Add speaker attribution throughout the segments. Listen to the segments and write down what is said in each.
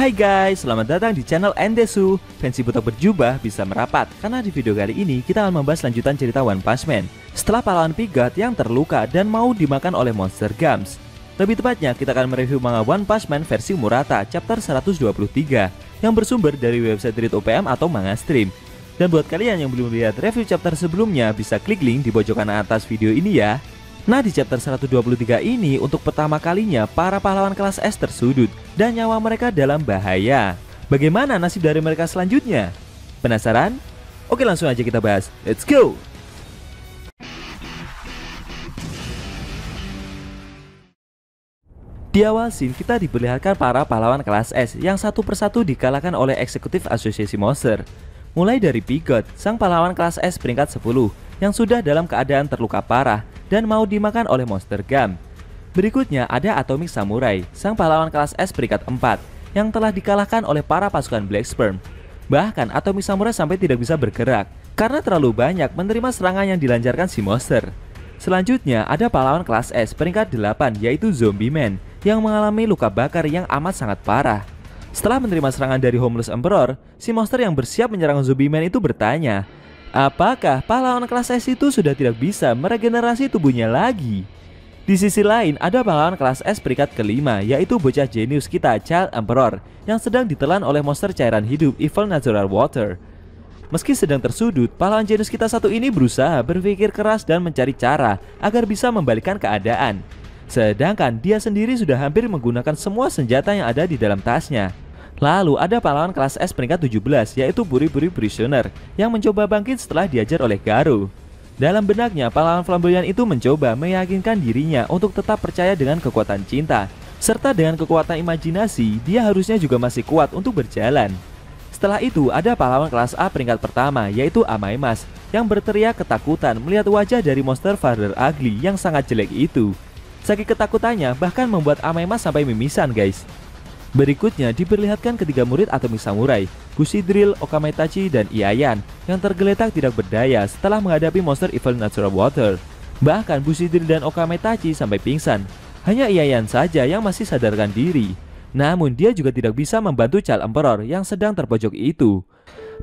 Speaker 1: Hai guys, selamat datang di channel Endesu. Fancy buta berjubah bisa merapat, karena di video kali ini kita akan membahas lanjutan cerita One Punch Man setelah pahlawan Pigot yang terluka dan mau dimakan oleh Monster Gums. Lebih tepatnya, kita akan mereview manga One Punch Man versi Murata chapter 123 yang bersumber dari website Read OPM atau Manga Stream. Dan buat kalian yang belum lihat review chapter sebelumnya, bisa klik link di pojokan atas video ini ya. Nah, di chapter 123 ini untuk pertama kalinya para pahlawan kelas S tersudut dan nyawa mereka dalam bahaya. Bagaimana nasib dari mereka selanjutnya? Penasaran? Oke, langsung aja kita bahas. Let's go! Di awal scene kita diperlihatkan para pahlawan kelas S yang satu persatu dikalahkan oleh eksekutif asosiasi monster. Mulai dari Pigot, sang pahlawan kelas S peringkat 10 yang sudah dalam keadaan terluka parah dan mau dimakan oleh Monster Gum. Berikutnya ada Atomic Samurai, sang pahlawan kelas S peringkat 4 yang telah dikalahkan oleh para pasukan Black Sperm. Bahkan Atomic Samurai sampai tidak bisa bergerak karena terlalu banyak menerima serangan yang dilancarkan si monster. Selanjutnya ada pahlawan kelas S peringkat 8 yaitu Zombie Man yang mengalami luka bakar yang amat sangat parah. Setelah menerima serangan dari Homeless Emperor, si monster yang bersiap menyerang Zombie Man itu bertanya, apakah pahlawan kelas S itu sudah tidak bisa meregenerasi tubuhnya lagi? Di sisi lain ada pahlawan kelas S peringkat kelima yaitu bocah jenius kita Child Emperor yang sedang ditelan oleh monster cairan hidup Evil Natural Water. Meski sedang tersudut, pahlawan jenius kita satu ini berusaha berpikir keras dan mencari cara agar bisa membalikkan keadaan. Sedangkan dia sendiri sudah hampir menggunakan semua senjata yang ada di dalam tasnya. Lalu ada pahlawan kelas S peringkat 17 yaitu Buri-Buri Prisoner yang mencoba bangkit setelah diajar oleh Garou. Dalam benaknya, pahlawan flamboyan itu mencoba meyakinkan dirinya untuk tetap percaya dengan kekuatan cinta, serta dengan kekuatan imajinasi, dia harusnya juga masih kuat untuk berjalan. Setelah itu ada pahlawan kelas A peringkat pertama yaitu Amaimas yang berteriak ketakutan melihat wajah dari monster Father Ugly yang sangat jelek itu. Saking ketakutannya bahkan membuat Amaimas sampai mimisan guys. Berikutnya diperlihatkan ketiga murid Atomic Samurai, Bushidrill, Okametachi, dan Iayan yang tergeletak tidak berdaya setelah menghadapi monster Evil Natural Water. Bahkan Bushidrill dan Okametachi sampai pingsan. Hanya Iayan saja yang masih sadarkan diri. Namun dia juga tidak bisa membantu Child Emperor yang sedang terpojok itu.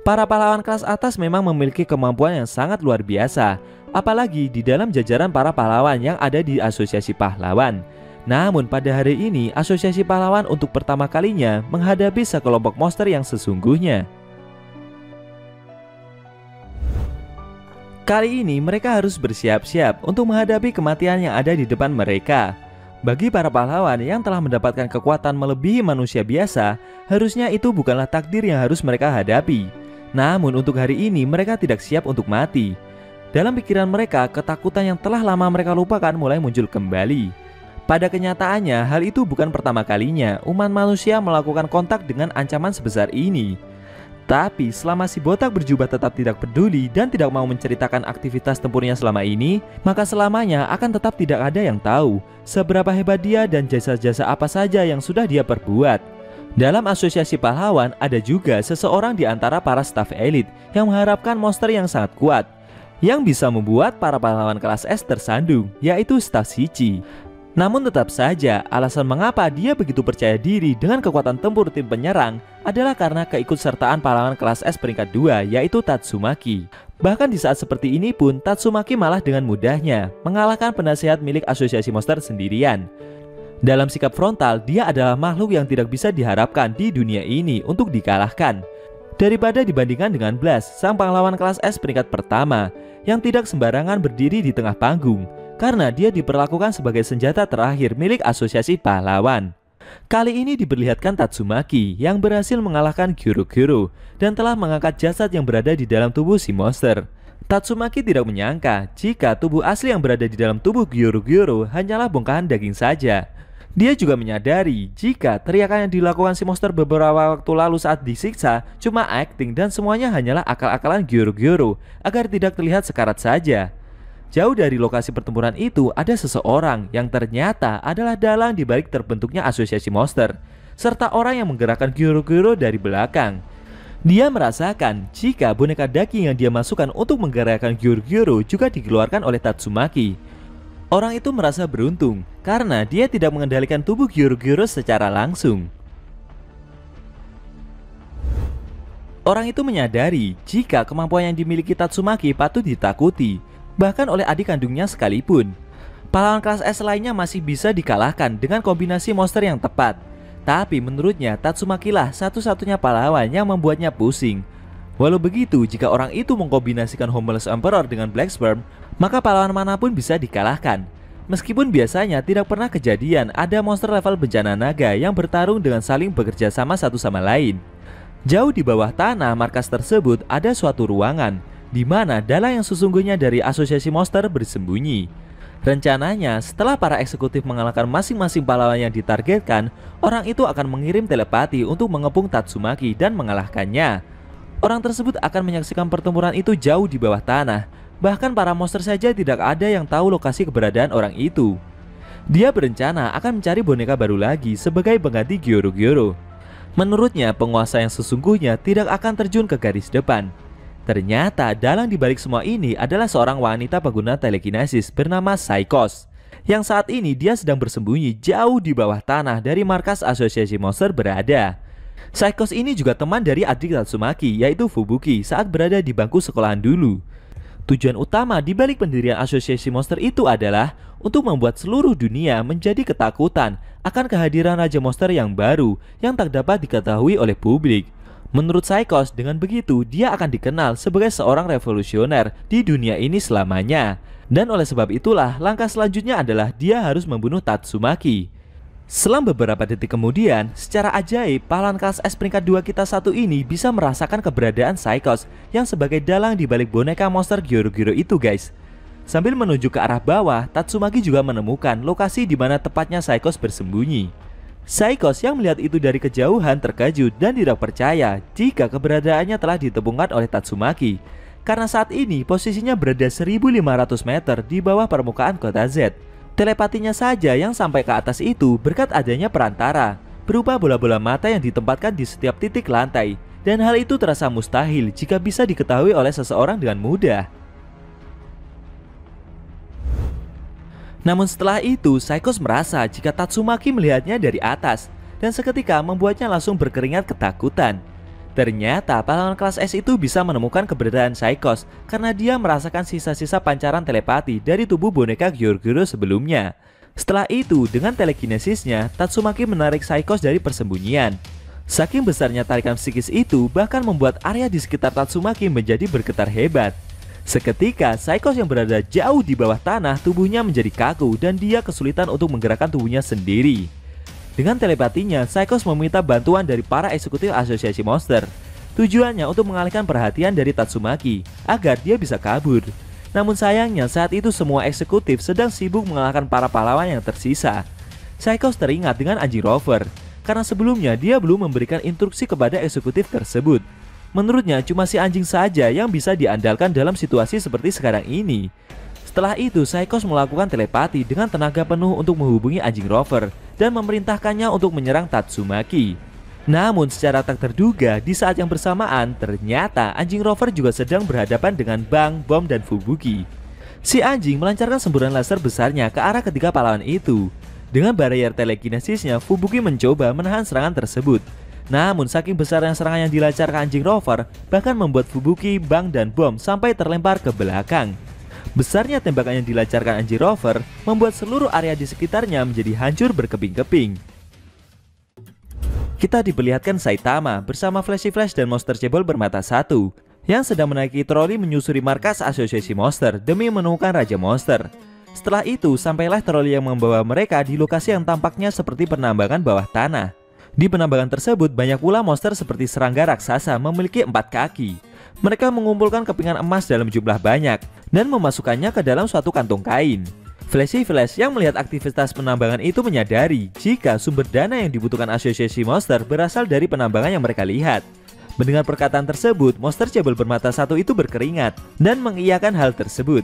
Speaker 1: Para pahlawan kelas atas memang memiliki kemampuan yang sangat luar biasa, apalagi di dalam jajaran para pahlawan yang ada di asosiasi pahlawan. Namun pada hari ini asosiasi pahlawan untuk pertama kalinya menghadapi sekelompok monster yang sesungguhnya. Kali ini mereka harus bersiap-siap untuk menghadapi kematian yang ada di depan mereka. Bagi para pahlawan yang telah mendapatkan kekuatan melebihi manusia biasa, harusnya itu bukanlah takdir yang harus mereka hadapi. Namun untuk hari ini mereka tidak siap untuk mati. Dalam pikiran mereka, ketakutan yang telah lama mereka lupakan mulai muncul kembali. Pada kenyataannya, hal itu bukan pertama kalinya umat manusia melakukan kontak dengan ancaman sebesar ini. Tapi selama si botak berjubah tetap tidak peduli dan tidak mau menceritakan aktivitas tempurnya selama ini, maka selamanya akan tetap tidak ada yang tahu seberapa hebat dia dan jasa-jasa apa saja yang sudah dia perbuat. Dalam asosiasi pahlawan ada juga seseorang di antara para staf elit yang mengharapkan monster yang sangat kuat, yang bisa membuat para pahlawan kelas S tersandung, yaitu staf Shichi. Namun tetap saja, alasan mengapa dia begitu percaya diri dengan kekuatan tempur tim penyerang adalah karena keikutsertaan pahlawan kelas S peringkat 2 yaitu Tatsumaki. Bahkan di saat seperti ini pun, Tatsumaki malah dengan mudahnya mengalahkan penasehat milik asosiasi monster sendirian. Dalam sikap frontal, dia adalah makhluk yang tidak bisa diharapkan di dunia ini untuk dikalahkan. Daripada dibandingkan dengan Blast, sang pahlawan kelas S peringkat pertama yang tidak sembarangan berdiri di tengah panggung, karena dia diperlakukan sebagai senjata terakhir milik asosiasi pahlawan. Kali ini diperlihatkan Tatsumaki yang berhasil mengalahkan Gyuro-Gyuro dan telah mengangkat jasad yang berada di dalam tubuh si monster. Tatsumaki tidak menyangka jika tubuh asli yang berada di dalam tubuh Gyuro-Gyuro hanyalah bongkahan daging saja. Dia juga menyadari jika teriakan yang dilakukan si monster beberapa waktu lalu saat disiksa cuma acting dan semuanya hanyalah akal-akalan Gyuro-Gyuro agar tidak terlihat sekarat saja. Jauh dari lokasi pertempuran itu ada seseorang yang ternyata adalah dalang di balik terbentuknya asosiasi monster, serta orang yang menggerakkan Gyuro-Gyuro dari belakang. Dia merasakan jika boneka daging yang dia masukkan untuk menggerakkan Gyuro-Gyuro juga dikeluarkan oleh Tatsumaki. Orang itu merasa beruntung karena dia tidak mengendalikan tubuh Gyuro-Gyuro secara langsung. Orang itu menyadari jika kemampuan yang dimiliki Tatsumaki patut ditakuti, bahkan oleh adik kandungnya sekalipun. Pahlawan kelas S lainnya masih bisa dikalahkan dengan kombinasi monster yang tepat. Tapi menurutnya Tatsumaki lah satu-satunya pahlawan yang membuatnya pusing. Walau begitu, jika orang itu mengkombinasikan Homeless Emperor dengan Black Sperm, maka pahlawan manapun bisa dikalahkan. Meskipun biasanya tidak pernah kejadian ada monster level bencana naga yang bertarung dengan saling bekerja sama satu sama lain. Jauh di bawah tanah markas tersebut ada suatu ruangan, di mana dalang yang sesungguhnya dari asosiasi monster bersembunyi. Rencananya, setelah para eksekutif mengalahkan masing-masing pahlawan yang ditargetkan, orang itu akan mengirim telepati untuk mengepung Tatsumaki dan mengalahkannya. Orang tersebut akan menyaksikan pertempuran itu jauh di bawah tanah. Bahkan para monster saja tidak ada yang tahu lokasi keberadaan orang itu. Dia berencana akan mencari boneka baru lagi sebagai pengganti Gyoro-Gyoro. Menurutnya, penguasa yang sesungguhnya tidak akan terjun ke garis depan. Ternyata dalang dibalik semua ini adalah seorang wanita pengguna telekinesis bernama Saikos, yang saat ini dia sedang bersembunyi jauh di bawah tanah dari markas asosiasi monster berada. Saikos ini juga teman dari adik Tatsumaki, yaitu Fubuki, saat berada di bangku sekolahan dulu. Tujuan utama di balik pendirian asosiasi monster itu adalah untuk membuat seluruh dunia menjadi ketakutan akan kehadiran Raja Monster yang baru yang tak dapat diketahui oleh publik. Menurut Saikos, dengan begitu dia akan dikenal sebagai seorang revolusioner di dunia ini selamanya. Dan oleh sebab itulah langkah selanjutnya adalah dia harus membunuh Tatsumaki. Selang beberapa detik kemudian, secara ajaib pahlawan kelas S peringkat 2 kita satu ini bisa merasakan keberadaan Saikos yang sebagai dalang di balik boneka monster Gyoro-Gyoro itu, guys. Sambil menuju ke arah bawah, Tatsumaki juga menemukan lokasi di mana tepatnya Saikos bersembunyi. Saikos yang melihat itu dari kejauhan terkejut dan tidak percaya jika keberadaannya telah ditemukan oleh Tatsumaki, karena saat ini posisinya berada 1500 meter di bawah permukaan kota Z. Telepatinya saja yang sampai ke atas itu berkat adanya perantara, berupa bola-bola mata yang ditempatkan di setiap titik lantai, dan hal itu terasa mustahil jika bisa diketahui oleh seseorang dengan mudah. Namun setelah itu, Saikos merasa jika Tatsumaki melihatnya dari atas, dan seketika membuatnya langsung berkeringat ketakutan. Ternyata pahlawan kelas S itu bisa menemukan keberadaan Saikos karena dia merasakan sisa-sisa pancaran telepati dari tubuh boneka Gyoro-Gyoro sebelumnya. Setelah itu, dengan telekinesisnya, Tatsumaki menarik Saikos dari persembunyian. Saking besarnya tarikan psikis itu bahkan membuat area di sekitar Tatsumaki menjadi bergetar hebat. Seketika, Saikos yang berada jauh di bawah tanah tubuhnya menjadi kaku dan dia kesulitan untuk menggerakkan tubuhnya sendiri. Dengan telepatinya, Saikos meminta bantuan dari para eksekutif asosiasi monster. Tujuannya untuk mengalihkan perhatian dari Tatsumaki agar dia bisa kabur. Namun sayangnya saat itu semua eksekutif sedang sibuk mengalahkan para pahlawan yang tersisa. Saikos teringat dengan anjing rover karena sebelumnya dia belum memberikan instruksi kepada eksekutif tersebut. Menurutnya cuma si anjing saja yang bisa diandalkan dalam situasi seperti sekarang ini. Setelah itu, Saikos melakukan telepati dengan tenaga penuh untuk menghubungi anjing rover dan memerintahkannya untuk menyerang Tatsumaki. Namun secara tak terduga, di saat yang bersamaan ternyata anjing rover juga sedang berhadapan dengan Bang, Bom, dan Fubuki. Si anjing melancarkan semburan laser besarnya ke arah ketiga pahlawan itu. Dengan barrier telekinesisnya, Fubuki mencoba menahan serangan tersebut. Namun saking besarnya serangan yang dilancarkan anjing rover bahkan membuat Fubuki, Bang, dan Bom sampai terlempar ke belakang. Besarnya tembakan yang dilancarkan anjing rover membuat seluruh area di sekitarnya menjadi hancur berkeping-keping. Kita diperlihatkan Saitama bersama Flashy Flash dan Monster Cebol bermata satu yang sedang menaiki troli menyusuri markas asosiasi monster demi menemukan Raja Monster. Setelah itu, sampailah troli yang membawa mereka di lokasi yang tampaknya seperti penambangan bawah tanah. Di penambangan tersebut banyak pula monster seperti serangga raksasa memiliki 4 kaki. Mereka mengumpulkan kepingan emas dalam jumlah banyak dan memasukkannya ke dalam suatu kantung kain. Flashy Flash yang melihat aktivitas penambangan itu menyadari jika sumber dana yang dibutuhkan asosiasi monster berasal dari penambangan yang mereka lihat. Mendengar perkataan tersebut, Monster Cebol bermata satu itu berkeringat dan mengiyakan hal tersebut.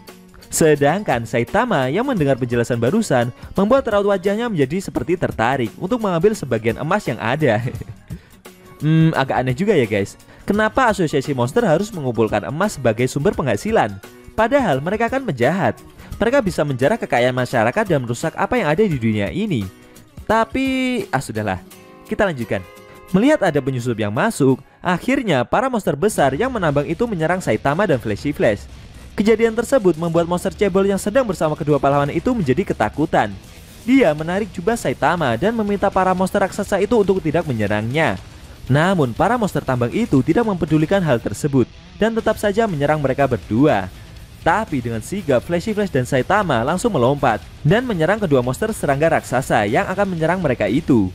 Speaker 1: Sedangkan Saitama yang mendengar penjelasan barusan membuat raut wajahnya menjadi seperti tertarik untuk mengambil sebagian emas yang ada. Agak aneh juga ya guys. Kenapa asosiasi monster harus mengumpulkan emas sebagai sumber penghasilan? Padahal mereka kan penjahat. Mereka bisa menjarah kekayaan masyarakat dan merusak apa yang ada di dunia ini. Tapi, sudahlah. Kita lanjutkan. Melihat ada penyusup yang masuk, Akhirnya, para monster besar yang menambang itu menyerang Saitama dan Flashy Flash. Kejadian tersebut membuat monster cebol yang sedang bersama kedua pahlawan itu menjadi ketakutan. Dia menarik jubah Saitama dan meminta para monster raksasa itu untuk tidak menyerangnya. Namun, para monster tambang itu tidak mempedulikan hal tersebut dan tetap saja menyerang mereka berdua. Tapi dengan sigap, Flashy Flash dan Saitama langsung melompat dan menyerang kedua monster serangga raksasa yang akan menyerang mereka itu.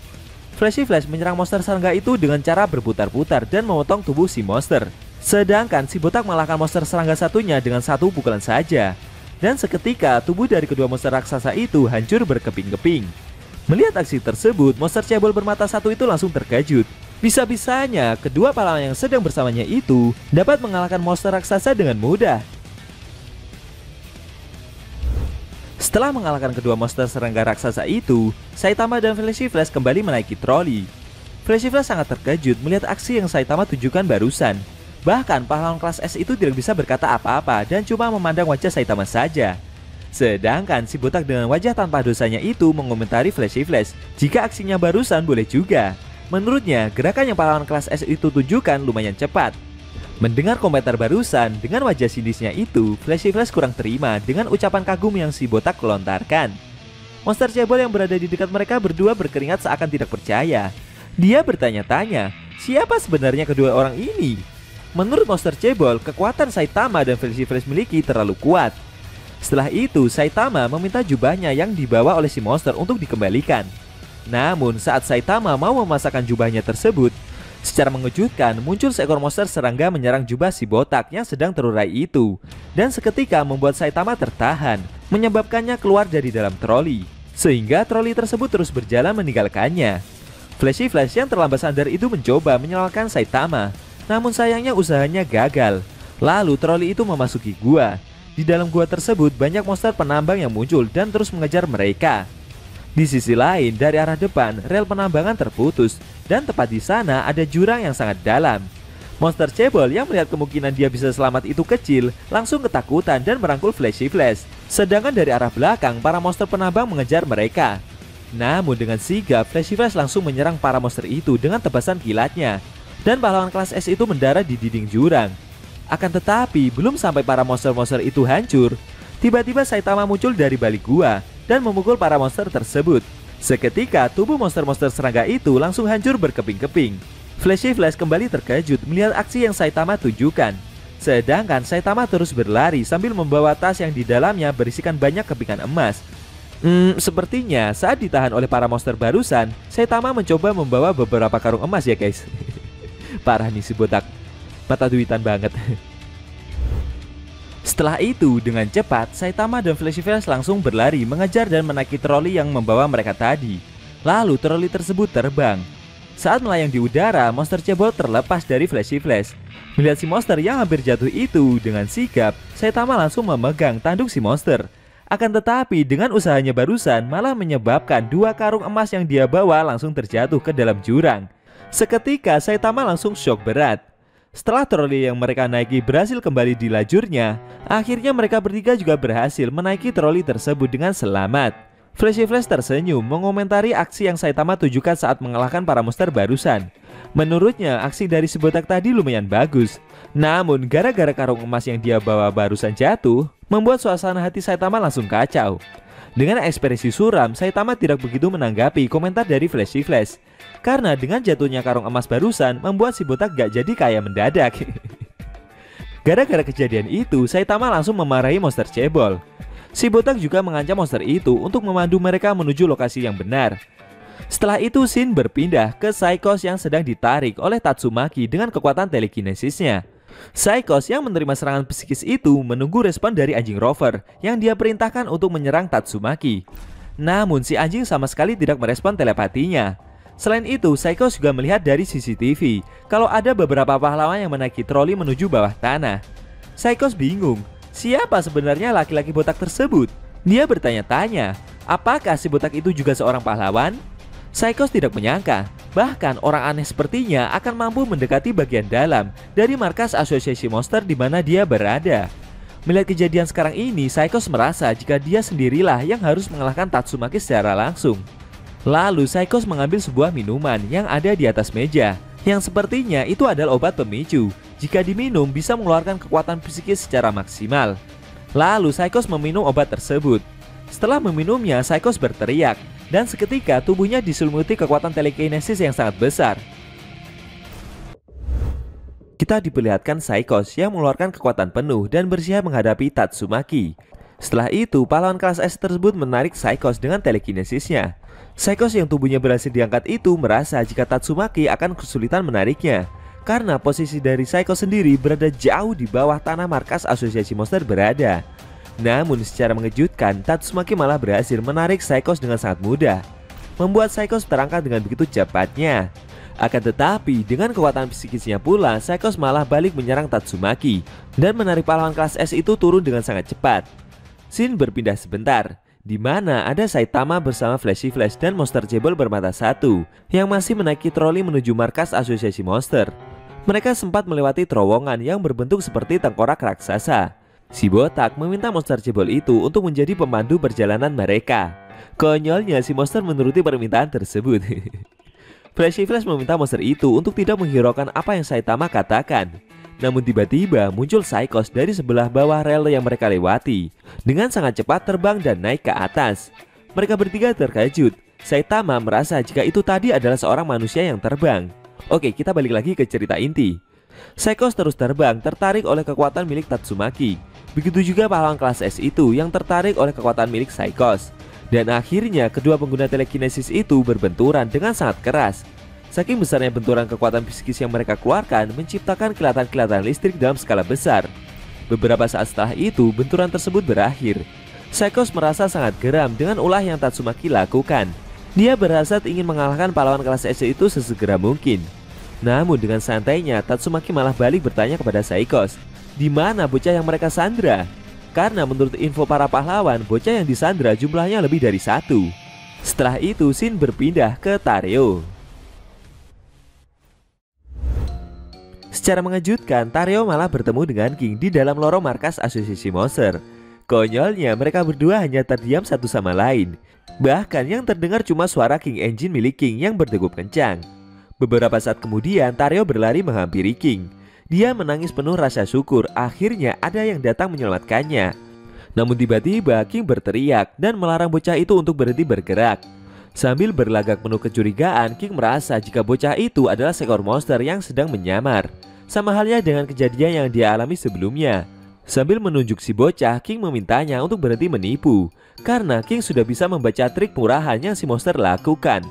Speaker 1: Flashy Flash menyerang monster serangga itu dengan cara berputar-putar dan memotong tubuh si monster. Sedangkan si botak mengalahkan monster serangga satunya dengan satu pukulan saja. Dan seketika tubuh dari kedua monster raksasa itu hancur berkeping-keping. Melihat aksi tersebut, monster cebol bermata satu itu langsung terkejut. Bisa-bisanya kedua pahlawan yang sedang bersamanya itu dapat mengalahkan monster raksasa dengan mudah. Setelah mengalahkan kedua monster serangga raksasa itu, Saitama dan Flashy Flash kembali menaiki troli. Flashy Flash sangat terkejut melihat aksi yang Saitama tunjukkan barusan. Bahkan pahlawan kelas S itu tidak bisa berkata apa-apa dan cuma memandang wajah Saitama saja. Sedangkan si botak dengan wajah tanpa dosanya itu mengomentari Flashy Flash jika aksinya barusan boleh juga. Menurutnya, gerakan yang pahlawan kelas S itu tunjukkan lumayan cepat. Mendengar komentar barusan, dengan wajah sinisnya itu, Flashy Flash kurang terima dengan ucapan kagum yang si botak lontarkan. Monster cebol yang berada di dekat mereka berdua berkeringat seakan tidak percaya. Dia bertanya-tanya, siapa sebenarnya kedua orang ini? Menurut monster cebol, kekuatan Saitama dan Flashy Flash miliki terlalu kuat. Setelah itu, Saitama meminta jubahnya yang dibawa oleh si monster untuk dikembalikan. Namun, saat Saitama mau memasakkan jubahnya tersebut, secara mengejutkan, muncul seekor monster serangga menyerang jubah si botak yang sedang terurai itu. Dan seketika membuat Saitama tertahan, menyebabkannya keluar dari dalam troli. Sehingga troli tersebut terus berjalan meninggalkannya. Flashy Flash yang terlambat sadar itu mencoba menyelamatkan Saitama. Namun sayangnya usahanya gagal. Lalu troli itu memasuki gua. Di dalam gua tersebut banyak monster penambang yang muncul dan terus mengejar mereka. Di sisi lain, dari arah depan, rel penambangan terputus, dan tepat di sana ada jurang yang sangat dalam. Monster cebol yang melihat kemungkinan dia bisa selamat itu kecil, langsung ketakutan dan merangkul Flashy Flash. Sedangkan dari arah belakang, para monster penambang mengejar mereka. Namun dengan sigap, Flashy Flash langsung menyerang para monster itu dengan tebasan kilatnya. Dan pahlawan kelas S itu mendarat di dinding jurang. Akan tetapi, belum sampai para monster-monster itu hancur, tiba-tiba Saitama muncul dari balik gua dan memukul para monster tersebut. Seketika tubuh monster-monster serangga itu langsung hancur berkeping-keping. Flashy Flash kembali terkejut melihat aksi yang Saitama tunjukkan. Sedangkan Saitama terus berlari sambil membawa tas yang di dalamnya berisikan banyak kepingan emas. Sepertinya saat ditahan oleh para monster barusan, Saitama mencoba membawa beberapa karung emas ya guys. Parah nih si botak, mata duitan banget. Setelah itu, dengan cepat, Saitama dan Flashy Flash langsung berlari mengejar dan menaiki troli yang membawa mereka tadi. Lalu troli tersebut terbang. Saat melayang di udara, monster cebol terlepas dari Flashy Flash. Melihat si monster yang hampir jatuh itu, dengan sigap, Saitama langsung memegang tanduk si monster. Akan tetapi, dengan usahanya barusan malah menyebabkan 2 karung emas yang dia bawa langsung terjatuh ke dalam jurang. Seketika, Saitama langsung shock berat. Setelah troli yang mereka naiki berhasil kembali di lajurnya, akhirnya mereka bertiga juga berhasil menaiki troli tersebut dengan selamat. Flashy Flash tersenyum mengomentari aksi yang Saitama tunjukkan saat mengalahkan para monster barusan. Menurutnya aksi dari si botak tadi lumayan bagus. Namun gara-gara karung emas yang dia bawa barusan jatuh, membuat suasana hati Saitama langsung kacau. Dengan ekspresi suram, Saitama tidak begitu menanggapi komentar dari Flashy Flash. Karena dengan jatuhnya karung emas barusan membuat si botak gak jadi kaya mendadak. Gara-gara kejadian itu, Saitama langsung memarahi monster cebol. Si botak juga mengancam monster itu untuk memandu mereka menuju lokasi yang benar. Setelah itu scene berpindah ke Psychos yang sedang ditarik oleh Tatsumaki dengan kekuatan telekinesisnya. Psychos yang menerima serangan psikis itu menunggu respon dari anjing Rover yang dia perintahkan untuk menyerang Tatsumaki. Namun si anjing sama sekali tidak merespon telepatinya. Selain itu, Psychos juga melihat dari CCTV kalau ada beberapa pahlawan yang menaiki troli menuju bawah tanah. Psychos bingung, siapa sebenarnya laki-laki botak tersebut? Dia bertanya-tanya, apakah si botak itu juga seorang pahlawan? Psychos tidak menyangka, bahkan orang aneh sepertinya akan mampu mendekati bagian dalam dari markas asosiasi monster di mana dia berada. Melihat kejadian sekarang ini, Psychos merasa jika dia sendirilah yang harus mengalahkan Tatsumaki secara langsung. Lalu Psychos mengambil sebuah minuman yang ada di atas meja yang sepertinya itu adalah obat pemicu. Jika diminum bisa mengeluarkan kekuatan psikis secara maksimal. Lalu Psychos meminum obat tersebut. Setelah meminumnya, Psychos berteriak dan seketika tubuhnya diselimuti kekuatan telekinesis yang sangat besar. Kita diperlihatkan Psychos yang mengeluarkan kekuatan penuh dan bersiap menghadapi Tatsumaki. Setelah itu, pahlawan kelas S tersebut menarik Psychos dengan telekinesisnya. Psychos yang tubuhnya berhasil diangkat itu merasa jika Tatsumaki akan kesulitan menariknya, karena posisi dari Psychos sendiri berada jauh di bawah tanah markas asosiasi monster berada. Namun secara mengejutkan, Tatsumaki malah berhasil menarik Psychos dengan sangat mudah, membuat Psychos terangkat dengan begitu cepatnya. Akan tetapi, dengan kekuatan psikisnya pula, Psychos malah balik menyerang Tatsumaki dan menarik pahlawan kelas S itu turun dengan sangat cepat. Scene berpindah sebentar, di mana ada Saitama bersama Flashy Flash dan Monster Cebol bermata satu yang masih menaiki troli menuju markas asosiasi monster. Mereka sempat melewati terowongan yang berbentuk seperti tengkorak raksasa. Si botak meminta Monster Cebol itu untuk menjadi pemandu perjalanan mereka. Konyolnya si monster menuruti permintaan tersebut. Flashy Flash meminta monster itu untuk tidak menghiraukan apa yang Saitama katakan. Namun tiba-tiba muncul Psychos dari sebelah bawah rel yang mereka lewati. Dengan sangat cepat terbang dan naik ke atas. Mereka bertiga terkejut. Saitama merasa jika itu tadi adalah seorang manusia yang terbang. Oke, kita balik lagi ke cerita inti. Psychos terus terbang, tertarik oleh kekuatan milik Tatsumaki. Begitu juga pahlawan kelas S itu yang tertarik oleh kekuatan milik Psychos. Dan akhirnya kedua pengguna telekinesis itu berbenturan dengan sangat keras. Saking besarnya benturan kekuatan psikis yang mereka keluarkan menciptakan kilatan-kilatan listrik dalam skala besar. Beberapa saat setelah itu benturan tersebut berakhir. Psychos merasa sangat geram dengan ulah yang Tatsumaki lakukan. Dia berhasrat ingin mengalahkan pahlawan kelas S itu sesegera mungkin. Namun dengan santainya Tatsumaki malah balik bertanya kepada Psychos, di mana bocah yang mereka sandra? Karena menurut info para pahlawan, bocah yang disandra jumlahnya lebih dari satu. Setelah itu, scene berpindah ke Tareo. Secara mengejutkan, Tareo malah bertemu dengan King di dalam lorong markas asosiasi monster. Konyolnya, mereka berdua hanya terdiam satu sama lain. Bahkan yang terdengar cuma suara King Engine milik King yang berdegup kencang. Beberapa saat kemudian, Tareo berlari menghampiri King. Dia menangis penuh rasa syukur, akhirnya ada yang datang menyelamatkannya. Namun tiba-tiba King berteriak dan melarang bocah itu untuk berhenti bergerak. Sambil berlagak penuh kecurigaan, King merasa jika bocah itu adalah seekor monster yang sedang menyamar. Sama halnya dengan kejadian yang dia alami sebelumnya. Sambil menunjuk si bocah, King memintanya untuk berhenti menipu, karena King sudah bisa membaca trik murahan yang si monster lakukan.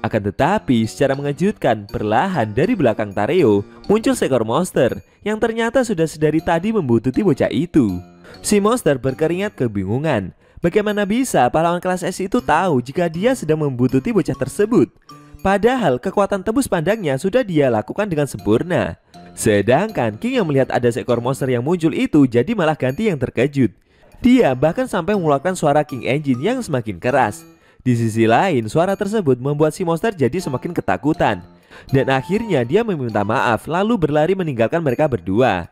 Speaker 1: Akan tetapi, secara mengejutkan, perlahan dari belakang Tareo muncul seekor monster yang ternyata sudah sedari tadi membututi bocah itu. Si monster berkeringat kebingungan. Bagaimana bisa pahlawan kelas S itu tahu jika dia sedang membututi bocah tersebut? Padahal kekuatan tembus pandangnya sudah dia lakukan dengan sempurna. Sedangkan King yang melihat ada seekor monster yang muncul itu jadi malah ganti yang terkejut. Dia bahkan sampai mengeluarkan suara King Engine yang semakin keras. Di sisi lain, suara tersebut membuat si monster jadi semakin ketakutan. Dan akhirnya dia meminta maaf lalu berlari meninggalkan mereka berdua.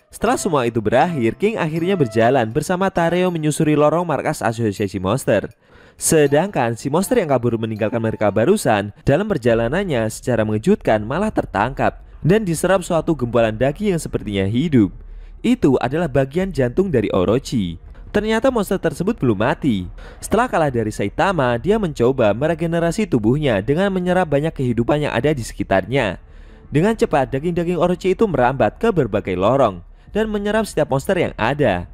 Speaker 1: Setelah semua itu berakhir, King akhirnya berjalan bersama Tareo menyusuri lorong markas asosiasi monster. Sedangkan si monster yang kabur meninggalkan mereka barusan dalam perjalanannya secara mengejutkan malah tertangkap dan diserap suatu gumpalan daging yang sepertinya hidup. Itu adalah bagian jantung dari Orochi. Ternyata monster tersebut belum mati. Setelah kalah dari Saitama, dia mencoba meregenerasi tubuhnya dengan menyerap banyak kehidupan yang ada di sekitarnya. Dengan cepat, daging-daging Orochi itu merambat ke berbagai lorong dan menyerap setiap monster yang ada.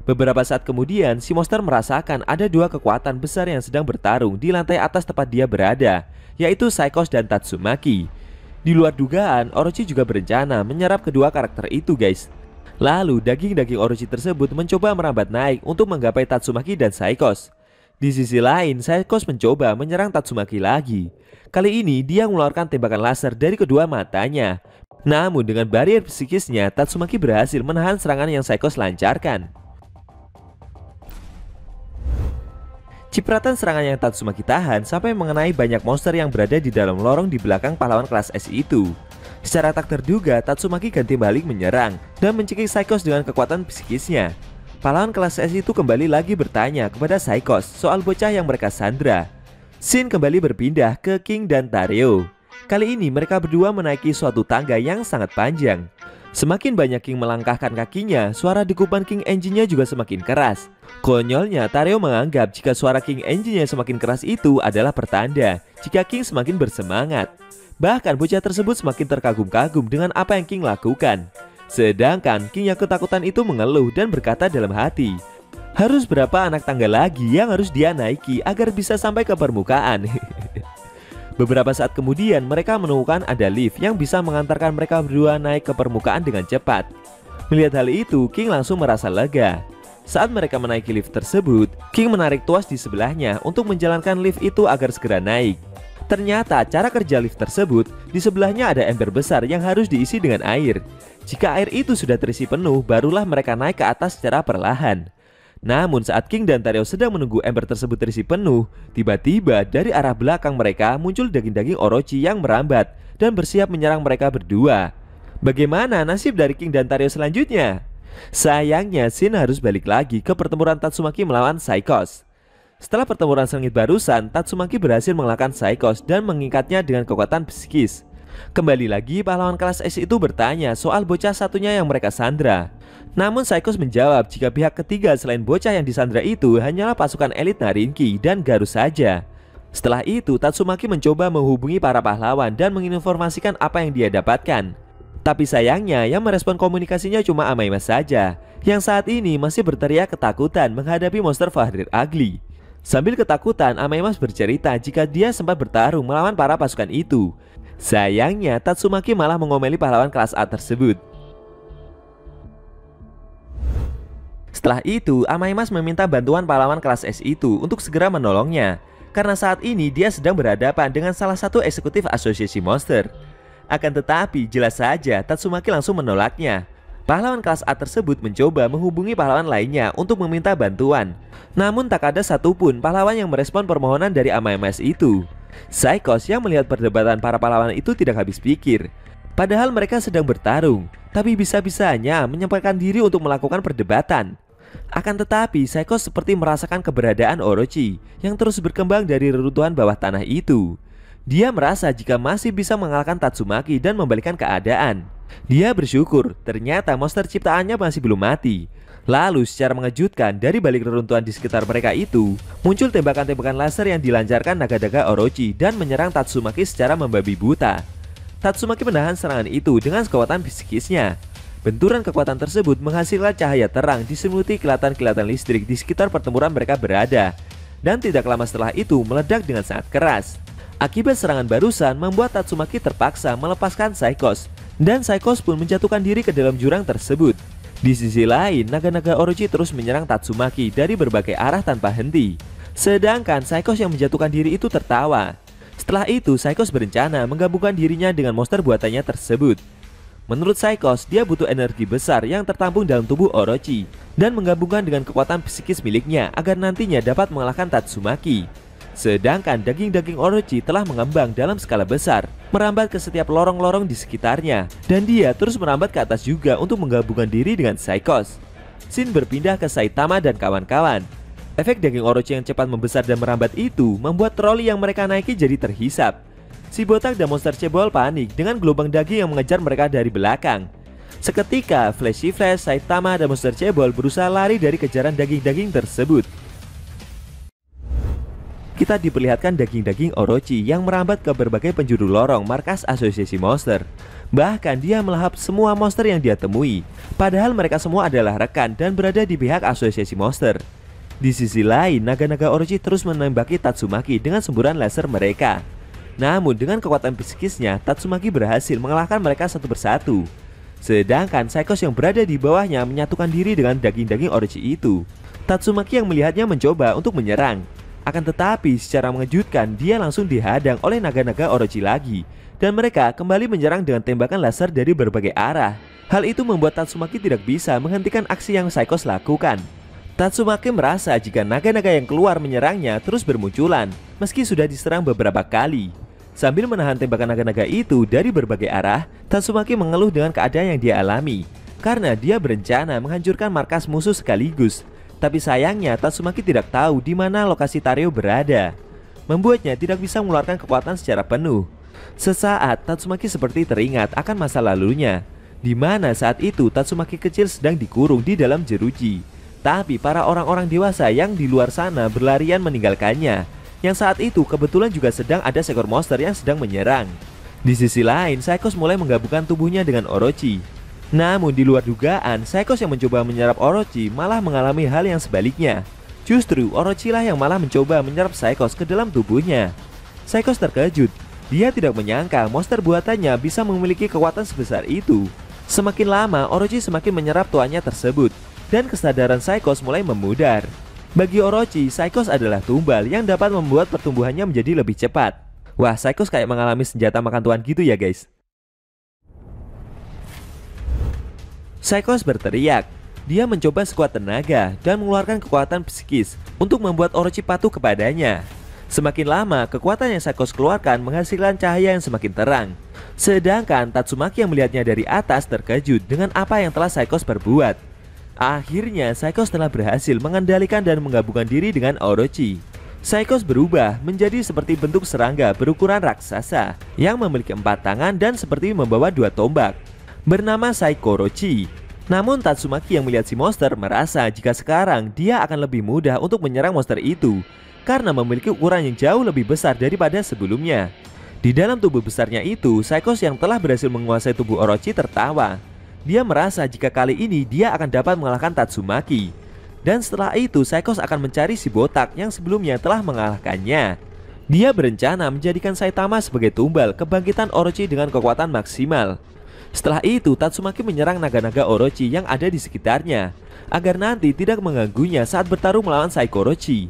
Speaker 1: Beberapa saat kemudian, si monster merasakan ada dua kekuatan besar yang sedang bertarung di lantai atas tempat dia berada, yaitu Psychos dan Tatsumaki. Di luar dugaan, Orochi juga berencana menyerap kedua karakter itu, guys. Lalu daging-daging Orochi tersebut mencoba merambat naik untuk menggapai Tatsumaki dan Psychos. Di sisi lain, Psychos mencoba menyerang Tatsumaki lagi. Kali ini dia mengeluarkan tembakan laser dari kedua matanya. Namun dengan barrier psikisnya, Tatsumaki berhasil menahan serangan yang Psychos lancarkan. Cipratan serangan yang Tatsumaki tahan sampai mengenai banyak monster yang berada di dalam lorong di belakang pahlawan kelas S itu. Secara tak terduga, Tatsumaki ganti balik menyerang dan mencekik Psychos dengan kekuatan psikisnya. Pahlawan kelas S itu kembali lagi bertanya kepada Psychos soal bocah yang mereka sandra. Scene kembali berpindah ke King dan Tareo. Kali ini mereka berdua menaiki suatu tangga yang sangat panjang. Semakin banyak King melangkahkan kakinya, suara dekupan King Engine-nya juga semakin keras. Konyolnya, Tario menganggap jika suara King Engine-nya semakin keras itu adalah pertanda jika King semakin bersemangat. Bahkan bocah tersebut semakin terkagum-kagum dengan apa yang King lakukan. Sedangkan King yang ketakutan itu mengeluh dan berkata dalam hati, harus berapa anak tangga lagi yang harus dia naiki agar bisa sampai ke permukaan? Beberapa saat kemudian mereka menemukan ada lift yang bisa mengantarkan mereka berdua naik ke permukaan dengan cepat. Melihat hal itu, King langsung merasa lega. Saat mereka menaiki lift tersebut, King menarik tuas di sebelahnya untuk menjalankan lift itu agar segera naik. Ternyata cara kerja lift tersebut, di sebelahnya ada ember besar yang harus diisi dengan air. Jika air itu sudah terisi penuh, barulah mereka naik ke atas secara perlahan. Namun saat King dan Tario sedang menunggu ember tersebut terisi penuh, tiba-tiba dari arah belakang mereka muncul daging-daging Orochi yang merambat dan bersiap menyerang mereka berdua. Bagaimana nasib dari King dan Tario selanjutnya? Sayangnya Shin harus balik lagi ke pertempuran Tatsumaki melawan Psychos. Setelah pertempuran sengit barusan, Tatsumaki berhasil mengalahkan Psychos dan mengikatnya dengan kekuatan psikis. Kembali lagi pahlawan kelas S itu bertanya soal bocah satunya yang mereka sandra. Namun Psychos menjawab jika pihak ketiga selain bocah yang disandra itu hanyalah pasukan elit Narinki dan Garus saja. Setelah itu Tatsumaki mencoba menghubungi para pahlawan dan menginformasikan apa yang dia dapatkan. Tapi sayangnya yang merespon komunikasinya cuma Amaima saja, yang saat ini masih berteriak ketakutan menghadapi monster Fahrir Ugly. Sambil ketakutan, Amaima bercerita jika dia sempat bertarung melawan para pasukan itu. Sayangnya Tatsumaki malah mengomeli pahlawan kelas A tersebut. Setelah itu, Amaimas meminta bantuan pahlawan kelas S itu untuk segera menolongnya, karena saat ini dia sedang berhadapan dengan salah satu eksekutif asosiasi monster. Akan tetapi, jelas saja Tatsumaki langsung menolaknya. Pahlawan kelas A tersebut mencoba menghubungi pahlawan lainnya untuk meminta bantuan. Namun tak ada satupun pahlawan yang merespon permohonan dari Amaimas itu. Psychos yang melihat perdebatan para pahlawan itu tidak habis pikir. Padahal mereka sedang bertarung, tapi bisa-bisanya menyempatkan diri untuk melakukan perdebatan. Akan tetapi, Psychos seperti merasakan keberadaan Orochi yang terus berkembang dari reruntuhan bawah tanah itu. Dia merasa jika masih bisa mengalahkan Tatsumaki dan membalikkan keadaan. Dia bersyukur ternyata monster ciptaannya masih belum mati. Lalu secara mengejutkan dari balik reruntuhan di sekitar mereka itu, muncul tembakan-tembakan laser yang dilancarkan naga-naga Orochi dan menyerang Tatsumaki secara membabi buta. Tatsumaki menahan serangan itu dengan kekuatan psikisnya. Benturan kekuatan tersebut menghasilkan cahaya terang diselimuti kilatan-kilatan listrik di sekitar pertempuran mereka berada. Dan tidak lama setelah itu meledak dengan sangat keras. Akibat serangan barusan membuat Tatsumaki terpaksa melepaskan Psychos. Dan Psychos pun menjatuhkan diri ke dalam jurang tersebut. Di sisi lain, naga-naga Orochi terus menyerang Tatsumaki dari berbagai arah tanpa henti. Sedangkan Psychos yang menjatuhkan diri itu tertawa. Setelah itu, Psychos berencana menggabungkan dirinya dengan monster buatannya tersebut. Menurut Psychos, dia butuh energi besar yang tertampung dalam tubuh Orochi dan menggabungkan dengan kekuatan psikis miliknya agar nantinya dapat mengalahkan Tatsumaki. Sedangkan daging-daging Orochi telah mengembang dalam skala besar, merambat ke setiap lorong-lorong di sekitarnya, dan dia terus merambat ke atas juga untuk menggabungkan diri dengan Psychos. Shin berpindah ke Saitama dan kawan-kawan. Efek daging Orochi yang cepat membesar dan merambat itu membuat troli yang mereka naiki jadi terhisap. Si botak dan monster cebol panik dengan gelombang daging yang mengejar mereka dari belakang. Seketika, Flashy Flash, Saitama, dan monster cebol berusaha lari dari kejaran daging-daging tersebut. Kita diperlihatkan daging-daging Orochi yang merambat ke berbagai penjuru lorong markas asosiasi monster. Bahkan dia melahap semua monster yang dia temui. Padahal mereka semua adalah rekan dan berada di pihak asosiasi monster. Di sisi lain, naga-naga Orochi terus menembaki Tatsumaki dengan semburan laser mereka. Namun dengan kekuatan psikisnya, Tatsumaki berhasil mengalahkan mereka satu persatu. Sedangkan Psychos yang berada di bawahnya menyatukan diri dengan daging-daging Orochi itu. Tatsumaki yang melihatnya mencoba untuk menyerang. Akan tetapi secara mengejutkan dia langsung dihadang oleh naga-naga Orochi lagi. Dan mereka kembali menyerang dengan tembakan laser dari berbagai arah. Hal itu membuat Tatsumaki tidak bisa menghentikan aksi yang Psychos lakukan. Tatsumaki merasa jika naga-naga yang keluar menyerangnya terus bermunculan, meski sudah diserang beberapa kali. Sambil menahan tembakan naga-naga itu dari berbagai arah, Tatsumaki mengeluh dengan keadaan yang dia alami, karena dia berencana menghancurkan markas musuh sekaligus. Tapi sayangnya Tatsumaki tidak tahu di mana lokasi Tario berada, membuatnya tidak bisa mengeluarkan kekuatan secara penuh. Sesaat Tatsumaki seperti teringat akan masa lalunya, di mana saat itu Tatsumaki kecil sedang dikurung di dalam jeruji. Tapi para orang-orang dewasa yang di luar sana berlarian meninggalkannya, yang saat itu kebetulan juga sedang ada seekor monster yang sedang menyerang. Di sisi lain, Saikos mulai menggabungkan tubuhnya dengan Orochi. Namun di luar dugaan, Saikos yang mencoba menyerap Orochi malah mengalami hal yang sebaliknya. Justru Orochi lah yang malah mencoba menyerap Saikos ke dalam tubuhnya. Saikos terkejut. Dia tidak menyangka monster buatannya bisa memiliki kekuatan sebesar itu. Semakin lama, Orochi semakin menyerap tuannya tersebut, dan kesadaran Saikos mulai memudar. Bagi Orochi, Saikos adalah tumbal yang dapat membuat pertumbuhannya menjadi lebih cepat. Wah, Saikos kayak mengalami senjata makan tuan gitu ya guys. Saikos berteriak. Dia mencoba sekuat tenaga dan mengeluarkan kekuatan psikis untuk membuat Orochi patuh kepadanya. Semakin lama, kekuatan yang Saikos keluarkan menghasilkan cahaya yang semakin terang. Sedangkan Tatsumaki yang melihatnya dari atas terkejut dengan apa yang telah Saikos perbuat. Akhirnya, Saikos telah berhasil mengendalikan dan menggabungkan diri dengan Orochi. Saikos berubah menjadi seperti bentuk serangga berukuran raksasa yang memiliki 4 tangan dan seperti membawa 2 tombak, bernama Saikorochi. Namun Tatsumaki yang melihat si monster merasa jika sekarang dia akan lebih mudah untuk menyerang monster itu karena memiliki ukuran yang jauh lebih besar daripada sebelumnya. Di dalam tubuh besarnya itu, Saikos yang telah berhasil menguasai tubuh Orochi tertawa. Dia merasa jika kali ini dia akan dapat mengalahkan Tatsumaki. Dan setelah itu Saikos akan mencari si botak yang sebelumnya telah mengalahkannya. Dia berencana menjadikan Saitama sebagai tumbal kebangkitan Orochi dengan kekuatan maksimal. Setelah itu Tatsumaki menyerang naga-naga Orochi yang ada di sekitarnya, agar nanti tidak mengganggunya saat bertarung melawan Saikorochi.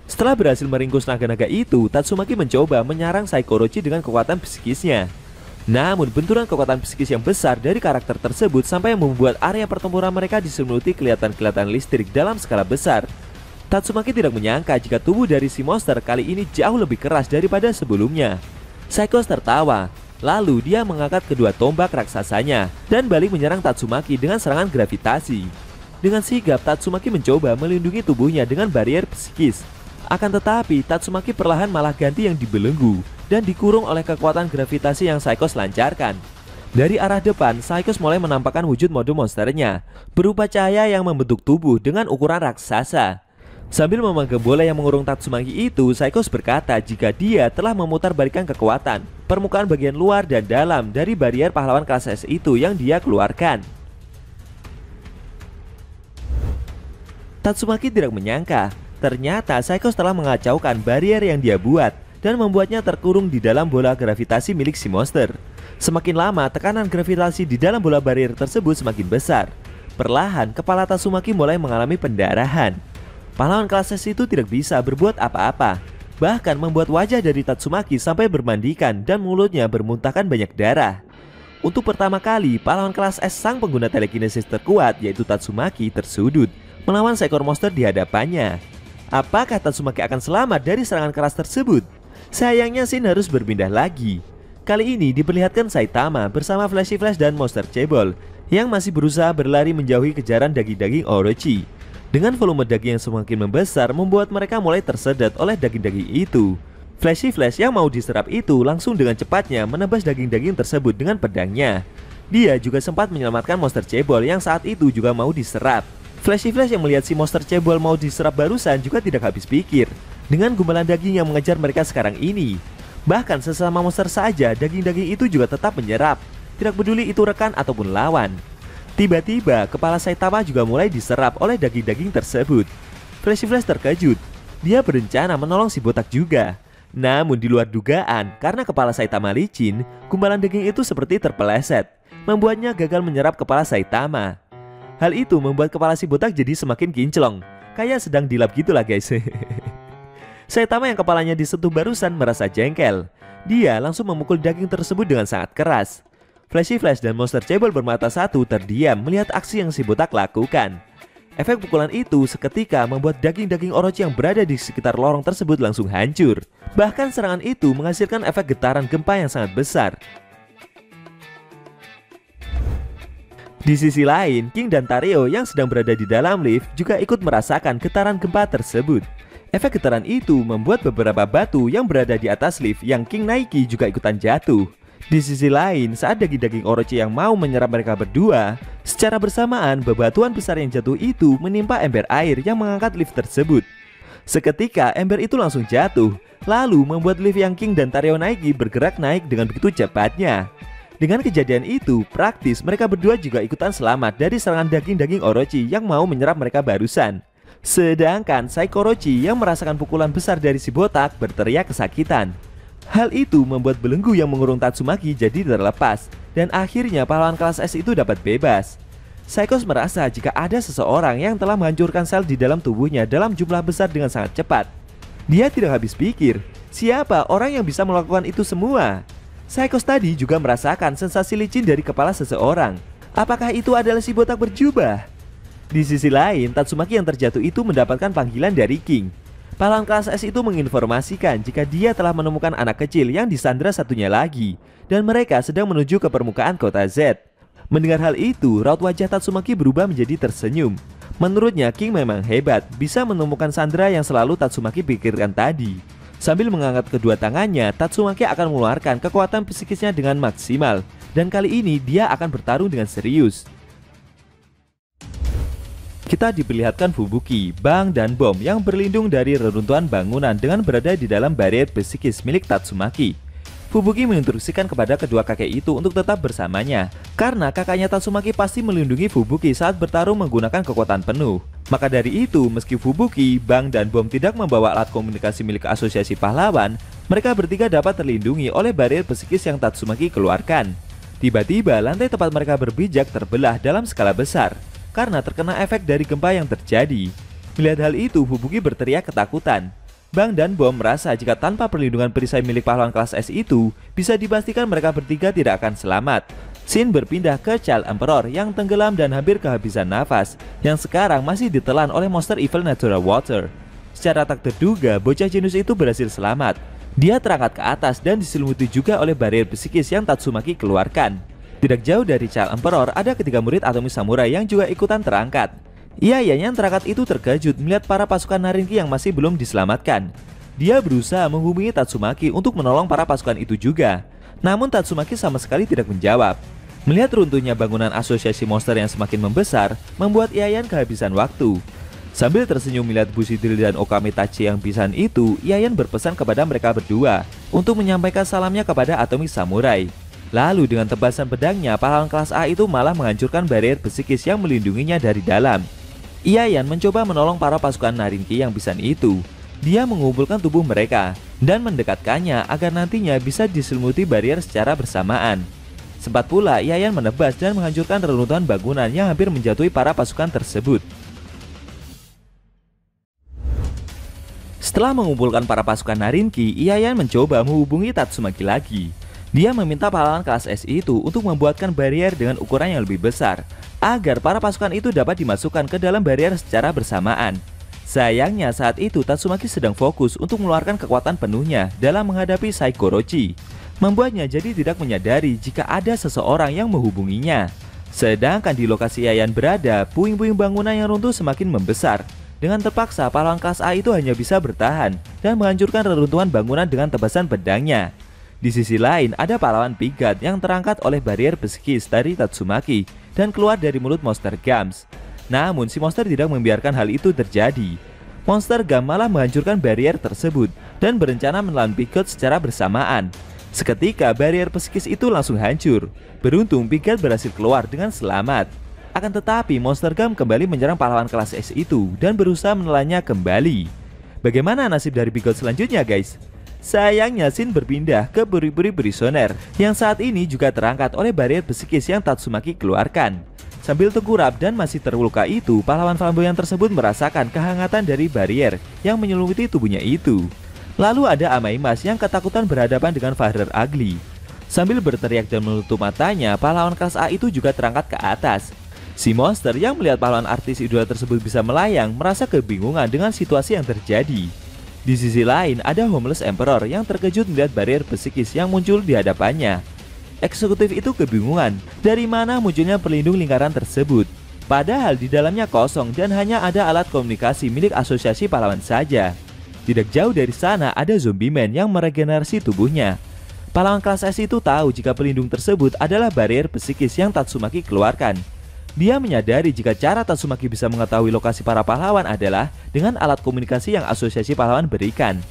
Speaker 1: Setelah berhasil meringkus naga-naga itu, Tatsumaki mencoba menyerang Saikorochi dengan kekuatan psikisnya. Namun benturan kekuatan psikis yang besar dari karakter tersebut sampai membuat area pertempuran mereka diselimuti kelihatan listrik dalam skala besar. Tatsumaki tidak menyangka jika tubuh dari si monster kali ini jauh lebih keras daripada sebelumnya. Saikos tertawa, lalu dia mengangkat kedua tombak raksasanya dan balik menyerang Tatsumaki dengan serangan gravitasi. Dengan sigap Tatsumaki mencoba melindungi tubuhnya dengan barrier psikis. Akan tetapi Tatsumaki perlahan malah ganti yang dibelenggu dan dikurung oleh kekuatan gravitasi yang Saikos lancarkan. Dari arah depan, Saikos mulai menampakkan wujud mode monsternya, berupa cahaya yang membentuk tubuh dengan ukuran raksasa. Sambil memegang bola yang mengurung Tatsumaki itu, Saikos berkata jika dia telah memutar balikan kekuatan permukaan bagian luar dan dalam dari barrier pahlawan kelas S itu yang dia keluarkan. Tatsumaki tidak menyangka, ternyata Saikos telah mengacaukan barrier yang dia buat dan membuatnya terkurung di dalam bola gravitasi milik si monster. Semakin lama, tekanan gravitasi di dalam bola barrier tersebut semakin besar. Perlahan, kepala Tatsumaki mulai mengalami pendarahan. Pahlawan kelas S itu tidak bisa berbuat apa-apa, bahkan membuat wajah dari Tatsumaki sampai bermandikan dan mulutnya bermuntahkan banyak darah. Untuk pertama kali, pahlawan kelas S sang pengguna telekinesis terkuat yaitu Tatsumaki tersudut melawan seekor monster di hadapannya. Apakah Tatsumaki akan selamat dari serangan keras tersebut? Sayangnya Shin harus berpindah lagi. Kali ini diperlihatkan Saitama bersama Flashy Flash dan monster cebol yang masih berusaha berlari menjauhi kejaran daging-daging Orochi. Dengan volume daging yang semakin membesar membuat mereka mulai tersedot oleh daging-daging itu. Flashy Flash yang mau diserap itu langsung dengan cepatnya menebas daging-daging tersebut dengan pedangnya. Dia juga sempat menyelamatkan monster cebol yang saat itu juga mau diserap. Flashy Flash yang melihat si monster cebol mau diserap barusan juga tidak habis pikir dengan gumpalan daging yang mengejar mereka sekarang ini. Bahkan sesama monster saja, daging-daging itu juga tetap menyerap, tidak peduli itu rekan ataupun lawan. Tiba-tiba, kepala Saitama juga mulai diserap oleh daging-daging tersebut. Flashy Flash terkejut. Dia berencana menolong si botak juga. Namun di luar dugaan, karena kepala Saitama licin, gumpalan daging itu seperti terpeleset, membuatnya gagal menyerap kepala Saitama. Hal itu membuat kepala si botak jadi semakin kinclong, kayak sedang dilap gitulah guys. Saitama yang kepalanya disentuh barusan merasa jengkel. Dia langsung memukul daging tersebut dengan sangat keras. Flashy Flash dan monster cebol bermata satu terdiam melihat aksi yang si botak lakukan. Efek pukulan itu seketika membuat daging-daging Orochi yang berada di sekitar lorong tersebut langsung hancur. Bahkan serangan itu menghasilkan efek getaran gempa yang sangat besar. Di sisi lain, King dan Tario yang sedang berada di dalam lift juga ikut merasakan getaran gempa tersebut. Efek getaran itu membuat beberapa batu yang berada di atas lift yang King naiki juga ikutan jatuh. Di sisi lain, saat daging-daging Orochi yang mau menyerap mereka berdua, secara bersamaan bebatuan besar yang jatuh itu menimpa ember air yang mengangkat lift tersebut. Seketika ember itu langsung jatuh, lalu membuat lift yang King dan Tario naiki bergerak naik dengan begitu cepatnya. Dengan kejadian itu, praktis mereka berdua juga ikutan selamat dari serangan daging-daging Orochi yang mau menyerap mereka barusan. Sedangkan Saiko Orochi yang merasakan pukulan besar dari si botak berteriak kesakitan. Hal itu membuat belenggu yang mengurung Tatsumaki jadi terlepas, dan akhirnya pahlawan kelas S itu dapat bebas. Saikos merasa jika ada seseorang yang telah menghancurkan sel di dalam tubuhnya dalam jumlah besar dengan sangat cepat. Dia tidak habis pikir, siapa orang yang bisa melakukan itu semua? Saikos tadi juga merasakan sensasi licin dari kepala seseorang. Apakah itu adalah si botak berjubah? Di sisi lain, Tatsumaki yang terjatuh itu mendapatkan panggilan dari King. Pahlawan kelas S itu menginformasikan jika dia telah menemukan anak kecil yang disandra satunya lagi, dan mereka sedang menuju ke permukaan kota Z. Mendengar hal itu, raut wajah Tatsumaki berubah menjadi tersenyum. Menurutnya King memang hebat, bisa menemukan sandera yang selalu Tatsumaki pikirkan tadi. Sambil mengangkat kedua tangannya, Tatsumaki akan mengeluarkan kekuatan psikisnya dengan maksimal, dan kali ini dia akan bertarung dengan serius. Kita diperlihatkan Fubuki, Bang, dan Bom yang berlindung dari reruntuhan bangunan dengan berada di dalam barrier psikis milik Tatsumaki. Fubuki menginstruksikan kepada kedua kakek itu untuk tetap bersamanya, karena kakaknya Tatsumaki pasti melindungi Fubuki saat bertarung menggunakan kekuatan penuh. Maka dari itu, meski Fubuki, Bang, dan Bom tidak membawa alat komunikasi milik asosiasi pahlawan, mereka bertiga dapat terlindungi oleh barrier psikis yang Tatsumaki keluarkan. Tiba-tiba, lantai tempat mereka berpijak terbelah dalam skala besar karena terkena efek dari gempa yang terjadi. Melihat hal itu, Fubuki berteriak ketakutan. Bang dan Bom merasa jika tanpa perlindungan perisai milik pahlawan kelas S itu, bisa dipastikan mereka bertiga tidak akan selamat. Shin berpindah ke Child Emperor yang tenggelam dan hampir kehabisan nafas, yang sekarang masih ditelan oleh monster Evil Natural Water. Secara tak terduga, bocah jenius itu berhasil selamat. Dia terangkat ke atas dan diselimuti juga oleh barrier psikis yang Tatsumaki keluarkan. Tidak jauh dari Child Emperor ada ketiga murid Atomic Samurai yang juga ikutan terangkat. Iya, yang terangkat itu terkejut melihat para pasukan Narinki yang masih belum diselamatkan. Dia berusaha menghubungi Tatsumaki untuk menolong para pasukan itu juga. Namun Tatsumaki sama sekali tidak menjawab. Melihat runtuhnya bangunan asosiasi monster yang semakin membesar, membuat Iayan kehabisan waktu. Sambil tersenyum melihat Bushidri dan Okame Tachi yang pisan itu, Iayan berpesan kepada mereka berdua untuk menyampaikan salamnya kepada Atomic Samurai. Lalu dengan tebasan pedangnya, pahlawan kelas A itu malah menghancurkan barrier psikis yang melindunginya dari dalam. Iayan mencoba menolong para pasukan Narinki yang pisan itu. Dia mengumpulkan tubuh mereka dan mendekatkannya agar nantinya bisa diselimuti barrier secara bersamaan. Sempat pula Iayan menebas dan menghancurkan reruntuhan bangunan yang hampir menjatuhi para pasukan tersebut. Setelah mengumpulkan para pasukan Narinki, Iayan mencoba menghubungi Tatsumaki lagi. Dia meminta pahlawan kelas S itu untuk membuatkan barrier dengan ukuran yang lebih besar, agar para pasukan itu dapat dimasukkan ke dalam barrier secara bersamaan. Sayangnya saat itu Tatsumaki sedang fokus untuk mengeluarkan kekuatan penuhnya dalam menghadapi Saiko Orochi, membuatnya jadi tidak menyadari jika ada seseorang yang menghubunginya. Sedangkan di lokasi Iayan berada, puing-puing bangunan yang runtuh semakin membesar. Dengan terpaksa, pahlawan kelas A itu hanya bisa bertahan dan menghancurkan reruntuhan bangunan dengan tebasan pedangnya. Di sisi lain, ada pahlawan Pigat yang terangkat oleh barrier psikis dari Tatsumaki dan keluar dari mulut Monster Gums. Namun, si monster tidak membiarkan hal itu terjadi. Monster Gum malah menghancurkan barrier tersebut dan berencana melawan Pigat secara bersamaan. Seketika, barrier psikis itu langsung hancur. Beruntung, Pigat berhasil keluar dengan selamat. Akan tetapi, Monster Gum kembali menyerang pahlawan kelas S itu dan berusaha menelannya kembali. Bagaimana nasib dari Pigat selanjutnya, guys? Sayangnya Shin berpindah ke Buri-Buri Prisoner yang saat ini juga terangkat oleh barrier psikis yang Tatsumaki keluarkan. Sambil tengkurap dan masih terluka itu, pahlawan flamboyan tersebut merasakan kehangatan dari barrier yang menyelimuti tubuhnya itu. Lalu ada Amaimas yang ketakutan berhadapan dengan Father Ugly. Sambil berteriak dan menutup matanya, pahlawan kelas A itu juga terangkat ke atas. Si monster yang melihat pahlawan artis idola tersebut bisa melayang merasa kebingungan dengan situasi yang terjadi. Di sisi lain, ada Homeless Emperor yang terkejut melihat barrier psikis yang muncul di hadapannya. Eksekutif itu kebingungan dari mana munculnya pelindung lingkaran tersebut. Padahal di dalamnya kosong dan hanya ada alat komunikasi milik asosiasi pahlawan saja. Tidak jauh dari sana ada zombie man yang meregenerasi tubuhnya. Pahlawan kelas S itu tahu jika pelindung tersebut adalah barrier psikis yang Tatsumaki keluarkan. Dia menyadari jika cara Tatsumaki bisa mengetahui lokasi para pahlawan adalah dengan alat komunikasi yang asosiasi pahlawan berikan.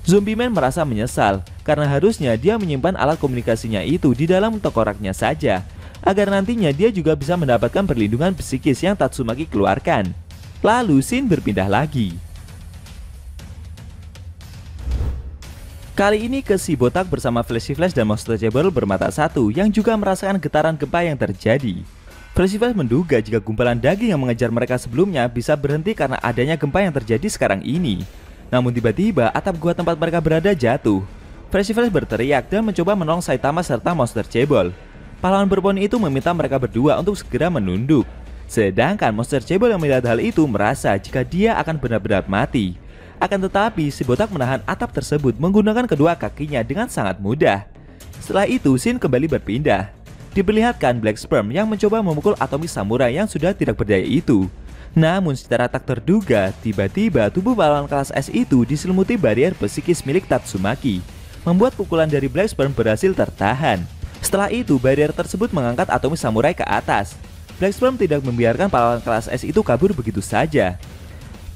Speaker 1: Zombie man merasa menyesal karena harusnya dia menyimpan alat komunikasinya itu di dalam tengkoraknya saja, agar nantinya dia juga bisa mendapatkan perlindungan psikis yang Tatsumaki keluarkan. Lalu scene berpindah lagi. Kali ini ke si botak bersama Flashy Flash dan Monster Cable bermata satu yang juga merasakan getaran gempa yang terjadi. Flashy Flash menduga jika gumpalan daging yang mengejar mereka sebelumnya bisa berhenti karena adanya gempa yang terjadi sekarang ini. Namun tiba-tiba atap gua tempat mereka berada jatuh. Flashy Flash berteriak dan mencoba menolong Saitama serta Monster Cable. Pahlawan berponi itu meminta mereka berdua untuk segera menunduk. Sedangkan Monster Cable yang melihat hal itu merasa jika dia akan benar-benar mati. Akan tetapi si botak menahan atap tersebut menggunakan kedua kakinya dengan sangat mudah. Setelah itu scene kembali berpindah. Diperlihatkan Black Sperm yang mencoba memukul Atomic Samurai yang sudah tidak berdaya itu. Namun secara tak terduga, tiba-tiba tubuh pahlawan kelas S itu diselimuti barrier psikis milik Tatsumaki, membuat pukulan dari Black Sperm berhasil tertahan. Setelah itu barrier tersebut mengangkat Atomic Samurai ke atas. Black Sperm tidak membiarkan pahlawan kelas S itu kabur begitu saja.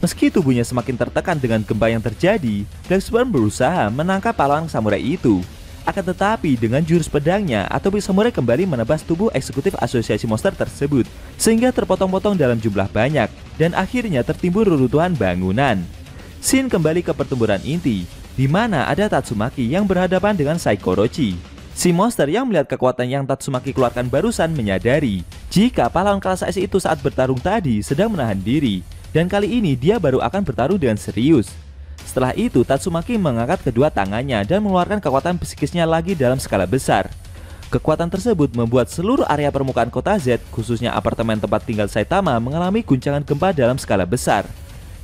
Speaker 1: Meski tubuhnya semakin tertekan dengan gempa yang terjadi, Black Sperm berusaha menangkap pahlawan samurai itu. Akan tetapi dengan jurus pedangnya, Atomic Samurai kembali menebas tubuh eksekutif asosiasi monster tersebut, sehingga terpotong-potong dalam jumlah banyak, dan akhirnya tertimbun reruntuhan bangunan. Scene kembali ke pertempuran inti, di mana ada Tatsumaki yang berhadapan dengan Saikorochi. Si monster yang melihat kekuatan yang Tatsumaki keluarkan barusan menyadari jika pahlawan kelas S itu saat bertarung tadi sedang menahan diri. Dan kali ini dia baru akan bertarung dengan serius. Setelah itu Tatsumaki mengangkat kedua tangannya dan mengeluarkan kekuatan psikisnya lagi dalam skala besar. Kekuatan tersebut membuat seluruh area permukaan kota Z, khususnya apartemen tempat tinggal Saitama, mengalami guncangan gempa dalam skala besar.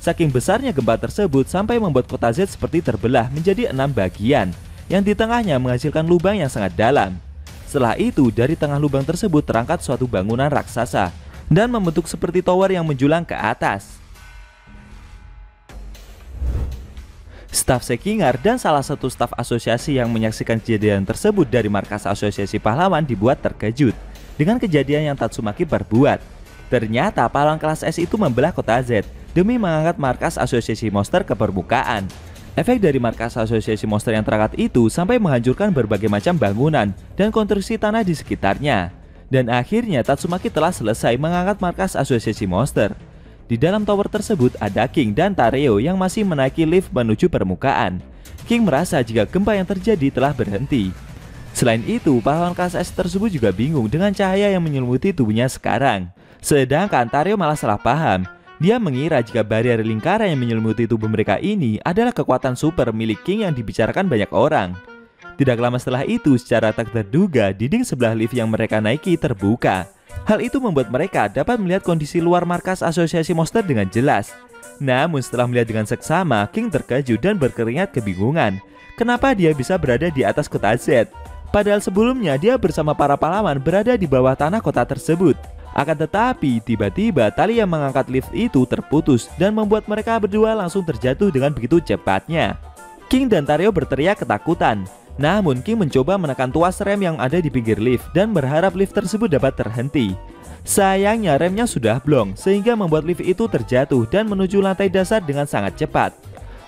Speaker 1: Saking besarnya gempa tersebut sampai membuat kota Z seperti terbelah menjadi 6 bagian, yang di tengahnya menghasilkan lubang yang sangat dalam. Setelah itu dari tengah lubang tersebut terangkat suatu bangunan raksasa dan membentuk seperti tower yang menjulang ke atas. Staf Sekingar dan salah satu staf asosiasi yang menyaksikan kejadian tersebut dari markas asosiasi pahlawan dibuat terkejut dengan kejadian yang Tatsumaki perbuat. Ternyata pahlawan kelas S itu membelah kota Z demi mengangkat markas asosiasi monster ke permukaan. Efek dari markas asosiasi monster yang terangkat itu sampai menghancurkan berbagai macam bangunan dan konstruksi tanah di sekitarnya. Dan akhirnya Tatsumaki telah selesai mengangkat markas asosiasi monster. Di dalam tower tersebut ada King dan Tareo yang masih menaiki lift menuju permukaan. King merasa jika gempa yang terjadi telah berhenti. Selain itu, pahlawan kelas S tersebut juga bingung dengan cahaya yang menyelimuti tubuhnya sekarang. Sedangkan Tareo malah salah paham. Dia mengira jika barrier lingkaran yang menyelimuti tubuh mereka ini adalah kekuatan super milik King yang dibicarakan banyak orang. Tidak lama setelah itu, secara tak terduga, dinding sebelah lift yang mereka naiki terbuka. Hal itu membuat mereka dapat melihat kondisi luar markas asosiasi monster dengan jelas. Namun setelah melihat dengan seksama, King terkejut dan berkeringat kebingungan. Kenapa dia bisa berada di atas kota Z? Padahal sebelumnya dia bersama para pahlawan berada di bawah tanah kota tersebut. Akan tetapi tiba-tiba tali yang mengangkat lift itu terputus dan membuat mereka berdua langsung terjatuh dengan begitu cepatnya. King dan Tareo berteriak ketakutan. Namun King mencoba menekan tuas rem yang ada di pinggir lift dan berharap lift tersebut dapat terhenti. Sayangnya remnya sudah blong sehingga membuat lift itu terjatuh dan menuju lantai dasar dengan sangat cepat.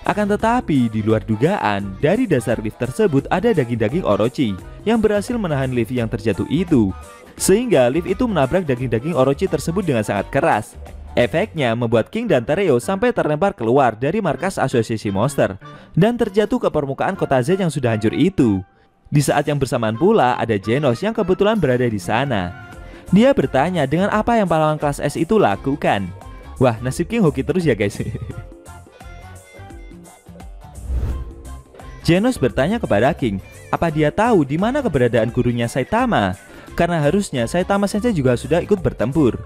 Speaker 1: Akan tetapi di luar dugaan, dari dasar lift tersebut ada daging-daging Orochi yang berhasil menahan lift yang terjatuh itu. Sehingga lift itu menabrak daging-daging Orochi tersebut dengan sangat keras. Efeknya membuat King dan Tareo sampai terlempar keluar dari markas asosiasi monster dan terjatuh ke permukaan kota Z yang sudah hancur itu. Di saat yang bersamaan pula ada Genos yang kebetulan berada di sana. Dia bertanya dengan apa yang pahlawan kelas S itu lakukan. Wah, nasib King hoki terus ya guys. Genos bertanya kepada King, apa dia tahu di mana keberadaan gurunya Saitama? Karena harusnya Saitama Sensei juga sudah ikut bertempur.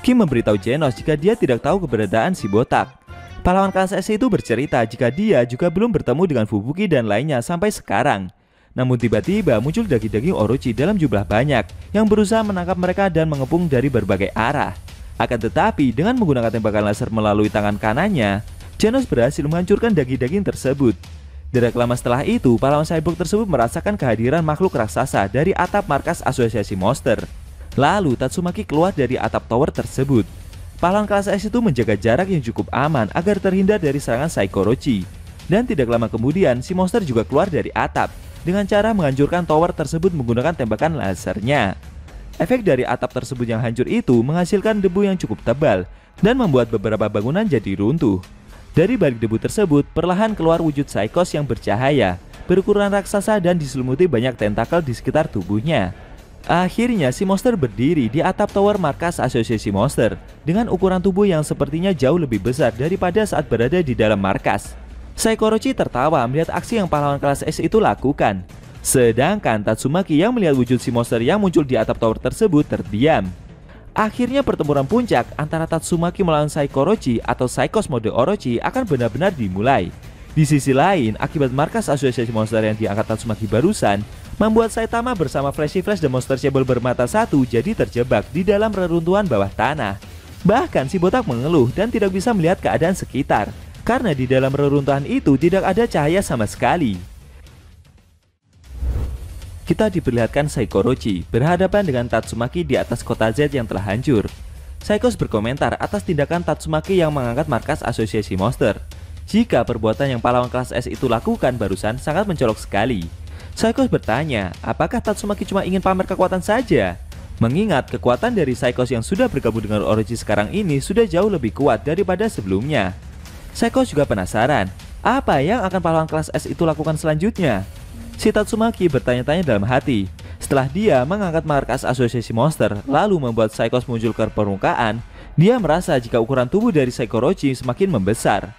Speaker 1: King memberitahu Genos jika dia tidak tahu keberadaan si botak. Pahlawan kelas S itu bercerita jika dia juga belum bertemu dengan Fubuki dan lainnya sampai sekarang. Namun tiba-tiba muncul daging-daging Orochi dalam jumlah banyak yang berusaha menangkap mereka dan mengepung dari berbagai arah. Akan tetapi dengan menggunakan tembakan laser melalui tangan kanannya, Genos berhasil menghancurkan daging-daging tersebut. Tidak lama setelah itu, pahlawan cyborg tersebut merasakan kehadiran makhluk raksasa dari atap markas asosiasi monster. Lalu Tatsumaki keluar dari atap tower tersebut. Pahlawan kelas S itu menjaga jarak yang cukup aman agar terhindar dari serangan Psycho Orochi. Dan tidak lama kemudian, si monster juga keluar dari atap dengan cara menghancurkan tower tersebut menggunakan tembakan lasernya. Efek dari atap tersebut yang hancur itu menghasilkan debu yang cukup tebal dan membuat beberapa bangunan jadi runtuh. Dari balik debu tersebut, perlahan keluar wujud Psychos yang bercahaya, berukuran raksasa dan diselimuti banyak tentakel di sekitar tubuhnya. Akhirnya si monster berdiri di atap tower markas asosiasi monster dengan ukuran tubuh yang sepertinya jauh lebih besar daripada saat berada di dalam markas. Psycho Orochi tertawa melihat aksi yang pahlawan kelas S itu lakukan. Sedangkan Tatsumaki yang melihat wujud si monster yang muncul di atap tower tersebut terdiam. Akhirnya pertempuran puncak antara Tatsumaki melawan Psycho Orochi atau Psychos mode Orochi akan benar-benar dimulai. Di sisi lain, akibat markas asosiasi monster yang diangkat Tatsumaki barusan, membuat Saitama bersama Flashy Flash dan Monster Cable bermata satu jadi terjebak di dalam reruntuhan bawah tanah. Bahkan si botak mengeluh dan tidak bisa melihat keadaan sekitar, karena di dalam reruntuhan itu tidak ada cahaya sama sekali. Kita diperlihatkan Psycho Orochi berhadapan dengan Tatsumaki di atas kota Z yang telah hancur. Psychos berkomentar atas tindakan Tatsumaki yang mengangkat markas asosiasi monster. Jika perbuatan yang pahlawan kelas S itu lakukan barusan sangat mencolok sekali. Psychos bertanya, apakah Tatsumaki cuma ingin pamer kekuatan saja? Mengingat kekuatan dari Psychos yang sudah bergabung dengan Orochi sekarang ini sudah jauh lebih kuat daripada sebelumnya. Psychos juga penasaran, apa yang akan pahlawan kelas S itu lakukan selanjutnya? Si Tatsumaki bertanya-tanya dalam hati. Setelah dia mengangkat markas asosiasi monster lalu membuat Psychos muncul ke permukaan, dia merasa jika ukuran tubuh dari Psycho Orochi semakin membesar.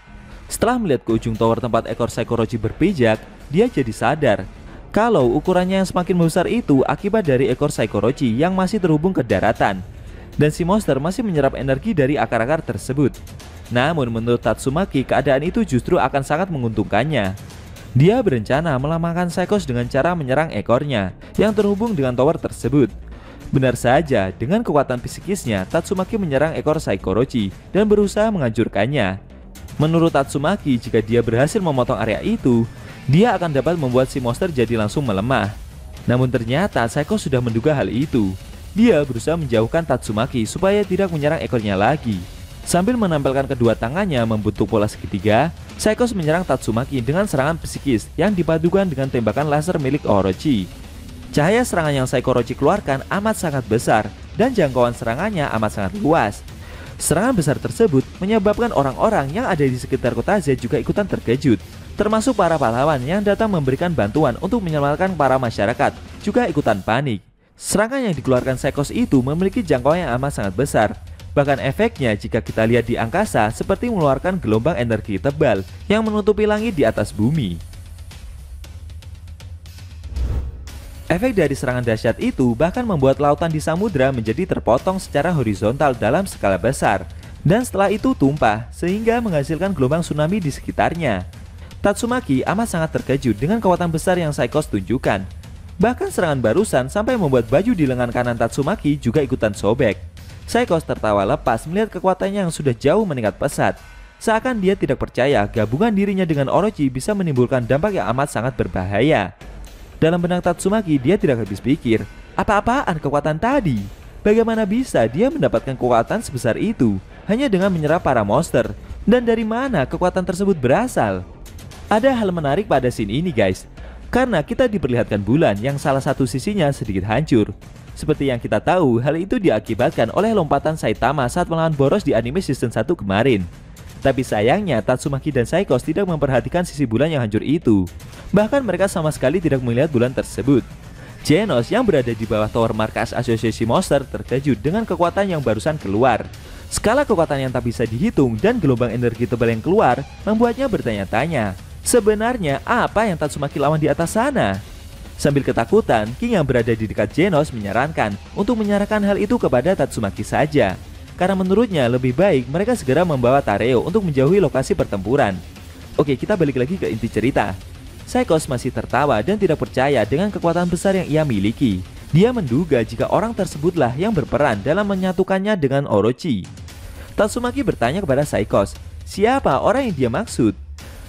Speaker 1: Setelah melihat ke ujung tower tempat ekor Psycho Orochi berpijak, dia jadi sadar kalau ukurannya yang semakin membesar itu akibat dari ekor Psycho Orochi yang masih terhubung ke daratan. Dan si monster masih menyerap energi dari akar-akar tersebut. Namun menurut Tatsumaki keadaan itu justru akan sangat menguntungkannya. Dia berencana melemahkan Psychos dengan cara menyerang ekornya yang terhubung dengan tower tersebut. Benar saja, dengan kekuatan psikisnya, Tatsumaki menyerang ekor Psycho Orochi dan berusaha menghancurkannya. Menurut Tatsumaki, jika dia berhasil memotong area itu, dia akan dapat membuat si monster jadi langsung melemah. Namun ternyata Psychos sudah menduga hal itu. Dia berusaha menjauhkan Tatsumaki supaya tidak menyerang ekornya lagi. Sambil menempelkan kedua tangannya membentuk pola segitiga, Psychos menyerang Tatsumaki dengan serangan psikis yang dipadukan dengan tembakan laser milik Orochi. Cahaya serangan yang Psycho Orochi keluarkan amat sangat besar dan jangkauan serangannya amat sangat luas. Serangan besar tersebut menyebabkan orang-orang yang ada di sekitar kota Z juga ikutan terkejut, termasuk para pahlawan yang datang memberikan bantuan untuk menyelamatkan para masyarakat juga ikutan panik. Serangan yang dikeluarkan Psychos itu memiliki jangkauan yang amat sangat besar. Bahkan efeknya jika kita lihat di angkasa seperti mengeluarkan gelombang energi tebal yang menutupi langit di atas bumi. Efek dari serangan dahsyat itu bahkan membuat lautan di samudra menjadi terpotong secara horizontal dalam skala besar. Dan setelah itu tumpah sehingga menghasilkan gelombang tsunami di sekitarnya. Tatsumaki amat sangat terkejut dengan kekuatan besar yang Psychos tunjukkan. Bahkan serangan barusan sampai membuat baju di lengan kanan Tatsumaki juga ikutan sobek. Psychos tertawa lepas melihat kekuatannya yang sudah jauh meningkat pesat. Seakan dia tidak percaya gabungan dirinya dengan Orochi bisa menimbulkan dampak yang amat sangat berbahaya. Dalam benak Tatsumaki dia tidak habis pikir, apa-apaan kekuatan tadi? Bagaimana bisa dia mendapatkan kekuatan sebesar itu hanya dengan menyerap para monster? Dan dari mana kekuatan tersebut berasal? Ada hal menarik pada scene ini guys, karena kita diperlihatkan bulan yang salah satu sisinya sedikit hancur. Seperti yang kita tahu, hal itu diakibatkan oleh lompatan Saitama saat melawan Boros di anime season 1 kemarin. Tapi sayangnya Tatsumaki dan Psychos tidak memperhatikan sisi bulan yang hancur itu. Bahkan mereka sama sekali tidak melihat bulan tersebut. Genos yang berada di bawah tower markas asosiasi monster terkejut dengan kekuatan yang barusan keluar. Skala kekuatan yang tak bisa dihitung dan gelombang energi tebal yang keluar membuatnya bertanya-tanya, sebenarnya apa yang Tatsumaki lawan di atas sana? Sambil ketakutan, King yang berada di dekat Genos menyarankan untuk menyerahkan hal itu kepada Tatsumaki saja. Karena menurutnya lebih baik mereka segera membawa Tareo untuk menjauhi lokasi pertempuran. Oke, kita balik lagi ke inti cerita. Psychos masih tertawa dan tidak percaya dengan kekuatan besar yang ia miliki. Dia menduga jika orang tersebutlah yang berperan dalam menyatukannya dengan Orochi. Tatsumaki bertanya kepada Psychos, Siapa orang yang dia maksud?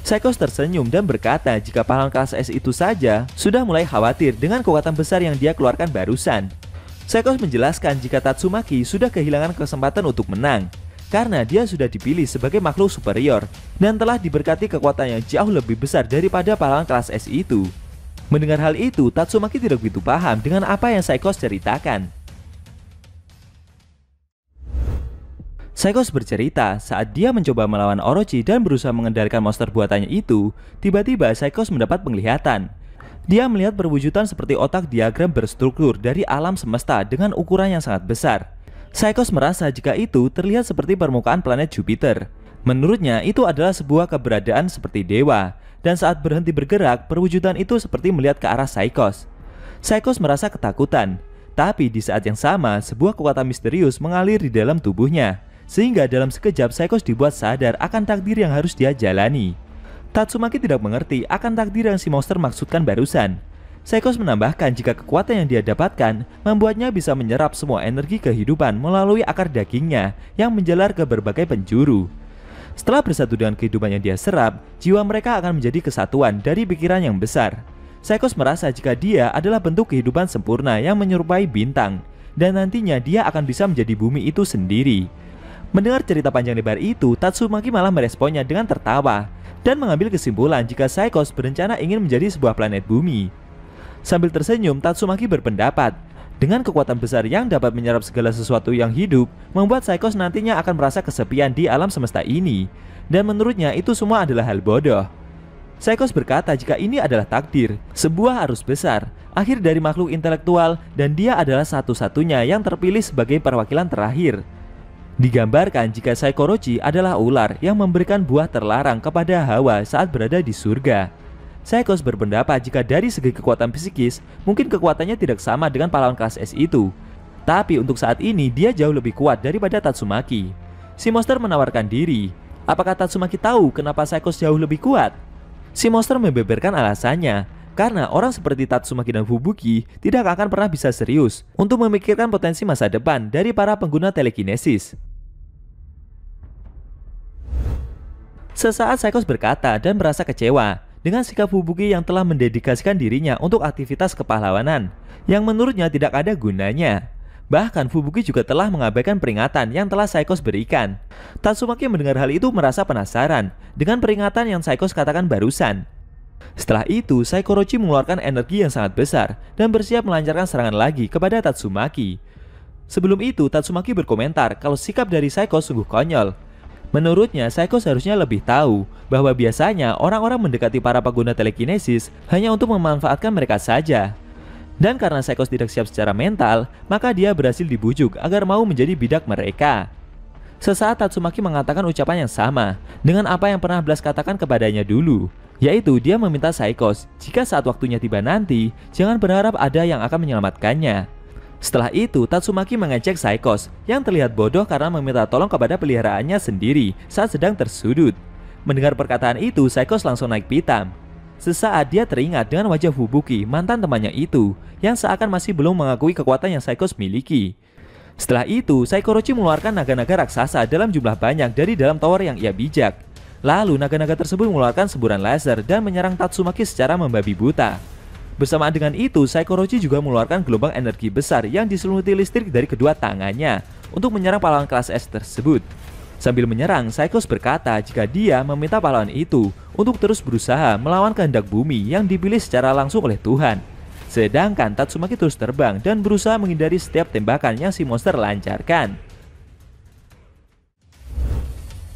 Speaker 1: Saikos tersenyum dan berkata jika pahlawan kelas S itu saja sudah mulai khawatir dengan kekuatan besar yang dia keluarkan barusan. Saikos menjelaskan jika Tatsumaki sudah kehilangan kesempatan untuk menang karena dia sudah dipilih sebagai makhluk superior dan telah diberkati kekuatan yang jauh lebih besar daripada pahlawan kelas S itu. Mendengar hal itu, Tatsumaki tidak begitu paham dengan apa yang Saikos ceritakan. Saikos bercerita saat dia mencoba melawan Orochi dan berusaha mengendalikan monster buatannya itu, tiba-tiba Saikos mendapat penglihatan. Dia melihat perwujudan seperti otak diagram berstruktur dari alam semesta dengan ukuran yang sangat besar. Saikos merasa jika itu terlihat seperti permukaan planet Jupiter. Menurutnya itu adalah sebuah keberadaan seperti dewa, dan saat berhenti bergerak, perwujudan itu seperti melihat ke arah Saikos. Saikos merasa ketakutan, tapi di saat yang sama sebuah kekuatan misterius mengalir di dalam tubuhnya. Sehingga dalam sekejap Saikos dibuat sadar akan takdir yang harus dia jalani. Tatsumaki tidak mengerti akan takdir yang si monster maksudkan barusan. Saikos menambahkan jika kekuatan yang dia dapatkan membuatnya bisa menyerap semua energi kehidupan melalui akar dagingnya yang menjalar ke berbagai penjuru. Setelah bersatu dengan kehidupan yang dia serap, jiwa mereka akan menjadi kesatuan dari pikiran yang besar. Saikos merasa jika dia adalah bentuk kehidupan sempurna yang menyerupai bintang, dan nantinya dia akan bisa menjadi bumi itu sendiri. Mendengar cerita panjang lebar itu, Tatsumaki malah meresponnya dengan tertawa dan mengambil kesimpulan jika Saikos berencana ingin menjadi sebuah planet bumi. Sambil tersenyum, Tatsumaki berpendapat, dengan kekuatan besar yang dapat menyerap segala sesuatu yang hidup, membuat Saikos nantinya akan merasa kesepian di alam semesta ini. Dan menurutnya itu semua adalah hal bodoh. Saikos berkata jika ini adalah takdir, sebuah arus besar, akhir dari makhluk intelektual, dan dia adalah satu-satunya yang terpilih sebagai perwakilan terakhir. Digambarkan jika Saikorochi adalah ular yang memberikan buah terlarang kepada Hawa saat berada di surga. Saikos berpendapat jika dari segi kekuatan psikis, mungkin kekuatannya tidak sama dengan pahlawan kelas S itu. Tapi untuk saat ini dia jauh lebih kuat daripada Tatsumaki. Si monster menawarkan diri. Apakah Tatsumaki tahu kenapa Saikos jauh lebih kuat? Si monster membeberkan alasannya. Karena orang seperti Tatsumaki dan Fubuki tidak akan pernah bisa serius untuk memikirkan potensi masa depan dari para pengguna telekinesis. Sesaat Saikos berkata dan merasa kecewa dengan sikap Fubuki yang telah mendedikasikan dirinya untuk aktivitas kepahlawanan yang menurutnya tidak ada gunanya. Bahkan Fubuki juga telah mengabaikan peringatan yang telah Saikos berikan. Tatsumaki mendengar hal itu merasa penasaran dengan peringatan yang Saikos katakan barusan. Setelah itu, Saikorochi mengeluarkan energi yang sangat besar dan bersiap melancarkan serangan lagi kepada Tatsumaki. Sebelum itu, Tatsumaki berkomentar kalau sikap dari Saikos sungguh konyol. Menurutnya, Saikos harusnya lebih tahu bahwa biasanya orang-orang mendekati para pengguna telekinesis hanya untuk memanfaatkan mereka saja. Dan karena Saikos tidak siap secara mental, maka dia berhasil dibujuk agar mau menjadi bidak mereka. Sesaat Tatsumaki mengatakan ucapan yang sama dengan apa yang pernah Blast katakan kepadanya dulu, yaitu dia meminta Saikos jika saat waktunya tiba nanti, jangan berharap ada yang akan menyelamatkannya. Setelah itu, Tatsumaki mengecek Saikos yang terlihat bodoh karena meminta tolong kepada peliharaannya sendiri saat sedang tersudut. Mendengar perkataan itu, Saikos langsung naik pitam. Sesaat dia teringat dengan wajah Fubuki, mantan temannya itu, yang seakan masih belum mengakui kekuatan yang Saikos miliki. Setelah itu, Saikorochi mengeluarkan naga-naga raksasa dalam jumlah banyak dari dalam tower yang ia bijak. Lalu naga-naga tersebut mengeluarkan semburan laser dan menyerang Tatsumaki secara membabi buta. Bersamaan dengan itu, Saikorochi juga mengeluarkan gelombang energi besar yang diselimuti listrik dari kedua tangannya untuk menyerang pahlawan kelas S tersebut. Sambil menyerang, Saikos berkata jika dia meminta pahlawan itu untuk terus berusaha melawan kehendak bumi yang dipilih secara langsung oleh Tuhan. Sedangkan Tatsumaki terus terbang dan berusaha menghindari setiap tembakan yang si monster lancarkan.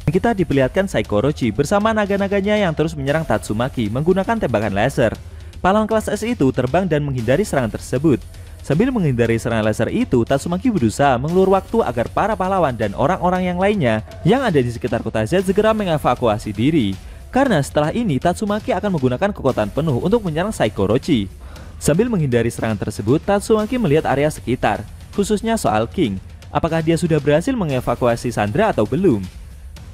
Speaker 1: Kita diperlihatkan Saikorochi bersama naga-naganya yang terus menyerang Tatsumaki menggunakan tembakan laser. Pahlawan kelas S itu terbang dan menghindari serangan tersebut. Sambil menghindari serangan laser itu, Tatsumaki berusaha mengulur waktu agar para pahlawan dan orang-orang yang lainnya yang ada di sekitar kota Z segera mengevakuasi diri. Karena setelah ini Tatsumaki akan menggunakan kekuatan penuh untuk menyerang Saikorochi. Sambil menghindari serangan tersebut, Tatsumaki melihat area sekitar, khususnya soal King. Apakah dia sudah berhasil mengevakuasi Sandra atau belum?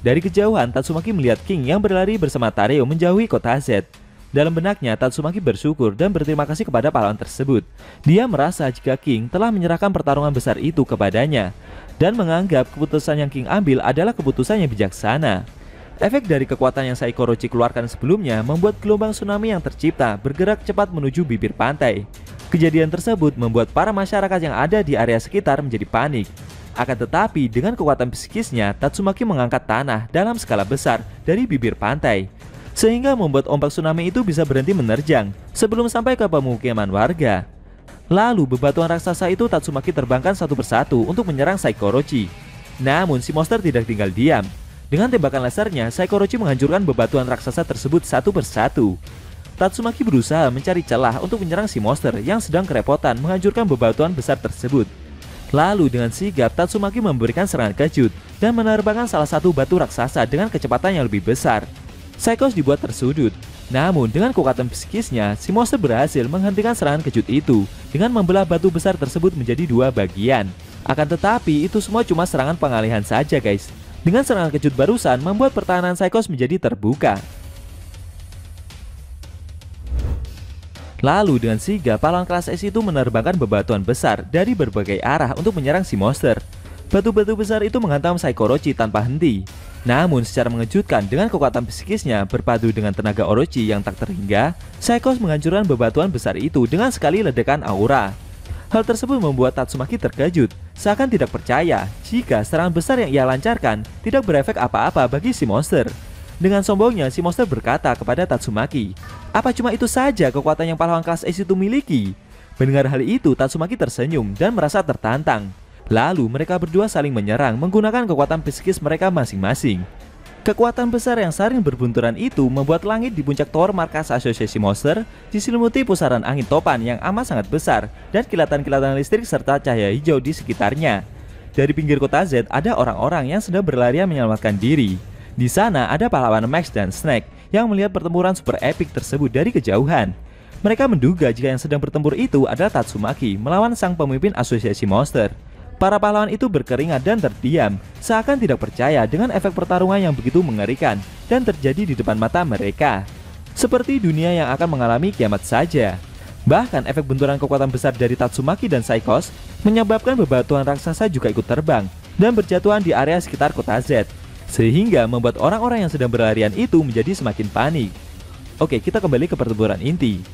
Speaker 1: Dari kejauhan, Tatsumaki melihat King yang berlari bersama Tareo menjauhi kota Z. Dalam benaknya, Tatsumaki bersyukur dan berterima kasih kepada pahlawan tersebut. Dia merasa jika King telah menyerahkan pertarungan besar itu kepadanya dan menganggap keputusan yang King ambil adalah keputusan yang bijaksana. Efek dari kekuatan yang Saikorochi keluarkan sebelumnya membuat gelombang tsunami yang tercipta bergerak cepat menuju bibir pantai. Kejadian tersebut membuat para masyarakat yang ada di area sekitar menjadi panik. Akan tetapi dengan kekuatan psikisnya, Tatsumaki mengangkat tanah dalam skala besar dari bibir pantai, sehingga membuat ombak tsunami itu bisa berhenti menerjang sebelum sampai ke pemukiman warga. Lalu bebatuan raksasa itu Tatsumaki terbangkan satu persatu untuk menyerang Saikorochi. Namun si monster tidak tinggal diam. Dengan tembakan lasernya, Saikorochi menghancurkan bebatuan raksasa tersebut satu persatu. Tatsumaki berusaha mencari celah untuk menyerang si monster yang sedang kerepotan menghancurkan bebatuan besar tersebut. Lalu dengan sigap, Tatsumaki memberikan serangan kejut dan menerbangkan salah satu batu raksasa dengan kecepatan yang lebih besar. Saikos dibuat tersudut. Namun dengan kekuatan psikisnya, si monster berhasil menghentikan serangan kejut itu dengan membelah batu besar tersebut menjadi dua bagian. Akan tetapi itu semua cuma serangan pengalihan saja guys. Dengan serangan kejut barusan membuat pertahanan Saikos menjadi terbuka. Lalu dengan sigap, pahlawan kelas S itu menerbangkan bebatuan besar dari berbagai arah untuk menyerang si monster. Batu-batu besar itu menghantam Saikorochi tanpa henti. Namun secara mengejutkan, dengan kekuatan psikisnya berpadu dengan tenaga Orochi yang tak terhingga, Saikos menghancurkan bebatuan besar itu dengan sekali ledakan aura. Hal tersebut membuat Tatsumaki terkejut, seakan tidak percaya jika serangan besar yang ia lancarkan tidak berefek apa-apa bagi si monster. Dengan sombongnya, si monster berkata kepada Tatsumaki, "Apa cuma itu saja kekuatan yang pahlawan kelas S itu miliki?" Mendengar hal itu, Tatsumaki tersenyum dan merasa tertantang. Lalu mereka berdua saling menyerang menggunakan kekuatan psikis mereka masing-masing. Kekuatan besar yang saling berbunturan itu membuat langit di puncak tower markas asosiasi monster diselimuti pusaran angin topan yang amat sangat besar dan kilatan-kilatan listrik serta cahaya hijau di sekitarnya. Dari pinggir kota Z ada orang-orang yang sedang berlarian menyelamatkan diri. Di sana ada pahlawan Max dan Snake yang melihat pertempuran super epic tersebut dari kejauhan. Mereka menduga jika yang sedang bertempur itu adalah Tatsumaki melawan sang pemimpin asosiasi monster. Para pahlawan itu berkeringat dan terdiam, seakan tidak percaya dengan efek pertarungan yang begitu mengerikan dan terjadi di depan mata mereka. Seperti dunia yang akan mengalami kiamat saja. Bahkan efek benturan kekuatan besar dari Tatsumaki dan Saikos menyebabkan bebatuan raksasa juga ikut terbang dan berjatuhan di area sekitar kota Z, sehingga membuat orang-orang yang sedang berlarian itu menjadi semakin panik. Oke, kita kembali ke pertempuran inti.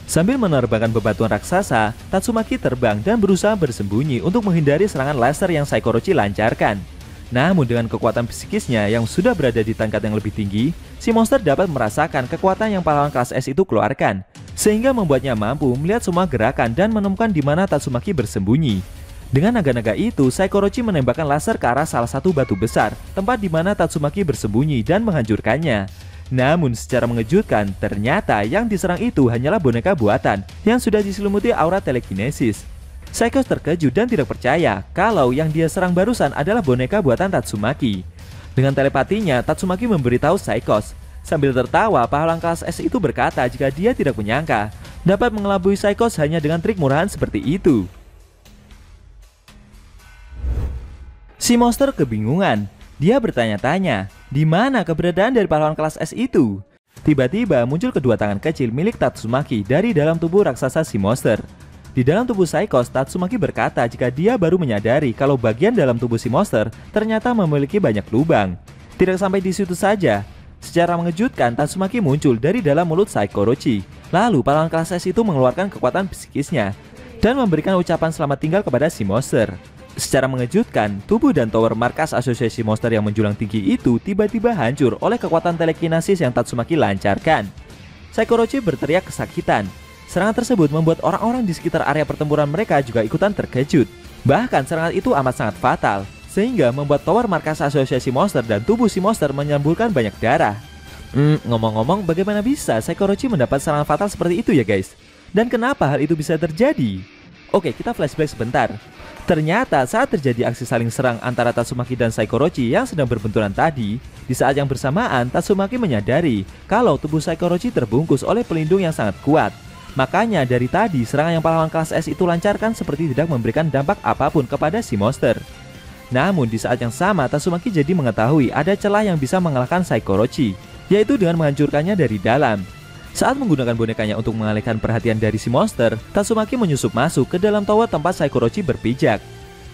Speaker 1: Sambil menerbangkan bebatuan raksasa, Tatsumaki terbang dan berusaha bersembunyi untuk menghindari serangan laser yang Saikorochi lancarkan. Namun dengan kekuatan psikisnya yang sudah berada di tingkat yang lebih tinggi, si monster dapat merasakan kekuatan yang pahlawan kelas S itu keluarkan, sehingga membuatnya mampu melihat semua gerakan dan menemukan di mana Tatsumaki bersembunyi. Dengan naga-naga itu, Saikorochi menembakkan laser ke arah salah satu batu besar, tempat di mana Tatsumaki bersembunyi dan menghancurkannya. Namun secara mengejutkan, ternyata yang diserang itu hanyalah boneka buatan yang sudah diselimuti aura telekinesis. Saikos terkejut dan tidak percaya kalau yang dia serang barusan adalah boneka buatan Tatsumaki. Dengan telepatinya, Tatsumaki memberitahu Saikos. Sambil tertawa, pahlawan kelas S itu berkata jika dia tidak menyangka dapat mengelabui Saikos hanya dengan trik murahan seperti itu. Si monster kebingungan. Dia bertanya-tanya, di mana keberadaan dari pahlawan kelas S itu? Tiba-tiba muncul kedua tangan kecil milik Tatsumaki dari dalam tubuh raksasa si monster. Di dalam tubuh Saikos, Tatsumaki berkata jika dia baru menyadari kalau bagian dalam tubuh si monster ternyata memiliki banyak lubang. Tidak sampai di situ saja. Secara mengejutkan, Tatsumaki muncul dari dalam mulut Saikorochi. Lalu pahlawan kelas S itu mengeluarkan kekuatan psikisnya dan memberikan ucapan selamat tinggal kepada si monster. Secara mengejutkan, tubuh dan tower markas asosiasi monster yang menjulang tinggi itu tiba-tiba hancur oleh kekuatan telekinesis yang Tatsumaki lancarkan. Saikorochi berteriak kesakitan. Serangan tersebut membuat orang-orang di sekitar area pertempuran mereka juga ikutan terkejut. Bahkan serangan itu amat sangat fatal, sehingga membuat tower markas asosiasi monster dan tubuh si monster menyemburkan banyak darah. Ngomong-ngomong, bagaimana bisa Saikorochi mendapat serangan fatal seperti itu ya guys? Dan kenapa hal itu bisa terjadi? Oke, kita flashback sebentar. Ternyata saat terjadi aksi saling serang antara Tatsumaki dan Saikorochi yang sedang berbenturan tadi, di saat yang bersamaan Tatsumaki menyadari kalau tubuh Saikorochi terbungkus oleh pelindung yang sangat kuat. Makanya dari tadi serangan yang pahlawan kelas S itu lancarkan seperti tidak memberikan dampak apapun kepada si monster. Namun di saat yang sama Tatsumaki jadi mengetahui ada celah yang bisa mengalahkan Saikorochi, yaitu dengan menghancurkannya dari dalam. Saat menggunakan bonekanya untuk mengalihkan perhatian dari si monster, Tatsumaki menyusup masuk ke dalam tower tempat Saikorochi berpijak.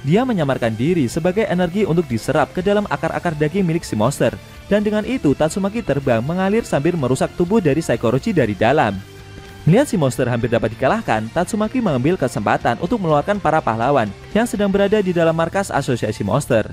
Speaker 1: Dia menyamarkan diri sebagai energi untuk diserap ke dalam akar-akar daging milik si monster. Dan dengan itu Tatsumaki terbang mengalir sambil merusak tubuh dari Saikorochi dari dalam. Melihat si monster hampir dapat dikalahkan, Tatsumaki mengambil kesempatan untuk mengeluarkan para pahlawan yang sedang berada di dalam markas asosiasi monster.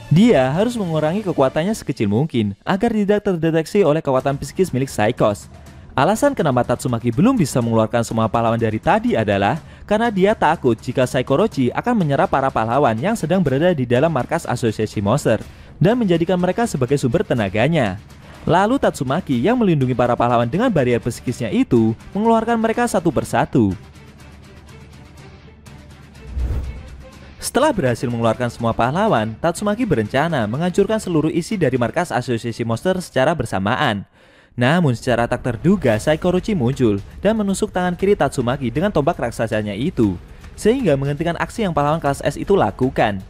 Speaker 1: Dia harus mengurangi kekuatannya sekecil mungkin agar tidak terdeteksi oleh kekuatan psikis milik Saikos. Alasan kenapa Tatsumaki belum bisa mengeluarkan semua pahlawan dari tadi adalah karena dia takut jika Saikorochi akan menyerap para pahlawan yang sedang berada di dalam markas asosiasi monster dan menjadikan mereka sebagai sumber tenaganya. Lalu Tatsumaki yang melindungi para pahlawan dengan barrier psikisnya itu mengeluarkan mereka satu persatu. Setelah berhasil mengeluarkan semua pahlawan, Tatsumaki berencana menghancurkan seluruh isi dari markas asosiasi monster secara bersamaan. Namun secara tak terduga Saikorochi muncul dan menusuk tangan kiri Tatsumaki dengan tombak raksasanya itu, sehingga menghentikan aksi yang pahlawan kelas S itu lakukan.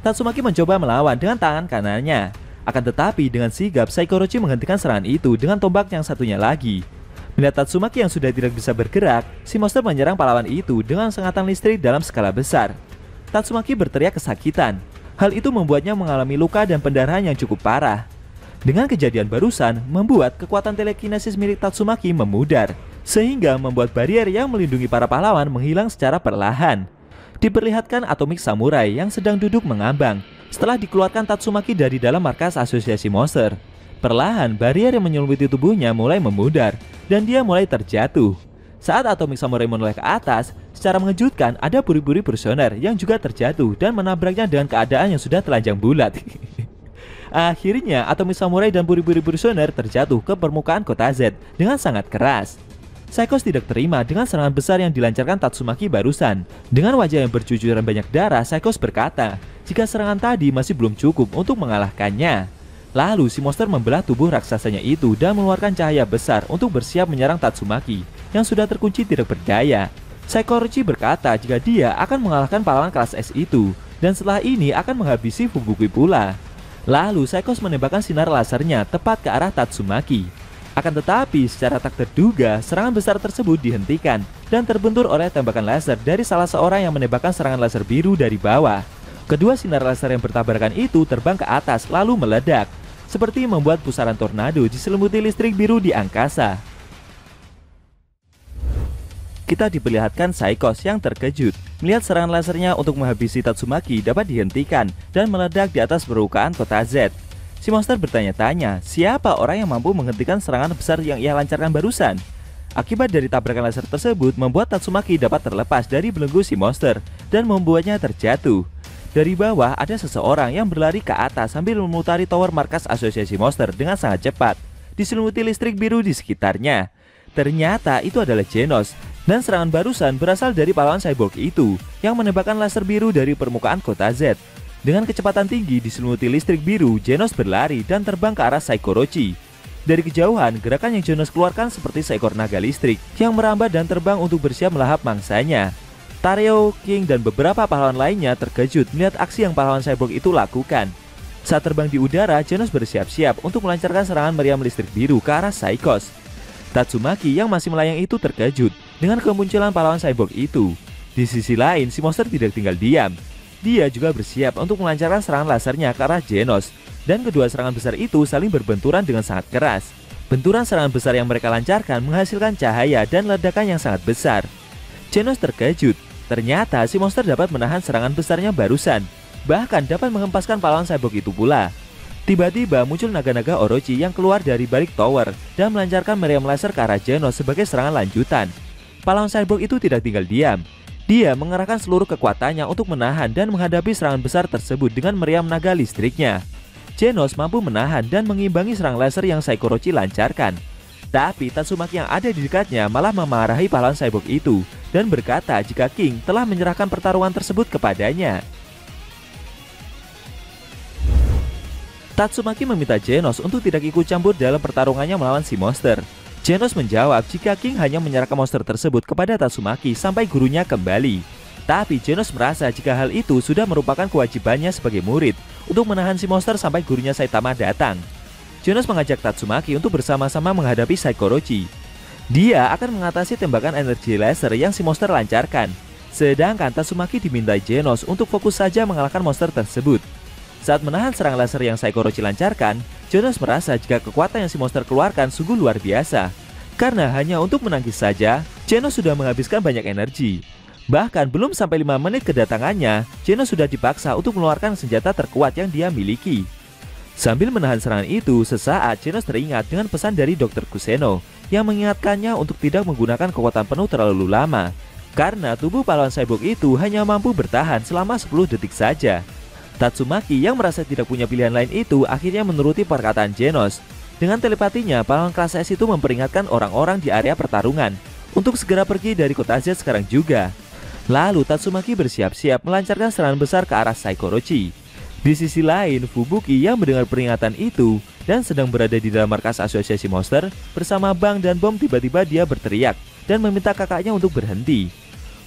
Speaker 1: Tatsumaki mencoba melawan dengan tangan kanannya, akan tetapi dengan sigap Saikorochi menghentikan serangan itu dengan tombak yang satunya lagi. Melihat Tatsumaki yang sudah tidak bisa bergerak, si monster menyerang pahlawan itu dengan sengatan listrik dalam skala besar. Tatsumaki berteriak kesakitan. Hal itu membuatnya mengalami luka dan pendarahan yang cukup parah. Dengan kejadian barusan, membuat kekuatan telekinesis milik Tatsumaki memudar, sehingga membuat barrier yang melindungi para pahlawan menghilang secara perlahan. Diperlihatkan Atomic Samurai yang sedang duduk mengambang setelah dikeluarkan Tatsumaki dari dalam markas asosiasi monster. Perlahan, barrier yang menyelimuti tubuhnya mulai memudar, dan dia mulai terjatuh. Saat Atomic Samurai menoleh ke atas, secara mengejutkan ada puri-puri personer yang juga terjatuh dan menabraknya dengan keadaan yang sudah telanjang bulat. Akhirnya Atomic Samurai dan puri-puri personer terjatuh ke permukaan kota Z dengan sangat keras. Saikos tidak terima dengan serangan besar yang dilancarkan Tatsumaki barusan. Dengan wajah yang bercucuran banyak darah, Saikos berkata jika serangan tadi masih belum cukup untuk mengalahkannya. Lalu si monster membelah tubuh raksasanya itu dan mengeluarkan cahaya besar untuk bersiap menyerang Tatsumaki yang sudah terkunci tidak berdaya. Saikorochi berkata jika dia akan mengalahkan pahlawan kelas S itu, dan setelah ini akan menghabisi Fubuki pula. Lalu Saikos menembakkan sinar lasernya tepat ke arah Tatsumaki. Akan tetapi secara tak terduga serangan besar tersebut dihentikan dan terbentur oleh tembakan laser dari salah seorang yang menembakkan serangan laser biru dari bawah. Kedua sinar laser yang bertabrakan itu terbang ke atas lalu meledak, seperti membuat pusaran tornado diselimuti listrik biru di angkasa. Kita diperlihatkan Saikos yang terkejut melihat serangan lasernya untuk menghabisi Tatsumaki dapat dihentikan dan meledak di atas permukaan kota Z. Si monster bertanya-tanya siapa orang yang mampu menghentikan serangan besar yang ia lancarkan barusan. Akibat dari tabrakan laser tersebut membuat Tatsumaki dapat terlepas dari belenggu si monster dan membuatnya terjatuh. Dari bawah ada seseorang yang berlari ke atas sambil memutari tower markas asosiasi monster dengan sangat cepat, diselimuti listrik biru di sekitarnya. Ternyata itu adalah Genos. Dan serangan barusan berasal dari pahlawan cyborg itu yang menembakkan laser biru dari permukaan kota Z. Dengan kecepatan tinggi diselimuti listrik biru, Genos berlari dan terbang ke arah Saikorochi. Dari kejauhan, gerakan yang Genos keluarkan seperti seekor naga listrik yang merambat dan terbang untuk bersiap melahap mangsanya. Tareo, King, dan beberapa pahlawan lainnya terkejut melihat aksi yang pahlawan cyborg itu lakukan. Saat terbang di udara, Genos bersiap-siap untuk melancarkan serangan meriam listrik biru ke arah Saikos. Tatsumaki yang masih melayang itu terkejut dengan kemunculan pahlawan cyborg itu. Di sisi lain, si monster tidak tinggal diam. Dia juga bersiap untuk melancarkan serangan lasernya ke arah Genos, dan kedua serangan besar itu saling berbenturan dengan sangat keras. Benturan serangan besar yang mereka lancarkan menghasilkan cahaya dan ledakan yang sangat besar. Genos terkejut, ternyata si monster dapat menahan serangan besarnya barusan, bahkan dapat menghempaskan pahlawan cyborg itu pula. Tiba-tiba muncul naga-naga Orochi yang keluar dari balik tower dan melancarkan meriam laser ke arah Genos sebagai serangan lanjutan. Pahlawan cyborg itu tidak tinggal diam. Dia mengerahkan seluruh kekuatannya untuk menahan dan menghadapi serangan besar tersebut dengan meriam naga listriknya. Genos mampu menahan dan mengimbangi serangan laser yang Saikorochi lancarkan. Tapi Tatsumaki yang ada di dekatnya malah memarahi pahlawan cyborg itu dan berkata jika King telah menyerahkan pertarungan tersebut kepadanya. Tatsumaki meminta Genos untuk tidak ikut campur dalam pertarungannya melawan si monster. Genos menjawab jika King hanya menyerahkan monster tersebut kepada Tatsumaki sampai gurunya kembali. Tapi Genos merasa jika hal itu sudah merupakan kewajibannya sebagai murid untuk menahan si monster sampai gurunya Saitama datang. Genos mengajak Tatsumaki untuk bersama-sama menghadapi Saikorochi. Dia akan mengatasi tembakan energi laser yang si monster lancarkan. Sedangkan Tatsumaki dimintai Genos untuk fokus saja mengalahkan monster tersebut. Saat menahan serangan laser yang Saikorochi lancarkan, Genos merasa jika kekuatan yang si monster keluarkan sungguh luar biasa. Karena hanya untuk menangkis saja, Genos sudah menghabiskan banyak energi. Bahkan belum sampai 5 menit kedatangannya, Genos sudah dipaksa untuk mengeluarkan senjata terkuat yang dia miliki. Sambil menahan serangan itu, sesaat Genos teringat dengan pesan dari Dr. Kuseno yang mengingatkannya untuk tidak menggunakan kekuatan penuh terlalu lama, karena tubuh pahlawan cyborg itu hanya mampu bertahan selama 10 detik saja. Tatsumaki yang merasa tidak punya pilihan lain itu akhirnya menuruti perkataan Genos. Dengan telepatinya, pahlawan kelas S itu memperingatkan orang-orang di area pertarungan untuk segera pergi dari kota Z sekarang juga. Lalu Tatsumaki bersiap-siap melancarkan serangan besar ke arah Saikorochi. Di sisi lain, Fubuki yang mendengar peringatan itu dan sedang berada di dalam markas asosiasi monster bersama Bang dan Bom, tiba-tiba dia berteriak dan meminta kakaknya untuk berhenti.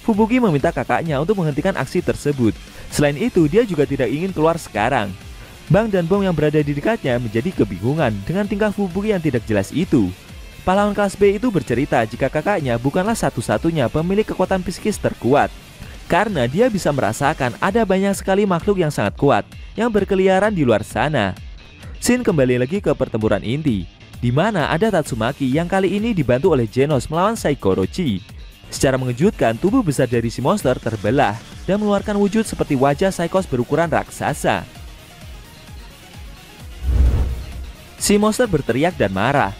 Speaker 1: Fubuki meminta kakaknya untuk menghentikan aksi tersebut. Selain itu, dia juga tidak ingin keluar sekarang. Bang dan Bom yang berada di dekatnya menjadi kebingungan dengan tingkah Fubuki yang tidak jelas itu. Pahlawan kelas B itu bercerita jika kakaknya bukanlah satu-satunya pemilik kekuatan psikis terkuat, karena dia bisa merasakan ada banyak sekali makhluk yang sangat kuat yang berkeliaran di luar sana. Shin kembali lagi ke pertempuran inti, di mana ada Tatsumaki yang kali ini dibantu oleh Genos melawan Saikorochi. Secara mengejutkan, tubuh besar dari si monster terbelah dan mengeluarkan wujud seperti wajah Saikos berukuran raksasa. Si monster berteriak dan marah.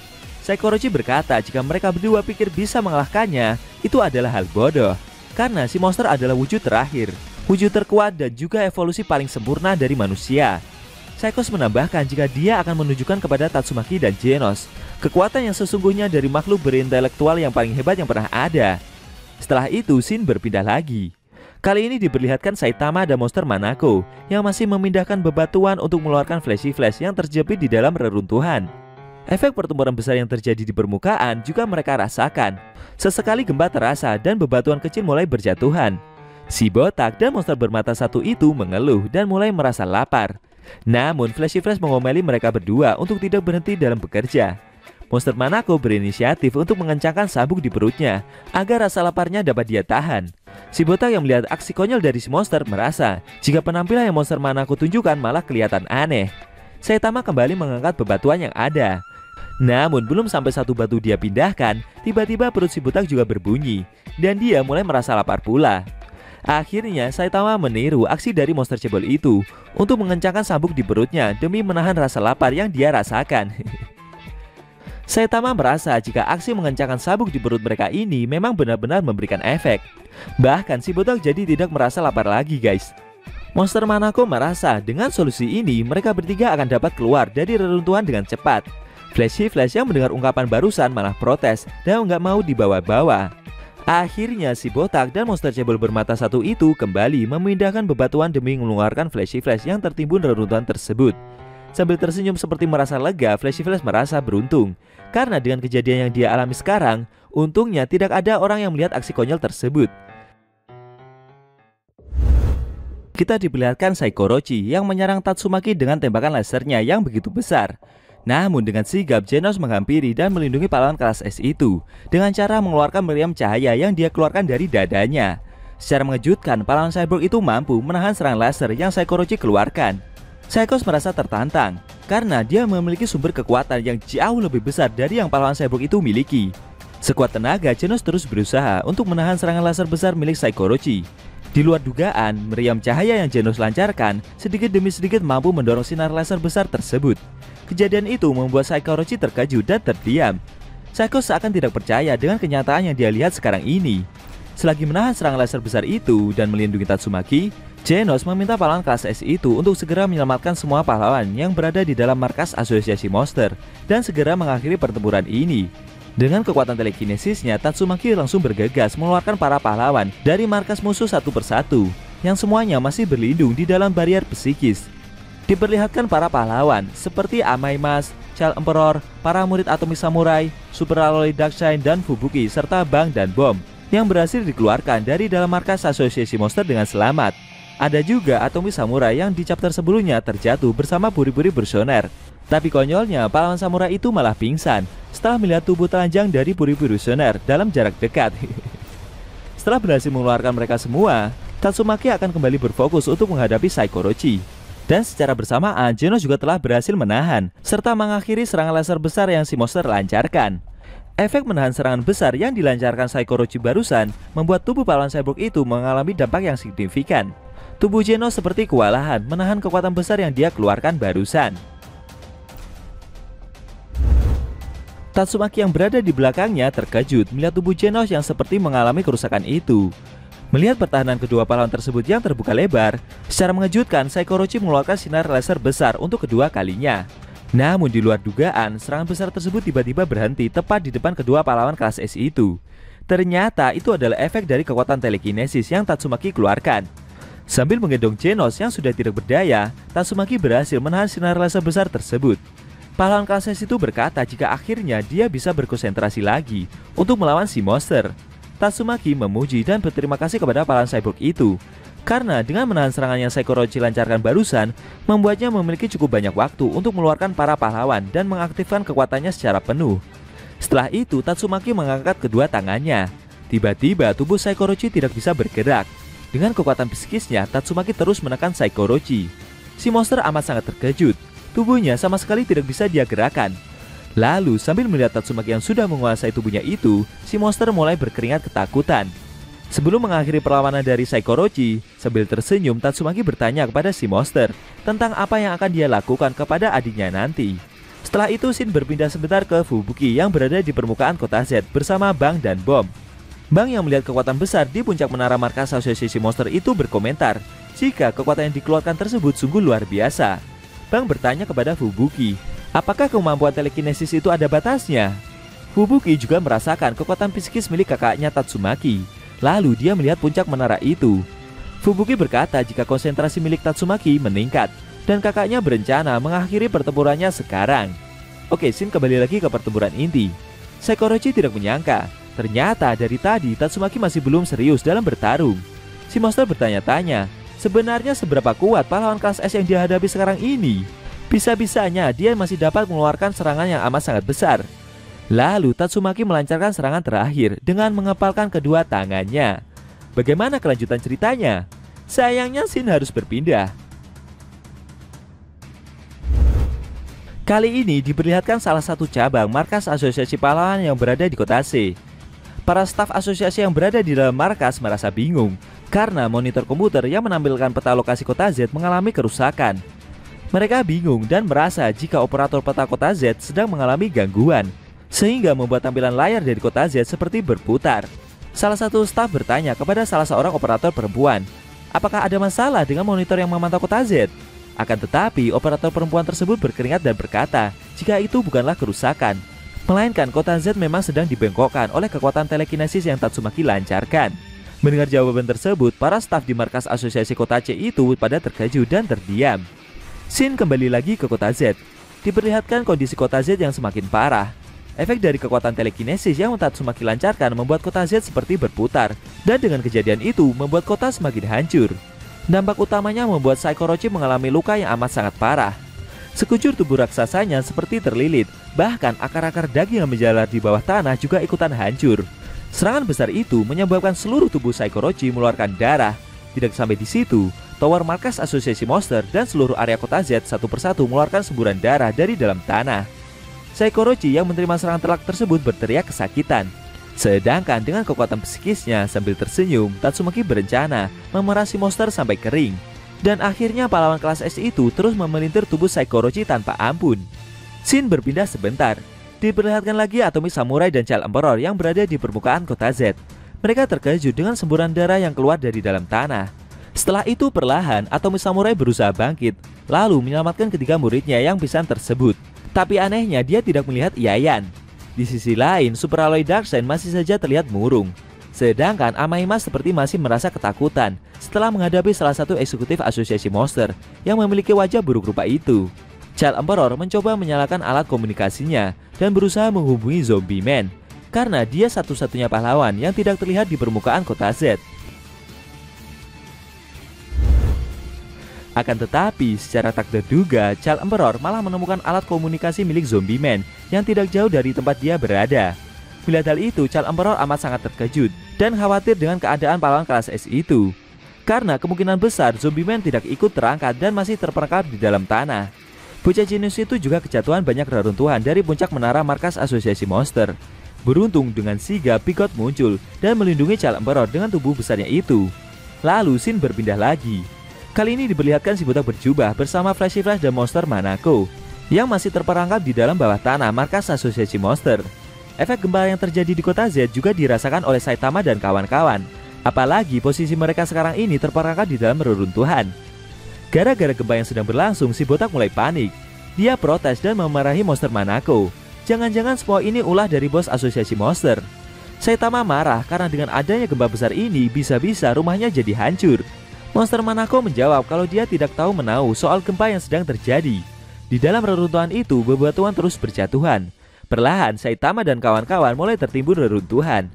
Speaker 1: Saikorochi berkata jika mereka berdua pikir bisa mengalahkannya, itu adalah hal bodoh. Karena si monster adalah wujud terakhir, wujud terkuat dan juga evolusi paling sempurna dari manusia. Saikos menambahkan jika dia akan menunjukkan kepada Tatsumaki dan Genos kekuatan yang sesungguhnya dari makhluk berintelektual yang paling hebat yang pernah ada. Setelah itu, Shin berpindah lagi. Kali ini diperlihatkan Saitama dan monster Manako yang masih memindahkan bebatuan untuk mengeluarkan flashy flash yang terjepit di dalam reruntuhan. Efek pertempuran besar yang terjadi di permukaan juga mereka rasakan. Sesekali gempa terasa dan bebatuan kecil mulai berjatuhan. Si botak dan monster bermata satu itu mengeluh dan mulai merasa lapar. Namun Flashy Flash mengomeli mereka berdua untuk tidak berhenti dalam bekerja. Monster Manako berinisiatif untuk mengencangkan sabuk di perutnya agar rasa laparnya dapat dia tahan. Si botak yang melihat aksi konyol dari si monster merasa jika penampilan yang monster Manako tunjukkan malah kelihatan aneh. Saitama kembali mengangkat bebatuan yang ada. Namun belum sampai satu batu dia pindahkan, tiba-tiba perut si botak juga berbunyi dan dia mulai merasa lapar pula. Akhirnya Saitama meniru aksi dari monster cebol itu untuk mengencangkan sabuk di perutnya demi menahan rasa lapar yang dia rasakan. Saitama merasa jika aksi mengencangkan sabuk di perut mereka ini memang benar-benar memberikan efek. Bahkan si botak jadi tidak merasa lapar lagi, guys. Monster Manako merasa dengan solusi ini mereka bertiga akan dapat keluar dari reruntuhan dengan cepat. Flashy Flash yang mendengar ungkapan barusan malah protes dan nggak mau dibawa-bawa. Akhirnya si botak dan monster cebol bermata satu itu kembali memindahkan bebatuan demi mengeluarkan Flashy Flash yang tertimbun reruntuhan tersebut. Sambil tersenyum seperti merasa lega, Flashy Flash merasa beruntung karena dengan kejadian yang dia alami sekarang, untungnya tidak ada orang yang melihat aksi konyol tersebut. Kita diperlihatkan Saikorochi yang menyerang Tatsumaki dengan tembakan lasernya yang begitu besar. Namun dengan sigap Genos menghampiri dan melindungi pahlawan kelas S itu dengan cara mengeluarkan meriam cahaya yang dia keluarkan dari dadanya. Secara mengejutkan, pahlawan cyborg itu mampu menahan serangan laser yang Saikorochi keluarkan. Saikos merasa tertantang karena dia memiliki sumber kekuatan yang jauh lebih besar dari yang pahlawan cyborg itu miliki. Sekuat tenaga, Genos terus berusaha untuk menahan serangan laser besar milik Saikorochi. Di luar dugaan, meriam cahaya yang Genos lancarkan sedikit demi sedikit mampu mendorong sinar laser besar tersebut. Kejadian itu membuat Saikorochi terkejut dan terdiam. Saikos seakan tidak percaya dengan kenyataan yang dia lihat sekarang ini. Selagi menahan serangan laser besar itu dan melindungi Tatsumaki, Genos meminta pahlawan kelas S itu untuk segera menyelamatkan semua pahlawan yang berada di dalam markas asosiasi monster dan segera mengakhiri pertempuran ini. Dengan kekuatan telekinesisnya, Tatsumaki langsung bergegas mengeluarkan para pahlawan dari markas musuh satu persatu, yang semuanya masih berlindung di dalam barrier psikis. Diperlihatkan para pahlawan seperti Amaimas, Child Emperor, para murid Atomic Samurai, Super Alloy Darkshine dan Fubuki serta Bang dan Bom yang berhasil dikeluarkan dari dalam markas asosiasi monster dengan selamat. Ada juga Atomic Samurai yang di chapter sebelumnya terjatuh bersama puri-puri Bersoner. Tapi konyolnya, pahlawan samurai itu malah pingsan setelah melihat tubuh telanjang dari puri-puri Bersoner dalam jarak dekat. Setelah berhasil mengeluarkan mereka semua, Tatsumaki akan kembali berfokus untuk menghadapi Saikorochi. Dan secara bersamaan, Genos juga telah berhasil menahan serta mengakhiri serangan laser besar yang si monster lancarkan. Efek menahan serangan besar yang dilancarkan Saikorochi barusan membuat tubuh pahlawan cyborg itu mengalami dampak yang signifikan. Tubuh Genos seperti kewalahan menahan kekuatan besar yang dia keluarkan barusan. Tatsumaki yang berada di belakangnya terkejut melihat tubuh Genos yang seperti mengalami kerusakan itu. Melihat pertahanan kedua pahlawan tersebut yang terbuka lebar, secara mengejutkan Saikorochi mengeluarkan sinar laser besar untuk kedua kalinya. Namun di luar dugaan, serangan besar tersebut tiba-tiba berhenti tepat di depan kedua pahlawan kelas S itu. Ternyata itu adalah efek dari kekuatan telekinesis yang Tatsumaki keluarkan. Sambil menggendong Genos yang sudah tidak berdaya, Tatsumaki berhasil menahan sinar laser besar tersebut. Pahlawan kelas S itu berkata jika akhirnya dia bisa berkonsentrasi lagi untuk melawan si monster. Tatsumaki memuji dan berterima kasih kepada pahlawan cyborg itu, karena dengan menahan serangan yang Saikorochi lancarkan barusan, membuatnya memiliki cukup banyak waktu untuk mengeluarkan para pahlawan dan mengaktifkan kekuatannya secara penuh. Setelah itu, Tatsumaki mengangkat kedua tangannya. Tiba-tiba tubuh Saikorochi tidak bisa bergerak. Dengan kekuatan psikisnya, Tatsumaki terus menekan Saikorochi. Si monster amat sangat terkejut. Tubuhnya sama sekali tidak bisa dia gerakkan. Lalu sambil melihat Tatsumaki yang sudah menguasai tubuhnya itu, si monster mulai berkeringat ketakutan. Sebelum mengakhiri perlawanan dari Saikorochi, sambil tersenyum Tatsumaki bertanya kepada si monster tentang apa yang akan dia lakukan kepada adiknya nanti. Setelah itu Shin berpindah sebentar ke Fubuki yang berada di permukaan kota Z bersama Bang dan Bom. Bang yang melihat kekuatan besar di puncak menara markas asosiasi monster itu berkomentar jika kekuatan yang dikeluarkan tersebut sungguh luar biasa. Bang bertanya kepada Fubuki, apakah kemampuan telekinesis itu ada batasnya? Fubuki juga merasakan kekuatan psikis milik kakaknya Tatsumaki. Lalu dia melihat puncak menara itu. Fubuki berkata jika konsentrasi milik Tatsumaki meningkat dan kakaknya berencana mengakhiri pertempurannya sekarang. Oke, Shin kembali lagi ke pertempuran inti. Saikorochi tidak menyangka, ternyata dari tadi Tatsumaki masih belum serius dalam bertarung. Si monster bertanya-tanya, sebenarnya seberapa kuat pahlawan kelas S yang dihadapi sekarang ini? Bisa-bisanya dia masih dapat mengeluarkan serangan yang amat sangat besar. Lalu Tatsumaki melancarkan serangan terakhir dengan mengepalkan kedua tangannya. Bagaimana kelanjutan ceritanya? Sayangnya Shin harus berpindah. Kali ini diperlihatkan salah satu cabang markas asosiasi pahlawan yang berada di kota C. Para staf asosiasi yang berada di dalam markas merasa bingung karena monitor komputer yang menampilkan peta lokasi kota Z mengalami kerusakan. Mereka bingung dan merasa jika operator peta kota Z sedang mengalami gangguan, sehingga membuat tampilan layar dari kota Z seperti berputar. Salah satu staf bertanya kepada salah seorang operator perempuan, apakah ada masalah dengan monitor yang memantau kota Z? Akan tetapi, operator perempuan tersebut berkeringat dan berkata jika itu bukanlah kerusakan, melainkan kota Z memang sedang dibengkokkan oleh kekuatan telekinesis yang Tatsumaki lancarkan. Mendengar jawaban tersebut, para staf di markas asosiasi kota C itu pada terkejut dan terdiam. Shin kembali lagi ke kota Z. Diperlihatkan kondisi kota Z yang semakin parah. Efek dari kekuatan telekinesis yang Tatsumaki lancarkan membuat kota Z seperti berputar, dan dengan kejadian itu membuat kota semakin hancur. Dampak utamanya membuat Saikorochi mengalami luka yang amat sangat parah. Sekujur tubuh raksasanya seperti terlilit, bahkan akar-akar daging yang menjalar di bawah tanah juga ikutan hancur. Serangan besar itu menyebabkan seluruh tubuh Saikorochi mengeluarkan darah. Tidak sampai di situ, tower markas asosiasi monster dan seluruh area kota Z satu persatu mengeluarkan semburan darah dari dalam tanah. Saikorochi yang menerima serangan telak tersebut berteriak kesakitan. Sedangkan dengan kekuatan psikisnya sambil tersenyum, Tatsumaki berencana memerasi monster sampai kering. Dan akhirnya pahlawan kelas S itu terus memelintir tubuh Saikorochi tanpa ampun. Shin berpindah sebentar. Diperlihatkan lagi Atomic Samurai dan Child Emperor yang berada di permukaan kota Z. Mereka terkejut dengan semburan darah yang keluar dari dalam tanah. Setelah itu perlahan Atomic Samurai berusaha bangkit, lalu menyelamatkan ketiga muridnya yang pingsan tersebut. Tapi anehnya dia tidak melihat Iayan. Di sisi lain, Super Alloy Darkseid masih saja terlihat murung. Sedangkan Amaima seperti masih merasa ketakutan setelah menghadapi salah satu eksekutif asosiasi monster yang memiliki wajah buruk rupa itu. Child Emperor mencoba menyalakan alat komunikasinya dan berusaha menghubungi Zombie Man, karena dia satu-satunya pahlawan yang tidak terlihat di permukaan kota Z. Akan tetapi, secara tak terduga, Child Emperor malah menemukan alat komunikasi milik Zombie Man yang tidak jauh dari tempat dia berada. Melihat hal itu, Child Emperor amat sangat terkejut dan khawatir dengan keadaan pahlawan kelas S itu. Karena kemungkinan besar Zombie Man tidak ikut terangkat dan masih terperangkap di dalam tanah. Bocah jenius itu juga kejatuhan banyak reruntuhan dari puncak menara markas asosiasi monster. Beruntung dengan sigap Pigot muncul dan melindungi Child Emperor dengan tubuh besarnya itu. Lalu scene berpindah lagi. Kali ini diperlihatkan si botak berjubah bersama Flashy Flash dan monster Manako yang masih terperangkap di dalam bawah tanah markas asosiasi monster. Efek gempa yang terjadi di kota Z juga dirasakan oleh Saitama dan kawan-kawan. Apalagi posisi mereka sekarang ini terperangkap di dalam reruntuhan. Gara-gara gempa yang sedang berlangsung, si botak mulai panik. Dia protes dan memarahi monster Manako. Jangan-jangan semua ini ulah dari bos asosiasi monster. Saitama marah karena dengan adanya gempa besar ini bisa-bisa rumahnya jadi hancur. Monster Manako menjawab kalau dia tidak tahu menahu soal gempa yang sedang terjadi. Di dalam reruntuhan itu, bebatuan terus berjatuhan. Perlahan, Saitama dan kawan-kawan mulai tertimbun reruntuhan.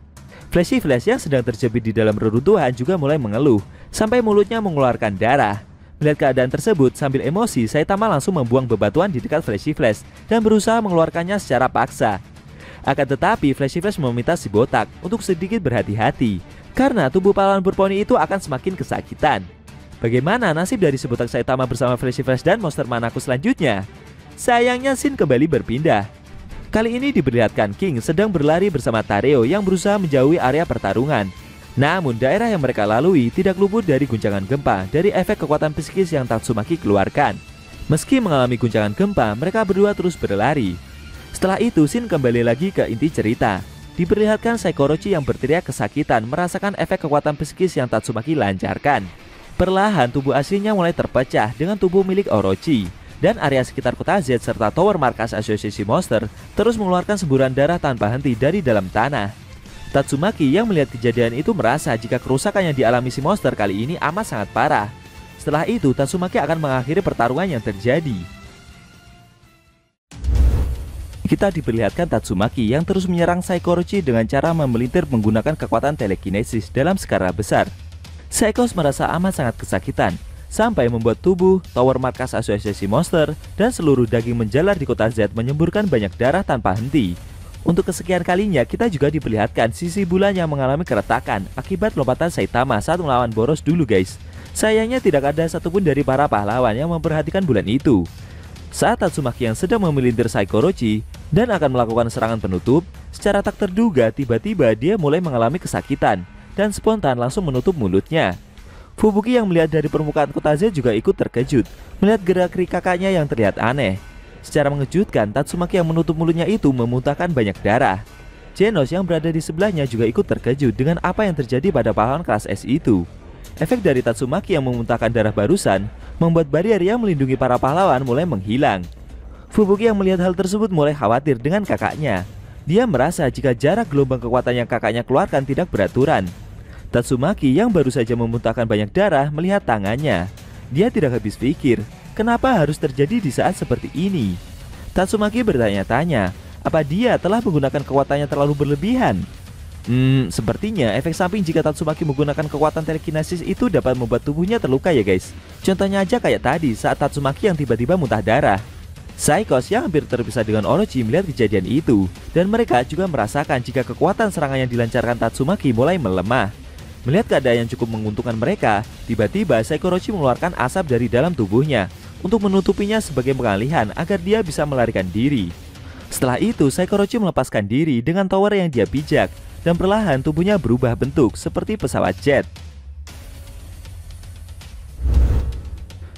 Speaker 1: Flashy Flash yang sedang terjepit di dalam reruntuhan juga mulai mengeluh, sampai mulutnya mengeluarkan darah. Melihat keadaan tersebut, sambil emosi, Saitama langsung membuang bebatuan di dekat Flashy Flash dan berusaha mengeluarkannya secara paksa. Akan tetapi, Flashy Flash meminta si botak untuk sedikit berhati-hati, karena tubuh pahlawan berponi itu akan semakin kesakitan. Bagaimana nasib dari si botak Saitama bersama Flashy Flash dan monster Manako selanjutnya? Sayangnya scene kembali berpindah. Kali ini diperlihatkan King sedang berlari bersama Tareo yang berusaha menjauhi area pertarungan. Namun daerah yang mereka lalui tidak luput dari guncangan gempa dari efek kekuatan psikis yang Tatsumaki keluarkan. Meski mengalami guncangan gempa, mereka berdua terus berlari. Setelah itu, scene kembali lagi ke inti cerita. Diperlihatkan Saikorochi yang berteriak kesakitan merasakan efek kekuatan psikis yang Tatsumaki lancarkan. Perlahan tubuh aslinya mulai terpecah dengan tubuh milik Orochi. Dan area sekitar kota Z serta tower markas asosiasi monster terus mengeluarkan semburan darah tanpa henti dari dalam tanah. Tatsumaki yang melihat kejadian itu merasa jika kerusakan yang dialami si monster kali ini amat sangat parah. Setelah itu, Tatsumaki akan mengakhiri pertarungan yang terjadi. Kita diperlihatkan Tatsumaki yang terus menyerang Saikorochi dengan cara memelintir menggunakan kekuatan telekinesis dalam skala besar. Saikos merasa amat sangat kesakitan, sampai membuat tubuh, tower markas asosiasi monster, dan seluruh daging menjalar di kota Z menyemburkan banyak darah tanpa henti. Untuk kesekian kalinya, kita juga diperlihatkan sisi bulan yang mengalami keretakan akibat lompatan Saitama saat melawan Boros dulu guys. Sayangnya tidak ada satupun dari para pahlawan yang memperhatikan bulan itu. Saat Tatsumaki yang sedang memelintir Saikorochi dan akan melakukan serangan penutup, secara tak terduga tiba-tiba dia mulai mengalami kesakitan dan spontan langsung menutup mulutnya. Fubuki yang melihat dari permukaan kota Z juga ikut terkejut melihat gerak-gerik kakaknya yang terlihat aneh. Secara mengejutkan, Tatsumaki yang menutup mulutnya itu memuntahkan banyak darah. Genos yang berada di sebelahnya juga ikut terkejut dengan apa yang terjadi pada pahlawan kelas S itu. Efek dari Tatsumaki yang memuntahkan darah barusan membuat barrier yang melindungi para pahlawan mulai menghilang. Fubuki yang melihat hal tersebut mulai khawatir dengan kakaknya. Dia merasa jika jarak gelombang kekuatan yang kakaknya keluarkan tidak beraturan. Tatsumaki yang baru saja memuntahkan banyak darah melihat tangannya. Dia tidak habis pikir, kenapa harus terjadi di saat seperti ini? Tatsumaki bertanya-tanya, apa dia telah menggunakan kekuatannya terlalu berlebihan? Sepertinya efek samping jika Tatsumaki menggunakan kekuatan telekinesis itu dapat membuat tubuhnya terluka ya guys. Contohnya aja kayak tadi saat Tatsumaki yang tiba-tiba muntah darah. Saikos yang hampir terpisah dengan Orochi melihat kejadian itu, dan mereka juga merasakan jika kekuatan serangan yang dilancarkan Tatsumaki mulai melemah. Melihat keadaan yang cukup menguntungkan mereka, tiba-tiba Saikorochi mengeluarkan asap dari dalam tubuhnya untuk menutupinya sebagai pengalihan agar dia bisa melarikan diri. Setelah itu, Saikorochi melepaskan diri dengan tower yang dia pijak, dan perlahan tubuhnya berubah bentuk seperti pesawat jet.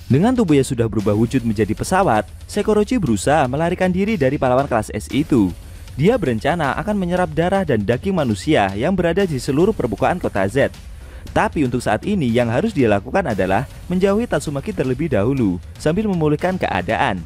Speaker 1: Dengan tubuhnya sudah berubah wujud menjadi pesawat, Saikorochi berusaha melarikan diri dari pahlawan kelas S itu. Dia berencana akan menyerap darah dan daging manusia yang berada di seluruh permukaan kota Z. Tapi untuk saat ini yang harus dia lakukan adalah menjauhi Tatsumaki terlebih dahulu sambil memulihkan keadaan.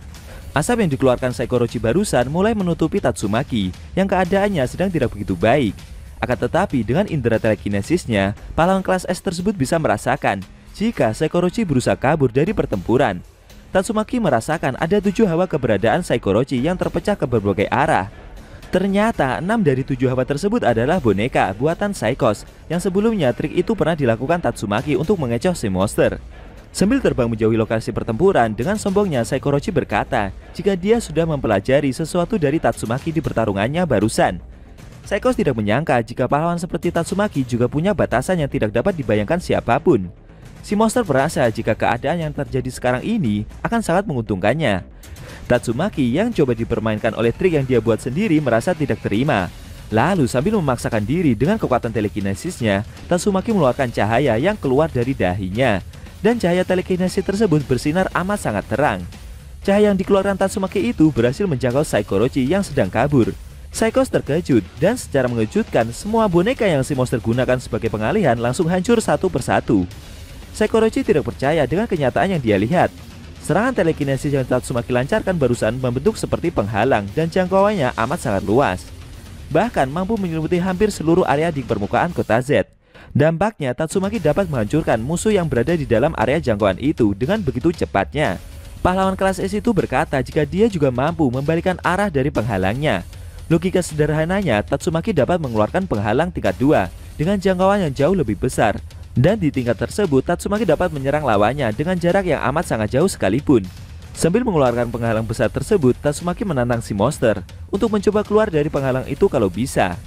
Speaker 1: Asap yang dikeluarkan Saikorochi barusan mulai menutupi Tatsumaki yang keadaannya sedang tidak begitu baik. Akan tetapi dengan indera telekinesisnya, pahlawan kelas S tersebut bisa merasakan jika Saikorochi berusaha kabur dari pertempuran. Tatsumaki merasakan ada 7 hawa keberadaan Saikorochi yang terpecah ke berbagai arah. Ternyata 6 dari 7 hawa tersebut adalah boneka buatan Saikos yang sebelumnya trik itu pernah dilakukan Tatsumaki untuk mengecoh si monster. Sambil terbang menjauhi lokasi pertempuran, dengan sombongnya Saikorochi berkata jika dia sudah mempelajari sesuatu dari Tatsumaki di pertarungannya barusan. Saikos tidak menyangka jika pahlawan seperti Tatsumaki juga punya batasan yang tidak dapat dibayangkan siapapun. Si monster merasa jika keadaan yang terjadi sekarang ini akan sangat menguntungkannya. Tatsumaki yang coba dipermainkan oleh trik yang dia buat sendiri merasa tidak terima. Lalu sambil memaksakan diri dengan kekuatan telekinesisnya, Tatsumaki mengeluarkan cahaya yang keluar dari dahinya. Dan cahaya telekinesis tersebut bersinar amat sangat terang. Cahaya yang dikeluarkan Tatsumaki itu berhasil menjangkau Saikorochi yang sedang kabur. Saikos terkejut dan secara mengejutkan semua boneka yang si monster gunakan sebagai pengalihan langsung hancur satu persatu. Saikorochi tidak percaya dengan kenyataan yang dia lihat. Serangan telekinesis yang Tatsumaki lancarkan barusan membentuk seperti penghalang dan jangkauannya amat sangat luas. Bahkan mampu menyelimuti hampir seluruh area di permukaan kota Z. Dampaknya Tatsumaki dapat menghancurkan musuh yang berada di dalam area jangkauan itu dengan begitu cepatnya. Pahlawan kelas S itu berkata jika dia juga mampu membalikan arah dari penghalangnya. Logika sederhananya, Tatsumaki dapat mengeluarkan penghalang tingkat 2 dengan jangkauan yang jauh lebih besar. Dan di tingkat tersebut, Tatsumaki dapat menyerang lawannya dengan jarak yang amat sangat jauh sekalipun. Sambil mengeluarkan penghalang besar tersebut, Tatsumaki menantang si monster untuk mencoba keluar dari penghalang itu kalau bisa.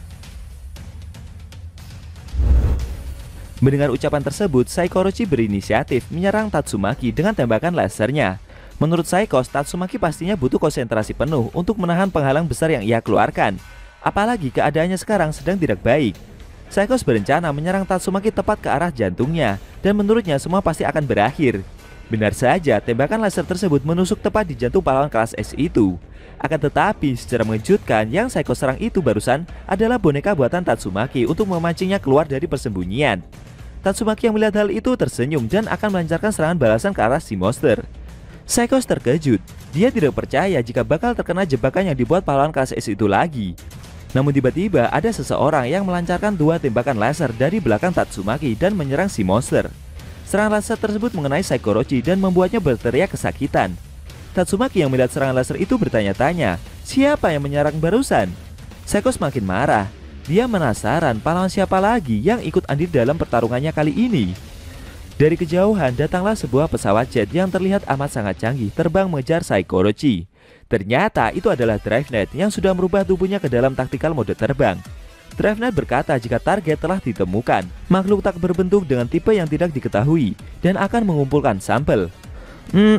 Speaker 1: Mendengar ucapan tersebut, Saikorochi berinisiatif menyerang Tatsumaki dengan tembakan lasernya. Menurut Saikos, Tatsumaki pastinya butuh konsentrasi penuh untuk menahan penghalang besar yang ia keluarkan. Apalagi keadaannya sekarang sedang tidak baik. Saikos berencana menyerang Tatsumaki tepat ke arah jantungnya, dan menurutnya semua pasti akan berakhir. Benar saja, tembakan laser tersebut menusuk tepat di jantung pahlawan kelas S itu. Akan tetapi, secara mengejutkan, yang Saikos serang itu barusan adalah boneka buatan Tatsumaki untuk memancingnya keluar dari persembunyian. Tatsumaki yang melihat hal itu tersenyum dan akan melancarkan serangan balasan ke arah si monster. Saikos terkejut, dia tidak percaya jika bakal terkena jebakan yang dibuat pahlawan kelas S itu lagi. Namun tiba-tiba ada seseorang yang melancarkan 2 tembakan laser dari belakang Tatsumaki dan menyerang si monster. Serangan laser tersebut mengenai Saikorochi dan membuatnya berteriak kesakitan. Tatsumaki yang melihat serangan laser itu bertanya-tanya, siapa yang menyerang barusan? Saikos makin marah, dia penasaran pahlawan siapa lagi yang ikut andil dalam pertarungannya kali ini. Dari kejauhan datanglah sebuah pesawat jet yang terlihat amat sangat canggih terbang mengejar Saikorochi. Ternyata itu adalah DriveNet yang sudah merubah tubuhnya ke dalam taktikal mode terbang. DriveNet berkata jika target telah ditemukan, makhluk tak berbentuk dengan tipe yang tidak diketahui, dan akan mengumpulkan sampel.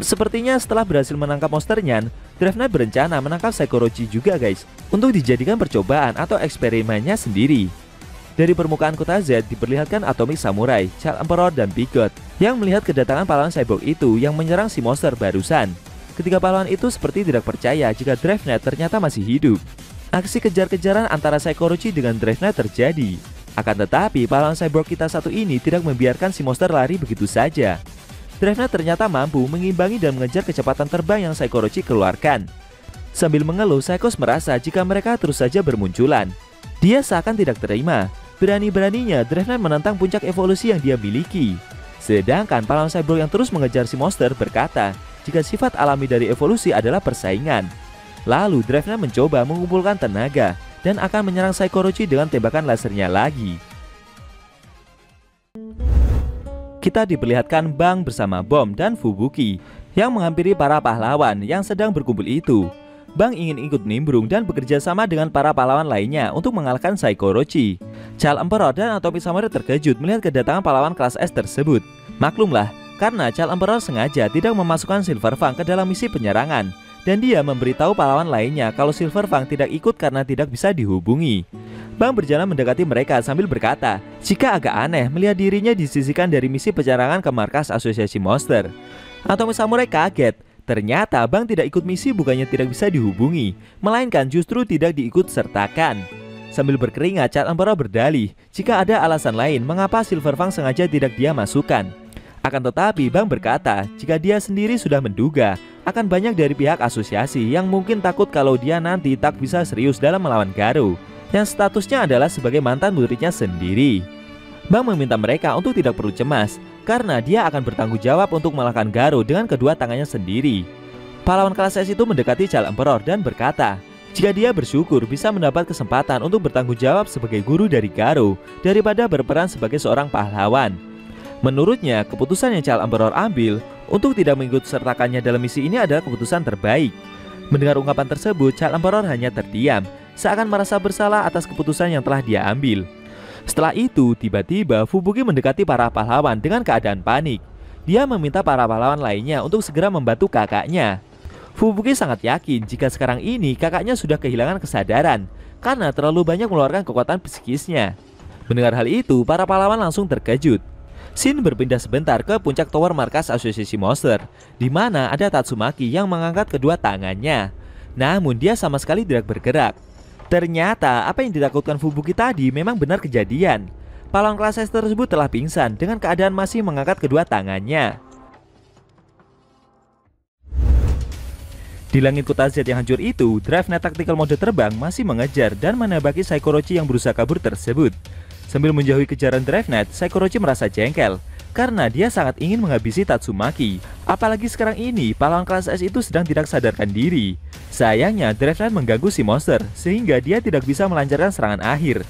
Speaker 1: Sepertinya setelah berhasil menangkap monsternya, DriveNet berencana menangkap Saikorochi juga guys, untuk dijadikan percobaan atau eksperimennya sendiri. Dari permukaan kota Z diperlihatkan Atomic Samurai, Child Emperor, dan Bigot yang melihat kedatangan pahlawan cyborg itu yang menyerang si monster barusan. Ketiga pahlawan itu seperti tidak percaya jika DriveNet ternyata masih hidup. Aksi kejar-kejaran antara Saikorochi dengan DriveNet terjadi. Akan tetapi pahlawan cyborg kita satu ini tidak membiarkan si monster lari begitu saja. DriveNet ternyata mampu mengimbangi dan mengejar kecepatan terbang yang Saikorochi keluarkan. Sambil mengeluh, Saikos merasa jika mereka terus saja bermunculan. Dia seakan tidak terima. Berani-beraninya DriveNet menentang puncak evolusi yang dia miliki. Sedangkan pahlawan cyborg yang terus mengejar si monster berkata jika sifat alami dari evolusi adalah persaingan. Lalu DriveNet mencoba mengumpulkan tenaga dan akan menyerang Saikorochi dengan tembakan lasernya lagi. Kita diperlihatkan Bang bersama Bom dan Fubuki yang menghampiri para pahlawan yang sedang berkumpul itu. Bang ingin ikut nimbrung dan bekerja sama dengan para pahlawan lainnya untuk mengalahkan Saikorochi. Child Emperor dan Atomic Samurai terkejut melihat kedatangan pahlawan kelas S tersebut. Maklumlah, karena Child Emperor sengaja tidak memasukkan Silver Fang ke dalam misi penyerangan, dan dia memberitahu pahlawan lainnya kalau Silver Fang tidak ikut karena tidak bisa dihubungi. Bang berjalan mendekati mereka sambil berkata, jika agak aneh melihat dirinya disisihkan dari misi penyerangan ke markas asosiasi monster. Atomic Samurai kaget. Ternyata Bang tidak ikut misi bukannya tidak bisa dihubungi, melainkan justru tidak diikut sertakan. Sambil berkeringat, Child Emperor berdalih jika ada alasan lain mengapa Silver Fang sengaja tidak dia masukkan. Akan tetapi Bang berkata jika dia sendiri sudah menduga akan banyak dari pihak asosiasi yang mungkin takut kalau dia nanti tak bisa serius dalam melawan Garou, yang statusnya adalah sebagai mantan muridnya sendiri. Bang meminta mereka untuk tidak perlu cemas, karena dia akan bertanggung jawab untuk mengalahkan Garou dengan kedua tangannya sendiri. Pahlawan kelas S itu mendekati Child Emperor dan berkata, jika dia bersyukur bisa mendapat kesempatan untuk bertanggung jawab sebagai guru dari Garou daripada berperan sebagai seorang pahlawan. Menurutnya, keputusan yang Child Emperor ambil untuk tidak mengikut sertakannya dalam misi ini adalah keputusan terbaik. Mendengar ungkapan tersebut, Child Emperor hanya terdiam. seakan merasa bersalah atas keputusan yang telah dia ambil. Setelah itu, tiba-tiba Fubuki mendekati para pahlawan dengan keadaan panik. Dia meminta para pahlawan lainnya untuk segera membantu kakaknya. Fubuki sangat yakin jika sekarang ini kakaknya sudah kehilangan kesadaran karena terlalu banyak mengeluarkan kekuatan psikisnya. Mendengar hal itu, para pahlawan langsung terkejut. Shin berpindah sebentar ke puncak tower markas asosiasi monster, di mana ada Tatsumaki yang mengangkat kedua tangannya. Namun dia sama sekali tidak bergerak. Ternyata apa yang ditakutkan Fubuki tadi memang benar kejadian. Pahlawan kelas S tersebut telah pingsan dengan keadaan masih mengangkat kedua tangannya. Di langit kota Z yang hancur itu, Drive-Net Tactical Mode terbang masih mengejar dan menembaki Saikorochi yang berusaha kabur tersebut. Sambil menjauhi kejaran Drive-Net, Saikorochi merasa jengkel karena dia sangat ingin menghabisi Tatsumaki. Apalagi sekarang ini, pahlawan kelas S itu sedang tidak sadarkan diri. Sayangnya, Drive-Net mengganggu si monster sehingga dia tidak bisa melancarkan serangan akhir.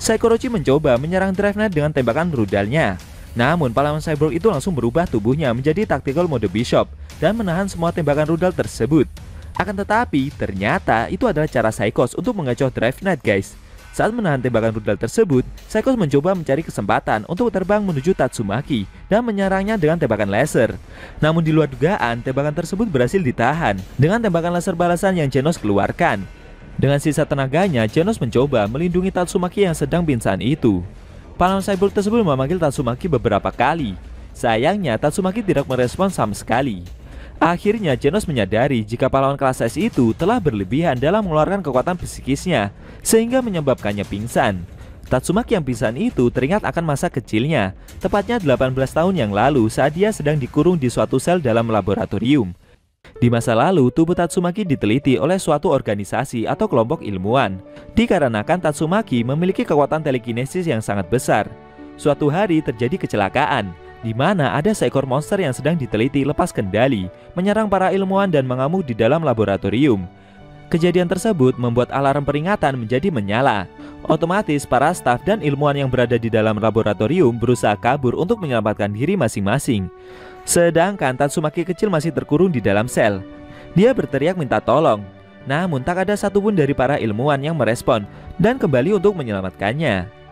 Speaker 1: Saikorochi mencoba menyerang Drive-Net dengan tembakan rudalnya. Namun, pahlawan cyborg itu langsung berubah tubuhnya menjadi Tactical Mode Bishop dan menahan semua tembakan rudal tersebut. Akan tetapi, ternyata itu adalah cara Saikos untuk mengecoh Drive-Net, guys. Saat menahan tembakan rudal tersebut, Saikos mencoba mencari kesempatan untuk terbang menuju Tatsumaki dan menyerangnya dengan tembakan laser. Namun di luar dugaan, tembakan tersebut berhasil ditahan dengan tembakan laser balasan yang Genos keluarkan. Dengan sisa tenaganya, Genos mencoba melindungi Tatsumaki yang sedang pingsan itu. Pahlawan cyborg tersebut memanggil Tatsumaki beberapa kali. Sayangnya, Tatsumaki tidak merespon sama sekali. Akhirnya Genos menyadari jika pahlawan kelas S itu telah berlebihan dalam mengeluarkan kekuatan psikisnya, sehingga menyebabkannya pingsan. Tatsumaki yang pingsan itu teringat akan masa kecilnya, tepatnya 18 tahun yang lalu saat dia sedang dikurung di suatu sel dalam laboratorium. Di masa lalu, tubuh Tatsumaki diteliti oleh suatu organisasi atau kelompok ilmuwan, dikarenakan Tatsumaki memiliki kekuatan telekinesis yang sangat besar. Suatu hari terjadi kecelakaan, di mana ada seekor monster yang sedang diteliti lepas kendali, menyerang para ilmuwan dan mengamuk di dalam laboratorium. Kejadian tersebut membuat alarm peringatan menjadi menyala. Otomatis para staf dan ilmuwan yang berada di dalam laboratorium berusaha kabur untuk menyelamatkan diri masing-masing. Sedangkan Tatsumaki kecil masih terkurung di dalam sel. Dia berteriak minta tolong, namun tak ada satupun dari para ilmuwan yang merespon dan kembali untuk menyelamatkannya.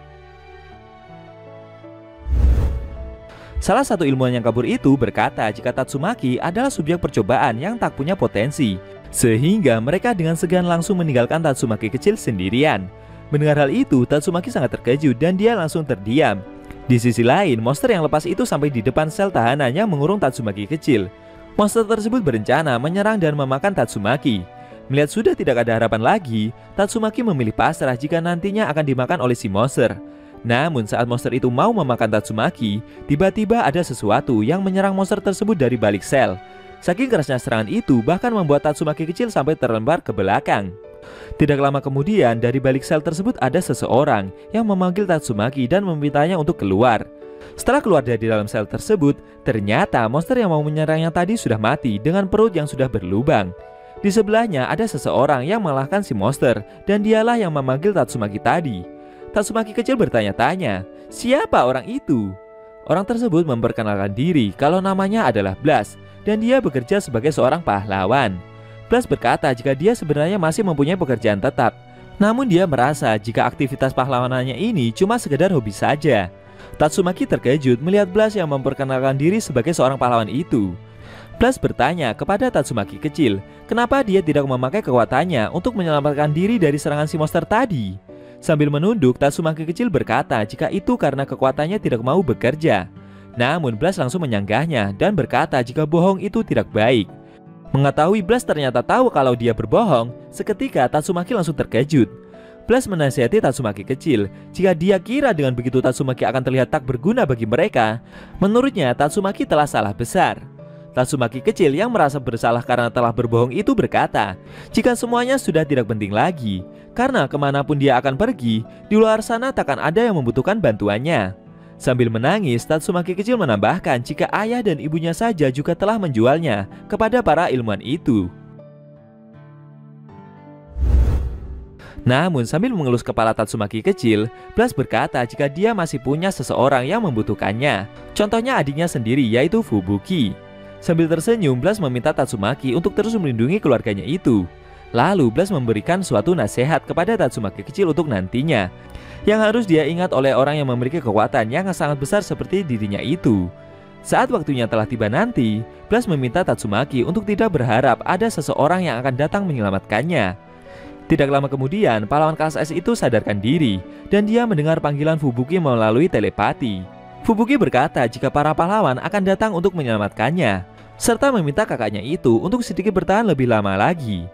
Speaker 1: Salah satu ilmuwan yang kabur itu berkata jika Tatsumaki adalah subjek percobaan yang tak punya potensi, sehingga mereka dengan segan langsung meninggalkan Tatsumaki kecil sendirian. Mendengar hal itu, Tatsumaki sangat terkejut dan dia langsung terdiam. Di sisi lain, monster yang lepas itu sampai di depan sel tahanan yang mengurung Tatsumaki kecil. Monster tersebut berencana menyerang dan memakan Tatsumaki. Melihat sudah tidak ada harapan lagi, Tatsumaki memilih pasrah jika nantinya akan dimakan oleh si monster. Namun saat monster itu mau memakan Tatsumaki, tiba-tiba ada sesuatu yang menyerang monster tersebut dari balik sel. Saking kerasnya serangan itu bahkan membuat Tatsumaki kecil sampai terlempar ke belakang. Tidak lama kemudian, dari balik sel tersebut ada seseorang yang memanggil Tatsumaki dan memintanya untuk keluar. Setelah keluar dari dalam sel tersebut, ternyata monster yang mau menyerangnya tadi sudah mati dengan perut yang sudah berlubang. Di sebelahnya ada seseorang yang mengalahkan si monster dan dialah yang memanggil Tatsumaki tadi. Tatsumaki kecil bertanya-tanya, siapa orang itu? Orang tersebut memperkenalkan diri kalau namanya adalah Blast dan dia bekerja sebagai seorang pahlawan. Blast berkata jika dia sebenarnya masih mempunyai pekerjaan tetap, namun dia merasa jika aktivitas pahlawanannya ini cuma sekedar hobi saja. Tatsumaki terkejut melihat Blast yang memperkenalkan diri sebagai seorang pahlawan itu. Blast bertanya kepada Tatsumaki kecil, kenapa dia tidak memakai kekuatannya untuk menyelamatkan diri dari serangan si monster tadi. Sambil menunduk, Tatsumaki kecil berkata jika itu karena kekuatannya tidak mau bekerja. Namun Blast langsung menyanggahnya dan berkata jika bohong itu tidak baik. Mengetahui Blast ternyata tahu kalau dia berbohong, seketika Tatsumaki langsung terkejut. Blast menasihati Tatsumaki kecil jika dia kira dengan begitu Tatsumaki akan terlihat tak berguna bagi mereka. Menurutnya Tatsumaki telah salah besar. Tatsumaki kecil yang merasa bersalah karena telah berbohong itu berkata jika semuanya sudah tidak penting lagi, karena kemanapun dia akan pergi, di luar sana takkan ada yang membutuhkan bantuannya. Sambil menangis, Tatsumaki kecil menambahkan jika ayah dan ibunya saja juga telah menjualnya kepada para ilmuwan itu. Namun sambil mengelus kepala Tatsumaki kecil, Blast berkata jika dia masih punya seseorang yang membutuhkannya. Contohnya adiknya sendiri yaitu Fubuki. Sambil tersenyum, Blast meminta Tatsumaki untuk terus melindungi keluarganya itu. Lalu Blast memberikan suatu nasihat kepada Tatsumaki kecil untuk nantinya, yang harus dia ingat oleh orang yang memiliki kekuatan yang sangat besar seperti dirinya itu. Saat waktunya telah tiba nanti, Blast meminta Tatsumaki untuk tidak berharap ada seseorang yang akan datang menyelamatkannya. Tidak lama kemudian, pahlawan kelas S itu sadarkan diri, dan dia mendengar panggilan Fubuki melalui telepati. Fubuki berkata jika para pahlawan akan datang untuk menyelamatkannya, serta meminta kakaknya itu untuk sedikit bertahan lebih lama lagi.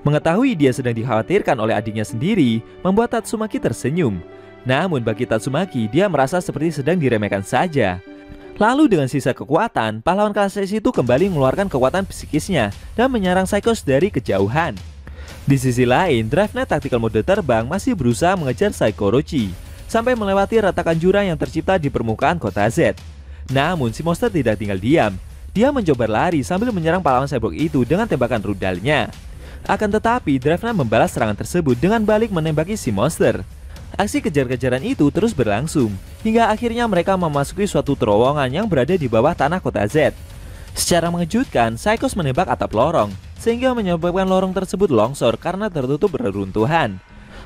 Speaker 1: Mengetahui dia sedang dikhawatirkan oleh adiknya sendiri, membuat Tatsumaki tersenyum. Namun bagi Tatsumaki, dia merasa seperti sedang diremehkan saja. Lalu dengan sisa kekuatan, pahlawan kelas S itu kembali mengeluarkan kekuatan psikisnya dan menyerang Psychos dari kejauhan. Di sisi lain, DriveKnight Tactical Mode terbang masih berusaha mengejar Psycho Orochi sampai melewati retakan jurang yang tercipta di permukaan kota Z. Namun si monster tidak tinggal diam. Dia mencoba lari sambil menyerang pahlawan cyborg itu dengan tembakan rudalnya. Akan tetapi, DriveKnight membalas serangan tersebut dengan balik menembaki si monster. Aksi kejar-kejaran itu terus berlangsung, hingga akhirnya mereka memasuki suatu terowongan yang berada di bawah tanah kota Z. Secara mengejutkan, Psychos menembak atap lorong, sehingga menyebabkan lorong tersebut longsor karena tertutup reruntuhan.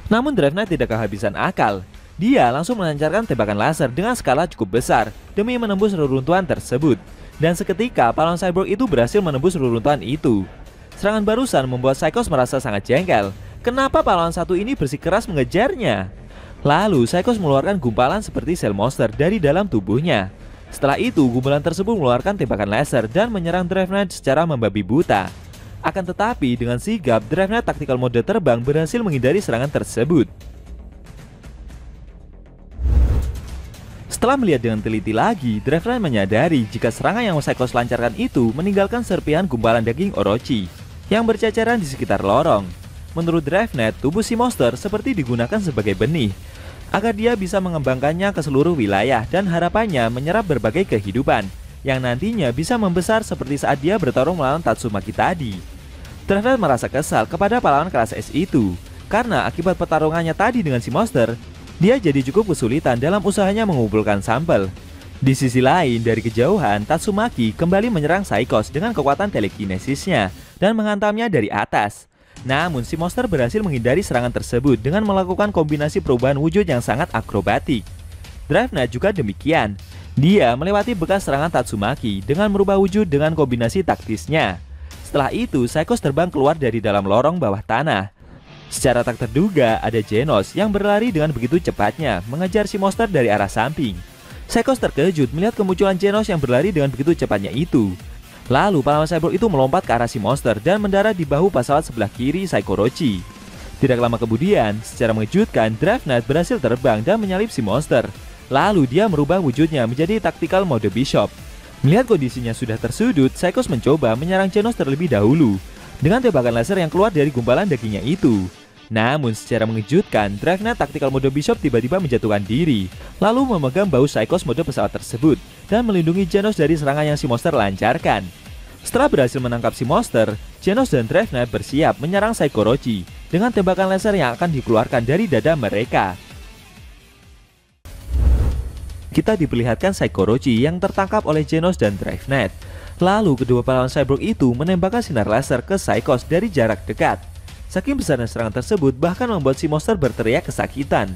Speaker 1: Namun DriveKnight tidak kehabisan akal. Dia langsung melancarkan tembakan laser dengan skala cukup besar demi menembus reruntuhan tersebut. Dan seketika, pahlawan cyborg itu berhasil menembus reruntuhan itu. Serangan barusan membuat Psychos merasa sangat jengkel. Kenapa pahlawan satu ini bersikeras mengejarnya? Lalu Psychos mengeluarkan gumpalan seperti sel monster dari dalam tubuhnya. Setelah itu, gumpalan tersebut mengeluarkan tembakan laser dan menyerang DriveKnight secara membabi buta. Akan tetapi, dengan sigap, DriveKnight Tactical Mode terbang berhasil menghindari serangan tersebut. Setelah melihat dengan teliti lagi, DriveKnight menyadari jika serangan yang Psychos lancarkan itu meninggalkan serpihan gumpalan daging Orochi yang berceceran di sekitar lorong. Menurut DriveKnight, tubuh si monster seperti digunakan sebagai benih agar dia bisa mengembangkannya ke seluruh wilayah dan harapannya menyerap berbagai kehidupan yang nantinya bisa membesar seperti saat dia bertarung melawan Tatsumaki tadi. DriveKnight merasa kesal kepada pahlawan kelas S itu karena akibat pertarungannya tadi dengan si monster, dia jadi cukup kesulitan dalam usahanya mengumpulkan sampel. Di sisi lain, dari kejauhan, Tatsumaki kembali menyerang Psychos dengan kekuatan telekinesisnya dan menghantamnya dari atas. Namun si monster berhasil menghindari serangan tersebut dengan melakukan kombinasi perubahan wujud yang sangat akrobatik. DriveKnight juga demikian. Dia melewati bekas serangan Tatsumaki dengan merubah wujud dengan kombinasi taktisnya. Setelah itu, Psychos terbang keluar dari dalam lorong bawah tanah. Secara tak terduga, ada Genos yang berlari dengan begitu cepatnya mengejar si monster dari arah samping. Psychos terkejut melihat kemunculan Genos yang berlari dengan begitu cepatnya itu. Lalu pahlawan cyborg itu melompat ke arah si monster dan mendarat di bahu pesawat sebelah kiri Psycho Orochi. Tidak lama kemudian, secara mengejutkan, DriveKnight berhasil terbang dan menyalip si monster. Lalu dia merubah wujudnya menjadi Tactical Mode Bishop. Melihat kondisinya sudah tersudut, Psychos mencoba menyerang Genos terlebih dahulu dengan tembakan laser yang keluar dari gumpalan dagingnya itu. Namun secara mengejutkan, DriveKnight Tactical Mode Bishop tiba-tiba menjatuhkan diri, lalu memegang bahu Psychos mode pesawat tersebut dan melindungi Genos dari serangan yang si monster lancarkan. Setelah berhasil menangkap si monster, Genos dan DriveKnight bersiap menyerang Psycho Orochi dengan tembakan laser yang akan dikeluarkan dari dada mereka. Kita diperlihatkan Psycho Orochi yang tertangkap oleh Genos dan DriveKnight. Lalu kedua pahlawan cyborg itu menembakkan sinar laser ke Psychos dari jarak dekat. Saking besarnya serangan tersebut bahkan membuat si monster berteriak kesakitan.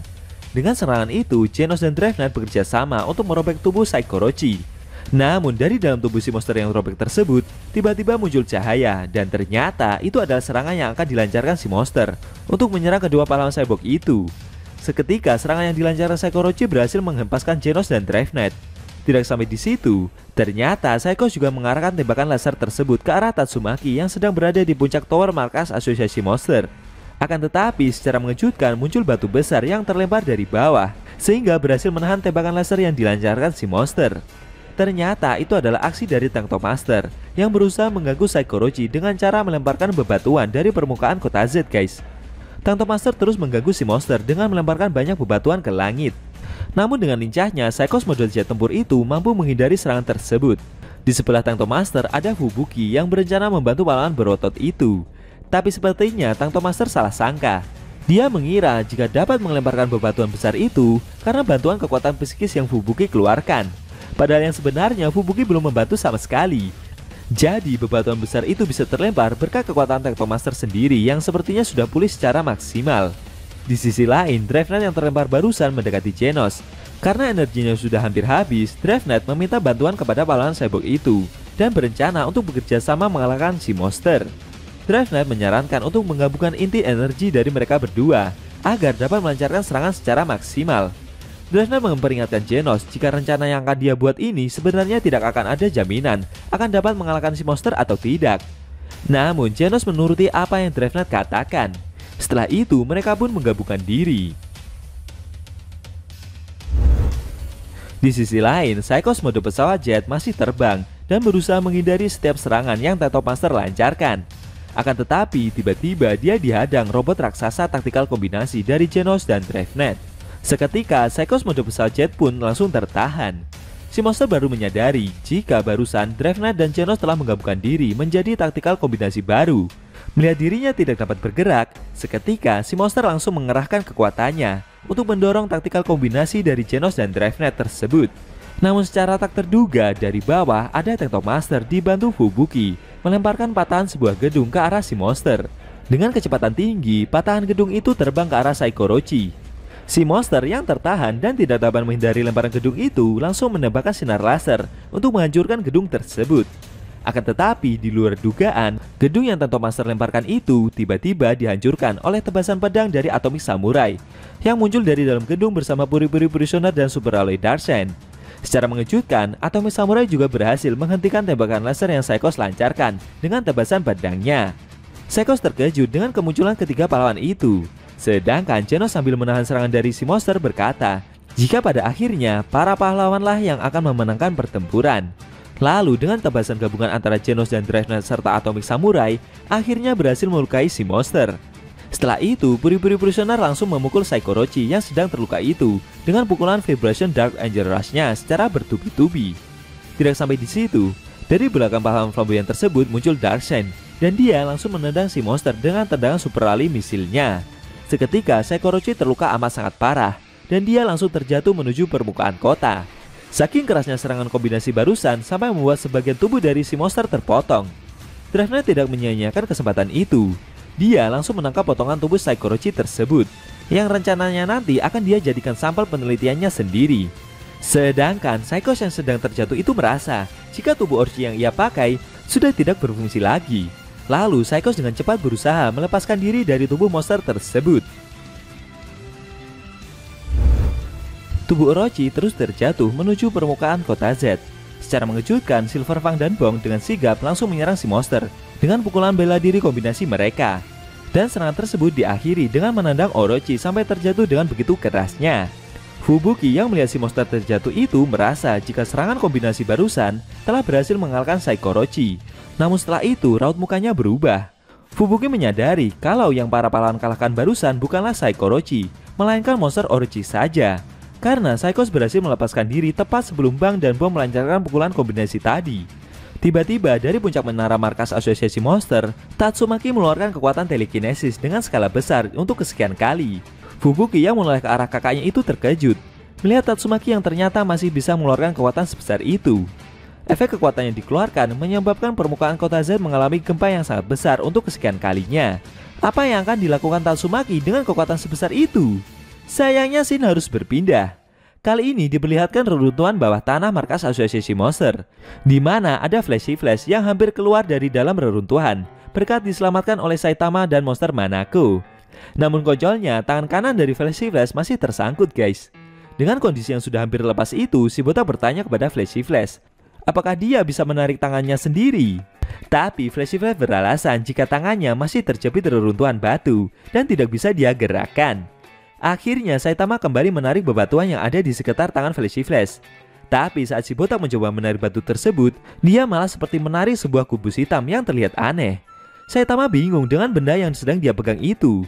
Speaker 1: Dengan serangan itu, Genos dan DriveKnight bekerja sama untuk merobek tubuh Psycho Orochi. Namun dari dalam tubuh si monster yang robek tersebut, tiba-tiba muncul cahaya dan ternyata itu adalah serangan yang akan dilancarkan si monster untuk menyerang kedua pahlawan cyborg itu. Seketika serangan yang dilancarkan Psycho Orochi berhasil menghempaskan Genos dan DriveKnight. Tidak sampai di situ, ternyata Psychos juga mengarahkan tembakan laser tersebut ke arah Tatsumaki yang sedang berada di puncak tower markas asosiasi monster. Akan tetapi secara mengejutkan muncul batu besar yang terlempar dari bawah, sehingga berhasil menahan tembakan laser yang dilancarkan si monster. Ternyata itu adalah aksi dari Tank Top Master yang berusaha mengganggu Psycho Orochi dengan cara melemparkan bebatuan dari permukaan kota Z, guys. Tank Top Master terus mengganggu si monster dengan melemparkan banyak bebatuan ke langit. Namun dengan lincahnya, Psychos model jet tempur itu mampu menghindari serangan tersebut. Di sebelah Tank Top Master ada Fubuki yang berencana membantu pahlawan berotot itu. Tapi sepertinya Tank Top Master salah sangka. Dia mengira jika dapat melemparkan bebatuan besar itu karena bantuan kekuatan psikis yang Fubuki keluarkan. Padahal yang sebenarnya Fubuki belum membantu sama sekali. Jadi bebatuan besar itu bisa terlempar berkat kekuatan Tektomaster sendiri yang sepertinya sudah pulih secara maksimal. Di sisi lain, Dravenite yang terlempar barusan mendekati Genos. Karena energinya sudah hampir habis, Dravenite meminta bantuan kepada pahlawan Cyborg itu dan berencana untuk bekerja sama mengalahkan si monster. Dravenite menyarankan untuk menggabungkan inti energi dari mereka berdua agar dapat melancarkan serangan secara maksimal. Dravenite memperingatkan Genos jika rencana yang akan dia buat ini sebenarnya tidak akan ada jaminan akan dapat mengalahkan si monster atau tidak. Namun Genos menuruti apa yang Dravenite katakan. Setelah itu mereka pun menggabungkan diri. Di sisi lain, Psychos mode pesawat jet masih terbang dan berusaha menghindari setiap serangan yang Tektomaster lancarkan. Akan tetapi tiba-tiba dia dihadang robot raksasa taktikal kombinasi dari Genos dan Dravenite. Seketika, Psychos mode pesawat jet pun langsung tertahan. Si monster baru menyadari jika barusan Dravenite dan Genos telah menggabungkan diri menjadi taktikal kombinasi baru. Melihat dirinya tidak dapat bergerak, seketika si monster langsung mengerahkan kekuatannya untuk mendorong taktikal kombinasi dari Genos dan Dravenite tersebut. Namun secara tak terduga dari bawah ada Tektomaster dibantu Fubuki melemparkan patahan sebuah gedung ke arah si monster. Dengan kecepatan tinggi, patahan gedung itu terbang ke arah Saiko Orochi. Si monster yang tertahan dan tidak dapat menghindari lemparan gedung itu langsung menembakkan sinar laser untuk menghancurkan gedung tersebut. Akan tetapi di luar dugaan, gedung yang Tektomaster lemparkan itu tiba-tiba dihancurkan oleh tebasan pedang dari Atomic Samurai yang muncul dari dalam gedung bersama puri-puri Prisoner dan Super Alloy Darsen. Secara mengejutkan, Atomic Samurai juga berhasil menghentikan tembakan laser yang Psychos lancarkan dengan tebasan pedangnya. Psychos terkejut dengan kemunculan ketiga pahlawan itu. Sedangkan Genos sambil menahan serangan dari si monster berkata, jika pada akhirnya para pahlawanlah yang akan memenangkan pertempuran. Lalu dengan tebasan gabungan antara Genos dan Dravenite serta Atomic Samurai, akhirnya berhasil melukai si monster. Setelah itu, puri-puri Prisoner langsung memukul Saiko Orochi yang sedang terluka itu dengan pukulan Vibration Dark Angel Rush-nya secara bertubi-tubi. Tidak sampai di situ, dari belakang pahlawan flamboyan tersebut muncul Darkseid dan dia langsung menendang si monster dengan tendangan Super Rally misilnya. Seketika Saiko Orochi terluka amat sangat parah dan dia langsung terjatuh menuju permukaan kota. Saking kerasnya serangan kombinasi barusan sampai membuat sebagian tubuh dari si monster terpotong. Dravenite tidak menyia-nyiakan kesempatan itu. Dia langsung menangkap potongan tubuh Saiko Orochi tersebut yang rencananya nanti akan dia jadikan sampel penelitiannya sendiri. Sedangkan Psychos yang sedang terjatuh itu merasa jika tubuh Orochi yang ia pakai sudah tidak berfungsi lagi. Lalu Psychos dengan cepat berusaha melepaskan diri dari tubuh monster tersebut. Tubuh Orochi terus terjatuh menuju permukaan kota Z. Secara mengejutkan, Silver Fang dan Bong dengan sigap langsung menyerang si monster dengan pukulan bela diri kombinasi mereka. Dan serangan tersebut diakhiri dengan menendang Orochi sampai terjatuh dengan begitu kerasnya. Fubuki yang melihat si monster terjatuh itu merasa jika serangan kombinasi barusan telah berhasil mengalahkan Saiko Orochi. Namun setelah itu raut mukanya berubah. Fubuki menyadari kalau yang para pahlawan kalahkan barusan bukanlah Saiko Orochi, melainkan monster Orochi saja. Karena Psychos berhasil melepaskan diri tepat sebelum Bang dan Bom melancarkan pukulan kombinasi tadi. Tiba-tiba dari puncak menara markas asosiasi monster, Tatsumaki mengeluarkan kekuatan telekinesis dengan skala besar untuk kesekian kali. Fubuki yang menoleh ke arah kakaknya itu terkejut melihat Tatsumaki yang ternyata masih bisa mengeluarkan kekuatan sebesar itu. Efek kekuatan yang dikeluarkan menyebabkan permukaan kota Z mengalami gempa yang sangat besar untuk kesekian kalinya. Apa yang akan dilakukan Tatsumaki dengan kekuatan sebesar itu? Sayangnya Shin harus berpindah. Kali ini diperlihatkan reruntuhan bawah tanah markas asosiasi monster, di mana ada Flashy Flash yang hampir keluar dari dalam reruntuhan berkat diselamatkan oleh Saitama dan monster Manako. Namun konyolnya, tangan kanan dari Flashy Flash masih tersangkut guys. Dengan kondisi yang sudah hampir lepas itu, si botak bertanya kepada Flashy Flash, apakah dia bisa menarik tangannya sendiri? Tapi Flashy Flash beralasan jika tangannya masih terjepit reruntuhan batu dan tidak bisa dia gerakkan. Akhirnya Saitama kembali menarik bebatuan yang ada di sekitar tangan Flashy Flash. Tapi saat si botak mencoba menarik batu tersebut, dia malah seperti menarik sebuah kubus hitam yang terlihat aneh. Saitama bingung dengan benda yang sedang dia pegang itu.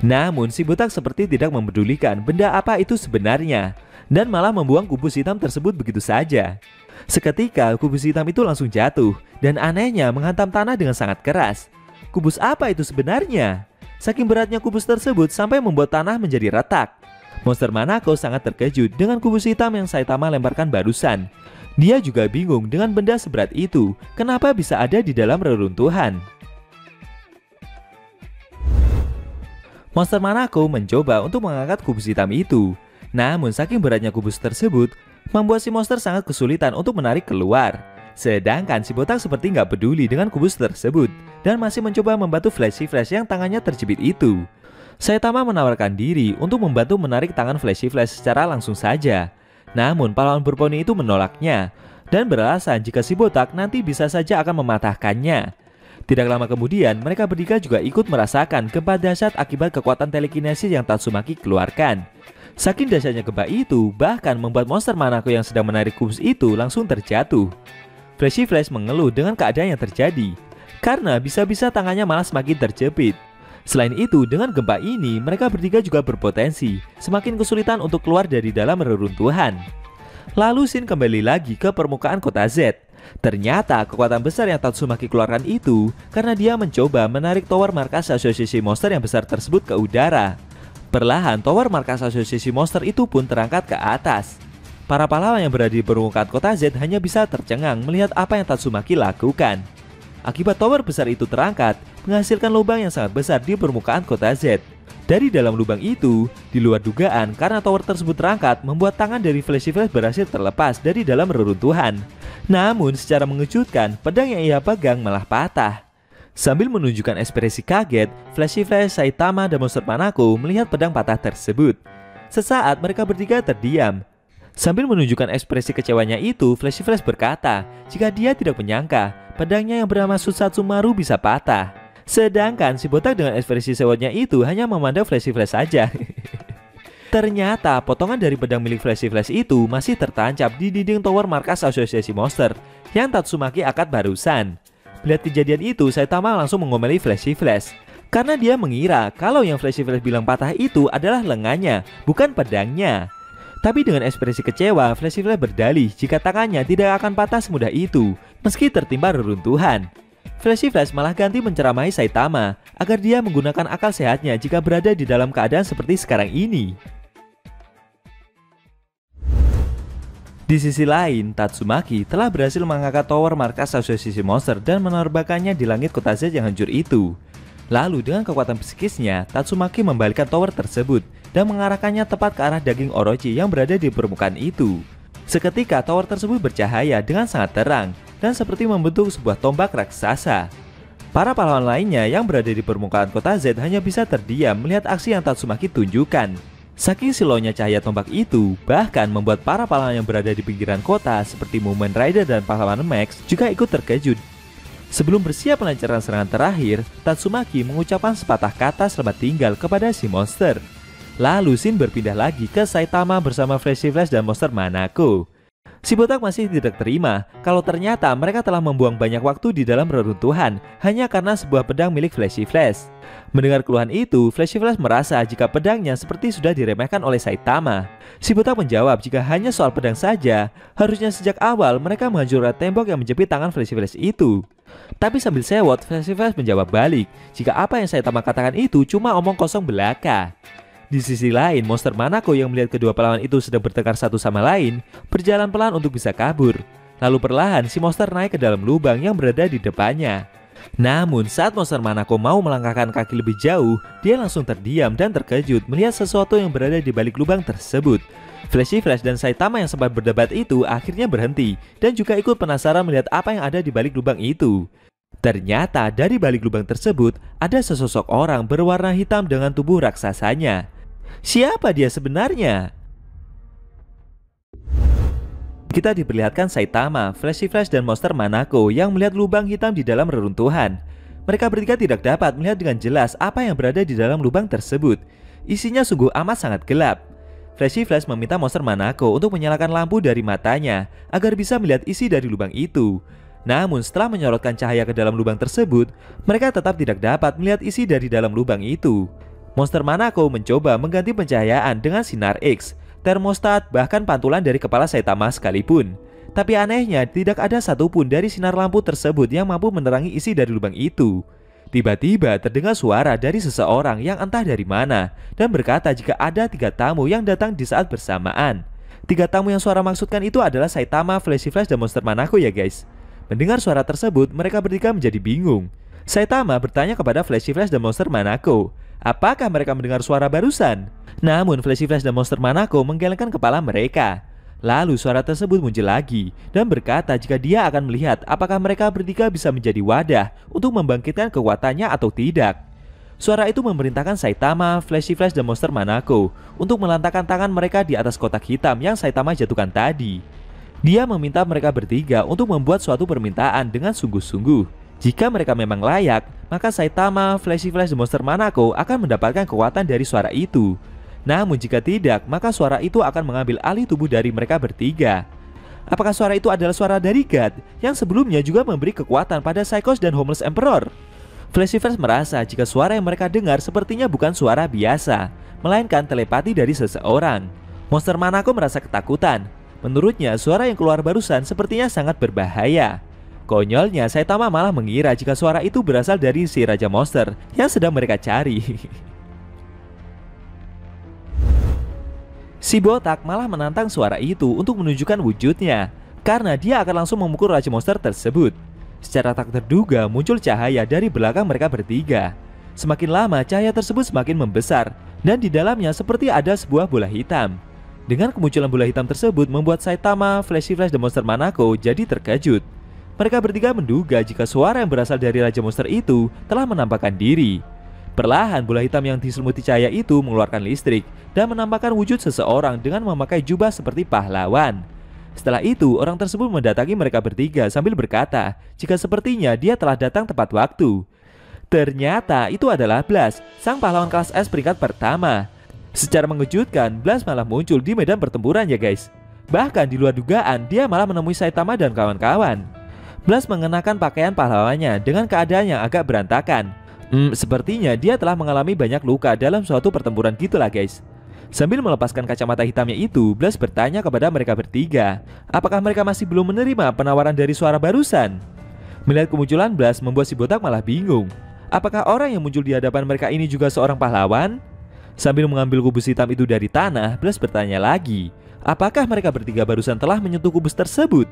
Speaker 1: Namun si botak seperti tidak mempedulikan benda apa itu sebenarnya, dan malah membuang kubus hitam tersebut begitu saja. Seketika kubus hitam itu langsung jatuh, dan anehnya menghantam tanah dengan sangat keras. Kubus apa itu sebenarnya? Saking beratnya kubus tersebut sampai membuat tanah menjadi retak. Monster Manako sangat terkejut dengan kubus hitam yang Saitama lemparkan barusan. Dia juga bingung dengan benda seberat itu, kenapa bisa ada di dalam reruntuhan. Monster Manako mencoba untuk mengangkat kubus hitam itu. Namun saking beratnya kubus tersebut, membuat si monster sangat kesulitan untuk menarik keluar. Sedangkan si botak seperti nggak peduli dengan kubus tersebut dan masih mencoba membantu Flashy Flash yang tangannya terjepit itu. Saitama menawarkan diri untuk membantu menarik tangan Flashy Flash secara langsung saja. Namun pahlawan berponi itu menolaknya dan beralasan jika si botak nanti bisa saja akan mematahkannya. Tidak lama kemudian, mereka bertiga juga ikut merasakan gempa dahsyat akibat kekuatan telekinesis yang Tatsumaki keluarkan. Saking dahsyatnya gempa itu, bahkan membuat monster Manako yang sedang menarik kubus itu langsung terjatuh. Flashy Flash mengeluh dengan keadaan yang terjadi, karena bisa-bisa tangannya malah semakin terjepit. Selain itu, dengan gempa ini, mereka bertiga juga berpotensi semakin kesulitan untuk keluar dari dalam reruntuhan. Lalu Shin kembali lagi ke permukaan kota Z. Ternyata kekuatan besar yang Tatsumaki keluarkan itu karena dia mencoba menarik tower markas asosiasi monster yang besar tersebut ke udara. Perlahan tower markas asosiasi monster itu pun terangkat ke atas. Para pahlawan yang berada di permukaan kota Z hanya bisa tercengang melihat apa yang Tatsumaki lakukan. Akibat tower besar itu terangkat, menghasilkan lubang yang sangat besar di permukaan kota Z. Dari dalam lubang itu, di luar dugaan karena tower tersebut terangkat, membuat tangan dari Flashy Flash berhasil terlepas dari dalam reruntuhan. Namun secara mengejutkan, pedang yang ia pegang malah patah. Sambil menunjukkan ekspresi kaget, Flashy Flash, Saitama, dan monster Manako melihat pedang patah tersebut. Sesaat mereka bertiga terdiam. Sambil menunjukkan ekspresi kecewanya itu, Flashy Flash berkata jika dia tidak menyangka pedangnya yang bernama Susatsumaru bisa patah. Sedangkan si botak dengan ekspresi sewotnya itu hanya memandang Flashy Flash saja. Ternyata potongan dari pedang milik Flashy Flash itu masih tertancap di dinding tower markas asosiasi monster yang Tatsumaki angkat barusan. Melihat kejadian itu, Saitama langsung mengomeli Flashy Flash karena dia mengira kalau yang Flashy Flash bilang patah itu adalah lengannya, bukan pedangnya. Tapi dengan ekspresi kecewa, Flashy Flash berdalih jika tangannya tidak akan patah semudah itu meski tertimpa reruntuhan. Flashy Flash malah ganti menceramahi Saitama agar dia menggunakan akal sehatnya jika berada di dalam keadaan seperti sekarang ini. Di sisi lain, Tatsumaki telah berhasil mengangkat tower markas asosiasi monster dan menerbangkannya di langit kota Z yang hancur itu. Lalu dengan kekuatan psikisnya, Tatsumaki membalikkan tower tersebut dan mengarahkannya tepat ke arah daging Orochi yang berada di permukaan itu. Seketika tower tersebut bercahaya dengan sangat terang dan seperti membentuk sebuah tombak raksasa. Para pahlawan lainnya yang berada di permukaan kota Z hanya bisa terdiam melihat aksi yang Tatsumaki tunjukkan. Saking silaunya cahaya tombak itu, bahkan membuat para pahlawan yang berada di pinggiran kota seperti Mumen Rider dan pahlawan Max juga ikut terkejut. Sebelum bersiap melancarkan serangan terakhir, Tatsumaki mengucapkan sepatah kata selamat tinggal kepada si monster. Lalu Shin berpindah lagi ke Saitama bersama Flashy Flash dan monster Manako. Si botak masih tidak terima kalau ternyata mereka telah membuang banyak waktu di dalam reruntuhan hanya karena sebuah pedang milik Flashy Flash. Mendengar keluhan itu, Flashy Flash merasa jika pedangnya seperti sudah diremehkan oleh Saitama. Si botak menjawab jika hanya soal pedang saja, harusnya sejak awal mereka menghancurkan tembok yang menjepit tangan Flashy Flash itu. Tapi sambil sewot, Flashy Flash menjawab balik jika apa yang Saitama katakan itu cuma omong kosong belaka. Di sisi lain, monster Manako yang melihat kedua pahlawan itu sedang bertengkar satu sama lain, berjalan pelan untuk bisa kabur. Lalu perlahan si monster naik ke dalam lubang yang berada di depannya. Namun saat monster Manako mau melangkahkan kaki lebih jauh, dia langsung terdiam dan terkejut melihat sesuatu yang berada di balik lubang tersebut. Flashy Flash dan Saitama yang sempat berdebat itu akhirnya berhenti dan juga ikut penasaran melihat apa yang ada di balik lubang itu. Ternyata dari balik lubang tersebut ada sesosok orang berwarna hitam dengan tubuh raksasanya. Siapa dia sebenarnya? Kita diperlihatkan Saitama, Flashy Flash, dan monster Manako yang melihat lubang hitam di dalam reruntuhan. Mereka bertiga tidak dapat melihat dengan jelas apa yang berada di dalam lubang tersebut. Isinya sungguh amat sangat gelap. Flashy Flash meminta monster Manako untuk menyalakan lampu dari matanya agar bisa melihat isi dari lubang itu. Namun setelah menyorotkan cahaya ke dalam lubang tersebut, mereka tetap tidak dapat melihat isi dari dalam lubang itu. Monster Manako mencoba mengganti pencahayaan dengan sinar X, termostat, bahkan pantulan dari kepala Saitama sekalipun. Tapi anehnya tidak ada satupun dari sinar lampu tersebut yang mampu menerangi isi dari lubang itu. Tiba-tiba terdengar suara dari seseorang yang entah dari mana dan berkata jika ada 3 tamu yang datang di saat bersamaan. Tiga tamu yang suara maksudkan itu adalah Saitama, Flashy Flash, dan Monster Manako ya guys. Mendengar suara tersebut, mereka bertiga menjadi bingung. Saitama bertanya kepada Flashy Flash dan Monster Manako, apakah mereka mendengar suara barusan? Namun Flashy Flash dan Monster Manako menggelengkan kepala mereka. Lalu suara tersebut muncul lagi dan berkata jika dia akan melihat apakah mereka bertiga bisa menjadi wadah untuk membangkitkan kekuatannya atau tidak. Suara itu memerintahkan Saitama, Flashy Flash, dan Monster Manako untuk melantakkan tangan mereka di atas kotak hitam yang Saitama jatuhkan tadi. Dia meminta mereka bertiga untuk membuat suatu permintaan dengan sungguh-sungguh. Jika mereka memang layak, maka Saitama, Flashy Flash, dan Monster Manako akan mendapatkan kekuatan dari suara itu. Namun jika tidak, maka suara itu akan mengambil alih tubuh dari mereka bertiga. Apakah suara itu adalah suara dari God yang sebelumnya juga memberi kekuatan pada Psychos dan Homeless Emperor? Flashy Flash merasa jika suara yang mereka dengar sepertinya bukan suara biasa, melainkan telepati dari seseorang. Monster Manako merasa ketakutan. Menurutnya suara yang keluar barusan sepertinya sangat berbahaya. Konyolnya Saitama malah mengira jika suara itu berasal dari si Raja Monster yang sedang mereka cari. Si botak malah menantang suara itu untuk menunjukkan wujudnya, karena dia akan langsung memukul Raja Monster tersebut. Secara tak terduga muncul cahaya dari belakang mereka bertiga. Semakin lama cahaya tersebut semakin membesar dan di dalamnya seperti ada sebuah bola hitam. Dengan kemunculan bola hitam tersebut membuat Saitama, Flashy Flash, dan Monster Manako jadi terkejut. Mereka bertiga menduga jika suara yang berasal dari Raja Monster itu telah menampakkan diri. Perlahan bola hitam yang diselimuti cahaya itu mengeluarkan listrik dan menampakkan wujud seseorang dengan memakai jubah seperti pahlawan. Setelah itu, orang tersebut mendatangi mereka bertiga sambil berkata jika sepertinya dia telah datang tepat waktu. Ternyata itu adalah Blast, sang pahlawan kelas S peringkat pertama. Secara mengejutkan, Blast malah muncul di medan pertempuran ya guys. Bahkan di luar dugaan, dia malah menemui Saitama dan kawan-kawan. Blast mengenakan pakaian pahlawannya dengan keadaan yang agak berantakan. Sepertinya dia telah mengalami banyak luka dalam suatu pertempuran gitulah guys. Sambil melepaskan kacamata hitamnya itu, Blast bertanya kepada mereka bertiga, apakah mereka masih belum menerima penawaran dari suara barusan? Melihat kemunculan Blast membuat si botak malah bingung. Apakah orang yang muncul di hadapan mereka ini juga seorang pahlawan? Sambil mengambil kubus hitam itu dari tanah, Blast bertanya lagi, apakah mereka bertiga barusan telah menyentuh kubus tersebut?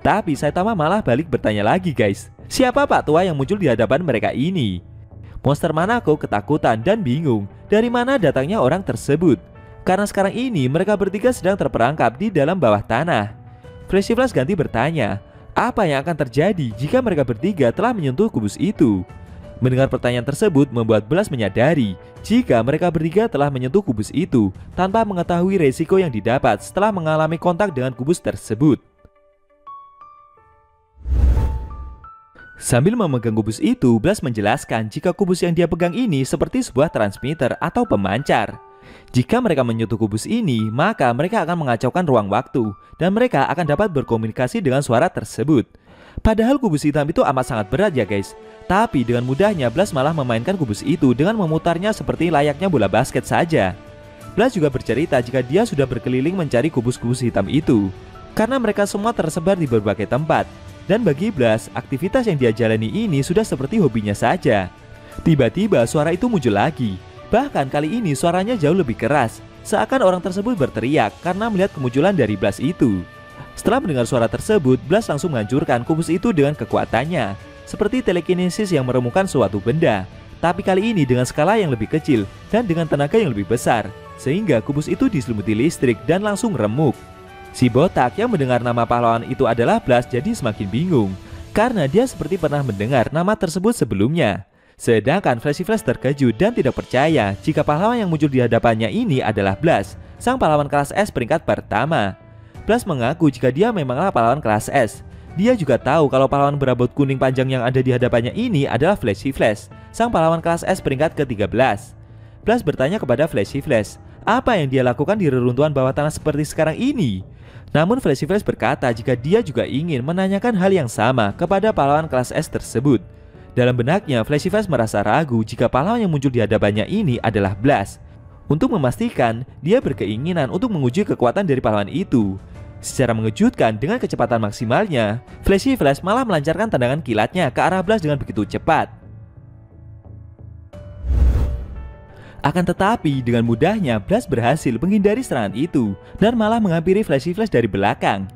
Speaker 1: Tapi Saitama malah balik bertanya lagi guys, siapa Pak Tua yang muncul di hadapan mereka ini? Monster Manako ketakutan dan bingung dari mana datangnya orang tersebut. Karena sekarang ini mereka bertiga sedang terperangkap di dalam bawah tanah. Flashy Flash ganti bertanya, apa yang akan terjadi jika mereka bertiga telah menyentuh kubus itu? Mendengar pertanyaan tersebut membuat Blast menyadari jika mereka bertiga telah menyentuh kubus itu tanpa mengetahui resiko yang didapat setelah mengalami kontak dengan kubus tersebut. Sambil memegang kubus itu, Blast menjelaskan jika kubus yang dia pegang ini seperti sebuah transmitter atau pemancar. Jika mereka menyentuh kubus ini, maka mereka akan mengacaukan ruang waktu dan mereka akan dapat berkomunikasi dengan suara tersebut. Padahal kubus hitam itu amat sangat berat ya guys. Tapi dengan mudahnya Blast malah memainkan kubus itu dengan memutarnya seperti layaknya bola basket saja. Blast juga bercerita jika dia sudah berkeliling mencari kubus-kubus hitam itu, karena mereka semua tersebar di berbagai tempat. Dan bagi Blast, aktivitas yang dia jalani ini sudah seperti hobinya saja. Tiba-tiba suara itu muncul lagi. Bahkan kali ini suaranya jauh lebih keras, seakan orang tersebut berteriak karena melihat kemunculan dari Blast itu. Setelah mendengar suara tersebut, Blast langsung menghancurkan kubus itu dengan kekuatannya, seperti telekinesis yang meremukan suatu benda. Tapi kali ini dengan skala yang lebih kecil dan dengan tenaga yang lebih besar, sehingga kubus itu diselimuti listrik dan langsung remuk. Si botak yang mendengar nama pahlawan itu adalah Blast jadi semakin bingung, karena dia seperti pernah mendengar nama tersebut sebelumnya. Sedangkan Flashy Flash terkejut dan tidak percaya jika pahlawan yang muncul di hadapannya ini adalah Blast, sang pahlawan kelas S peringkat pertama. Blast mengaku jika dia memanglah pahlawan kelas S. Dia juga tahu kalau pahlawan berambut kuning panjang yang ada di hadapannya ini adalah Flashy Flash, sang pahlawan kelas S peringkat ke-13. Blast bertanya kepada Flashy Flash, apa yang dia lakukan di reruntuhan bawah tanah seperti sekarang ini? Namun Flashy Flash berkata jika dia juga ingin menanyakan hal yang sama kepada pahlawan kelas S tersebut. Dalam benaknya, Flashy Flash merasa ragu jika pahlawan yang muncul di hadapannya ini adalah Blast. Untuk memastikan, dia berkeinginan untuk menguji kekuatan dari pahlawan itu. Secara mengejutkan dengan kecepatan maksimalnya, Flashy Flash malah melancarkan tendangan kilatnya ke arah Blast dengan begitu cepat. Akan tetapi dengan mudahnya Blast berhasil menghindari serangan itu dan malah menghampiri Flashy Flash dari belakang.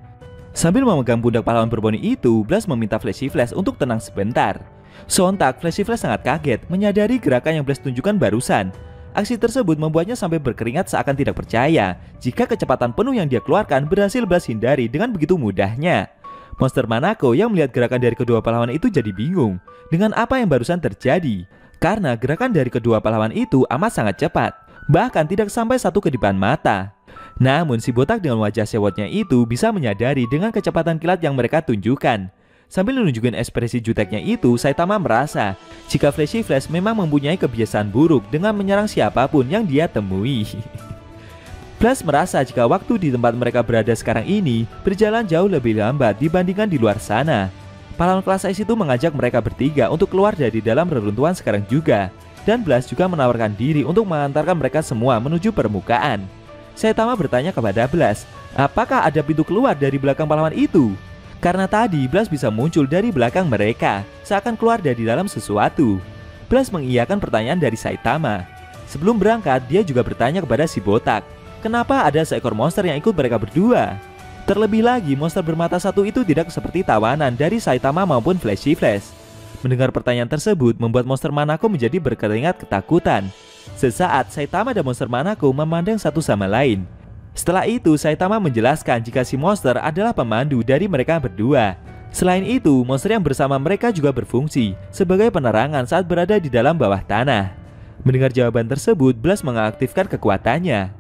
Speaker 1: Sambil memegang pundak pahlawan berboni itu, Blast meminta Flashy Flash untuk tenang sebentar. Sontak Flashy Flash sangat kaget menyadari gerakan yang Blast tunjukkan barusan. Aksi tersebut membuatnya sampai berkeringat seakan tidak percaya jika kecepatan penuh yang dia keluarkan berhasil Blast hindari dengan begitu mudahnya. Monster Manako yang melihat gerakan dari kedua pahlawan itu jadi bingung dengan apa yang barusan terjadi. Karena gerakan dari kedua pahlawan itu amat sangat cepat, bahkan tidak sampai satu kedipan mata. Namun si botak dengan wajah sewotnya itu bisa menyadari dengan kecepatan kilat yang mereka tunjukkan. Sambil menunjukkan ekspresi juteknya itu, Saitama merasa jika Flashy Flash memang mempunyai kebiasaan buruk dengan menyerang siapapun yang dia temui. Blast merasa jika waktu di tempat mereka berada sekarang ini berjalan jauh lebih lambat dibandingkan di luar sana. Pahlawan kelas S itu mengajak mereka bertiga untuk keluar dari dalam reruntuhan sekarang juga. Dan Blast juga menawarkan diri untuk mengantarkan mereka semua menuju permukaan. Saitama bertanya kepada Blast, apakah ada pintu keluar dari belakang pahlawan itu? Karena tadi Blast bisa muncul dari belakang mereka, seakan keluar dari dalam sesuatu. Blast mengiyakan pertanyaan dari Saitama. Sebelum berangkat, dia juga bertanya kepada si botak, kenapa ada seekor monster yang ikut mereka berdua? Terlebih lagi, monster bermata satu itu tidak seperti tawanan dari Saitama maupun Flashy Flash. Mendengar pertanyaan tersebut membuat monster Manako menjadi berkeringat ketakutan. Sesaat, Saitama dan monster Manako memandang satu sama lain. Setelah itu, Saitama menjelaskan jika si monster adalah pemandu dari mereka berdua. Selain itu, monster yang bersama mereka juga berfungsi sebagai penerangan saat berada di dalam bawah tanah. Mendengar jawaban tersebut, Blast mengaktifkan kekuatannya.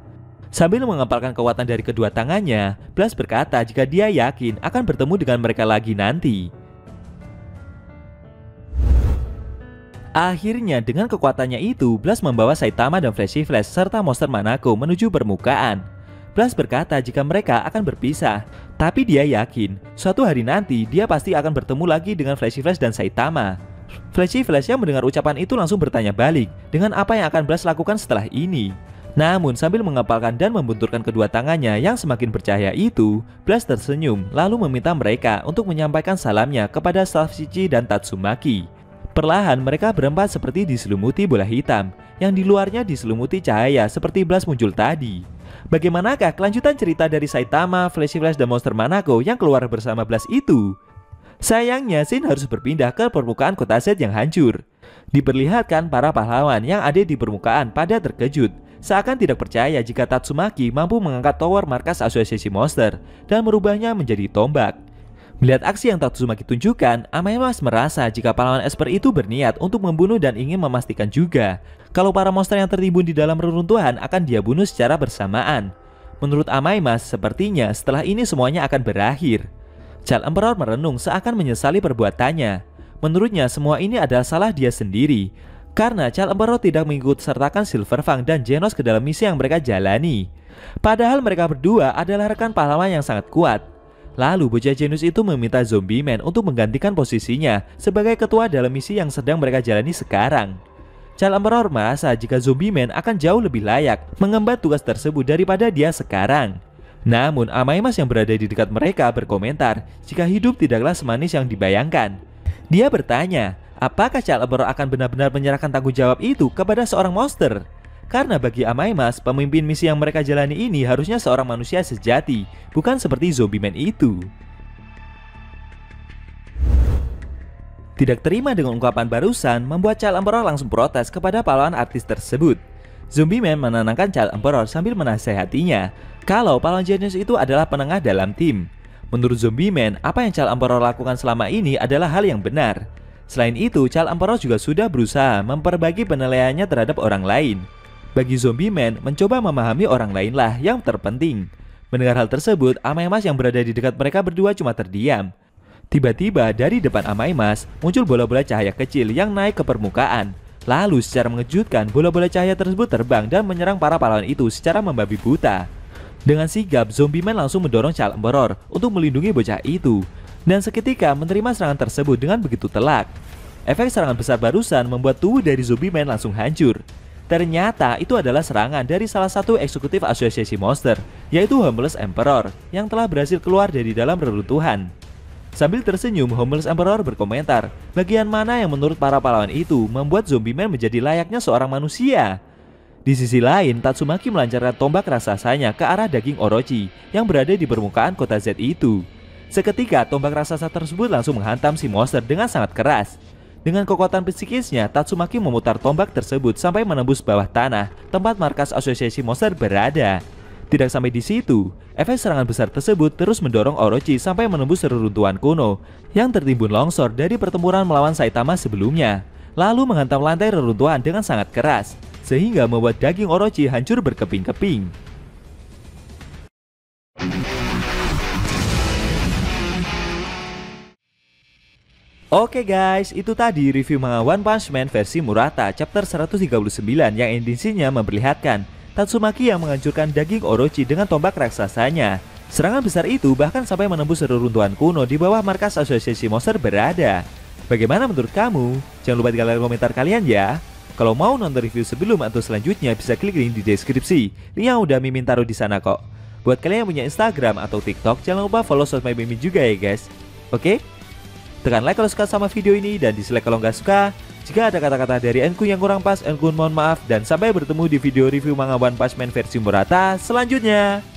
Speaker 1: Sambil mengepalkan kekuatan dari kedua tangannya, Blast berkata jika dia yakin akan bertemu dengan mereka lagi nanti. Akhirnya dengan kekuatannya itu, Blast membawa Saitama dan Flashy Flash serta monster Manako menuju permukaan. Blast berkata jika mereka akan berpisah, tapi dia yakin suatu hari nanti dia pasti akan bertemu lagi dengan Flashy Flash dan Saitama. Flashy Flash yang mendengar ucapan itu langsung bertanya balik dengan apa yang akan Blast lakukan setelah ini. Namun sambil mengepalkan dan membenturkan kedua tangannya yang semakin bercahaya itu, Blast tersenyum lalu meminta mereka untuk menyampaikan salamnya kepada Staff Shichi dan Tatsumaki. Perlahan mereka berempat seperti diselumuti bola hitam, yang di luarnya diselumuti cahaya seperti Blast muncul tadi. Bagaimanakah kelanjutan cerita dari Saitama, Flashy Flash dan monster Manako yang keluar bersama Blast itu? Sayangnya Shin harus berpindah ke permukaan kota Z yang hancur. Diperlihatkan para pahlawan yang ada di permukaan pada terkejut, seakan tidak percaya jika Tatsumaki mampu mengangkat tower markas asosiasi monster dan merubahnya menjadi tombak. Melihat aksi yang Tatsumaki tunjukkan, Amaemas merasa jika pahlawan esper itu berniat untuk membunuh dan ingin memastikan juga kalau para monster yang tertimbun di dalam reruntuhan akan dia bunuh secara bersamaan. Menurut Amaemas, sepertinya setelah ini semuanya akan berakhir. Child Emperor merenung seakan menyesali perbuatannya. Menurutnya semua ini adalah salah dia sendiri, karena Child Emperor tidak mengikut sertakan Silverfang dan Genos ke dalam misi yang mereka jalani. Padahal mereka berdua adalah rekan pahlawan yang sangat kuat. Lalu bocah Genos itu meminta Zombie Man untuk menggantikan posisinya sebagai ketua dalam misi yang sedang mereka jalani sekarang. Child Emperor merasa jika Zombie Man akan jauh lebih layak mengemban tugas tersebut daripada dia sekarang. Namun Amaemas yang berada di dekat mereka berkomentar jika hidup tidaklah semanis yang dibayangkan. Dia bertanya, apakah Child Emperor akan benar-benar menyerahkan tanggung jawab itu kepada seorang monster? Karena bagi Amaemas, pemimpin misi yang mereka jalani ini harusnya seorang manusia sejati, bukan seperti Zombie Man itu. Tidak terima dengan ungkapan barusan, membuat Child Emperor langsung protes kepada pahlawan artis tersebut. Zombie Man menenangkan Child Emperor sambil menasehatinya kalau pahlawan Genos itu adalah penengah dalam tim. Menurut Zombie Man, apa yang Child Emperor lakukan selama ini adalah hal yang benar. Selain itu, Child Emperor juga sudah berusaha memperbaiki penilaiannya terhadap orang lain. Bagi Zombie Man, mencoba memahami orang lainlah yang terpenting. Mendengar hal tersebut, Amaemas yang berada di dekat mereka berdua cuma terdiam. Tiba-tiba dari depan Amaemas muncul bola-bola cahaya kecil yang naik ke permukaan. Lalu secara mengejutkan, bola-bola cahaya tersebut terbang dan menyerang para pahlawan itu secara membabi buta. Dengan sigap, Zombie Man langsung mendorong Child Emperor untuk melindungi bocah itu. Dan seketika menerima serangan tersebut dengan begitu telak. Efek serangan besar barusan membuat tubuh dari Zombie Man langsung hancur. Ternyata itu adalah serangan dari salah satu eksekutif asosiasi monster, yaitu Homeless Emperor, yang telah berhasil keluar dari dalam reruntuhan. Sambil tersenyum, Homeless Emperor berkomentar, bagian mana yang menurut para pahlawan itu membuat Zombie Man menjadi layaknya seorang manusia. Di sisi lain, Tatsumaki melancarkan tombak raksasanya ke arah daging Orochi yang berada di permukaan kota Z itu. Seketika, tombak raksasa tersebut langsung menghantam si monster dengan sangat keras. Dengan kekuatan psikisnya, Tatsumaki memutar tombak tersebut sampai menembus bawah tanah tempat markas asosiasi monster berada. Tidak sampai di situ, efek serangan besar tersebut terus mendorong Orochi sampai menembus reruntuhan kuno yang tertimbun longsor dari pertempuran melawan Saitama sebelumnya, lalu menghantam lantai reruntuhan dengan sangat keras, sehingga membuat daging Orochi hancur berkeping-keping. Oke guys, itu tadi review manga One Punch Man versi Murata chapter 139 yang edisinya memperlihatkan Tatsumaki yang menghancurkan daging Orochi dengan tombak raksasanya. Serangan besar itu bahkan sampai menembus reruntuhan kuno di bawah markas asosiasi monster berada. Bagaimana menurut kamu? Jangan lupa tinggalkan komentar kalian ya. Kalau mau nonton review sebelum atau selanjutnya bisa klik link di deskripsi. Link yang udah Mimin taruh di sana kok. Buat kalian yang punya Instagram atau TikTok, jangan lupa follow sosmed Mimin juga ya guys. Oke? Tekan like kalau suka sama video ini dan dislike kalau nggak suka. Jika ada kata-kata dari Enkun yang kurang pas, Enkun mohon maaf. Dan sampai bertemu di video review manga One Punch Man versi Murata selanjutnya.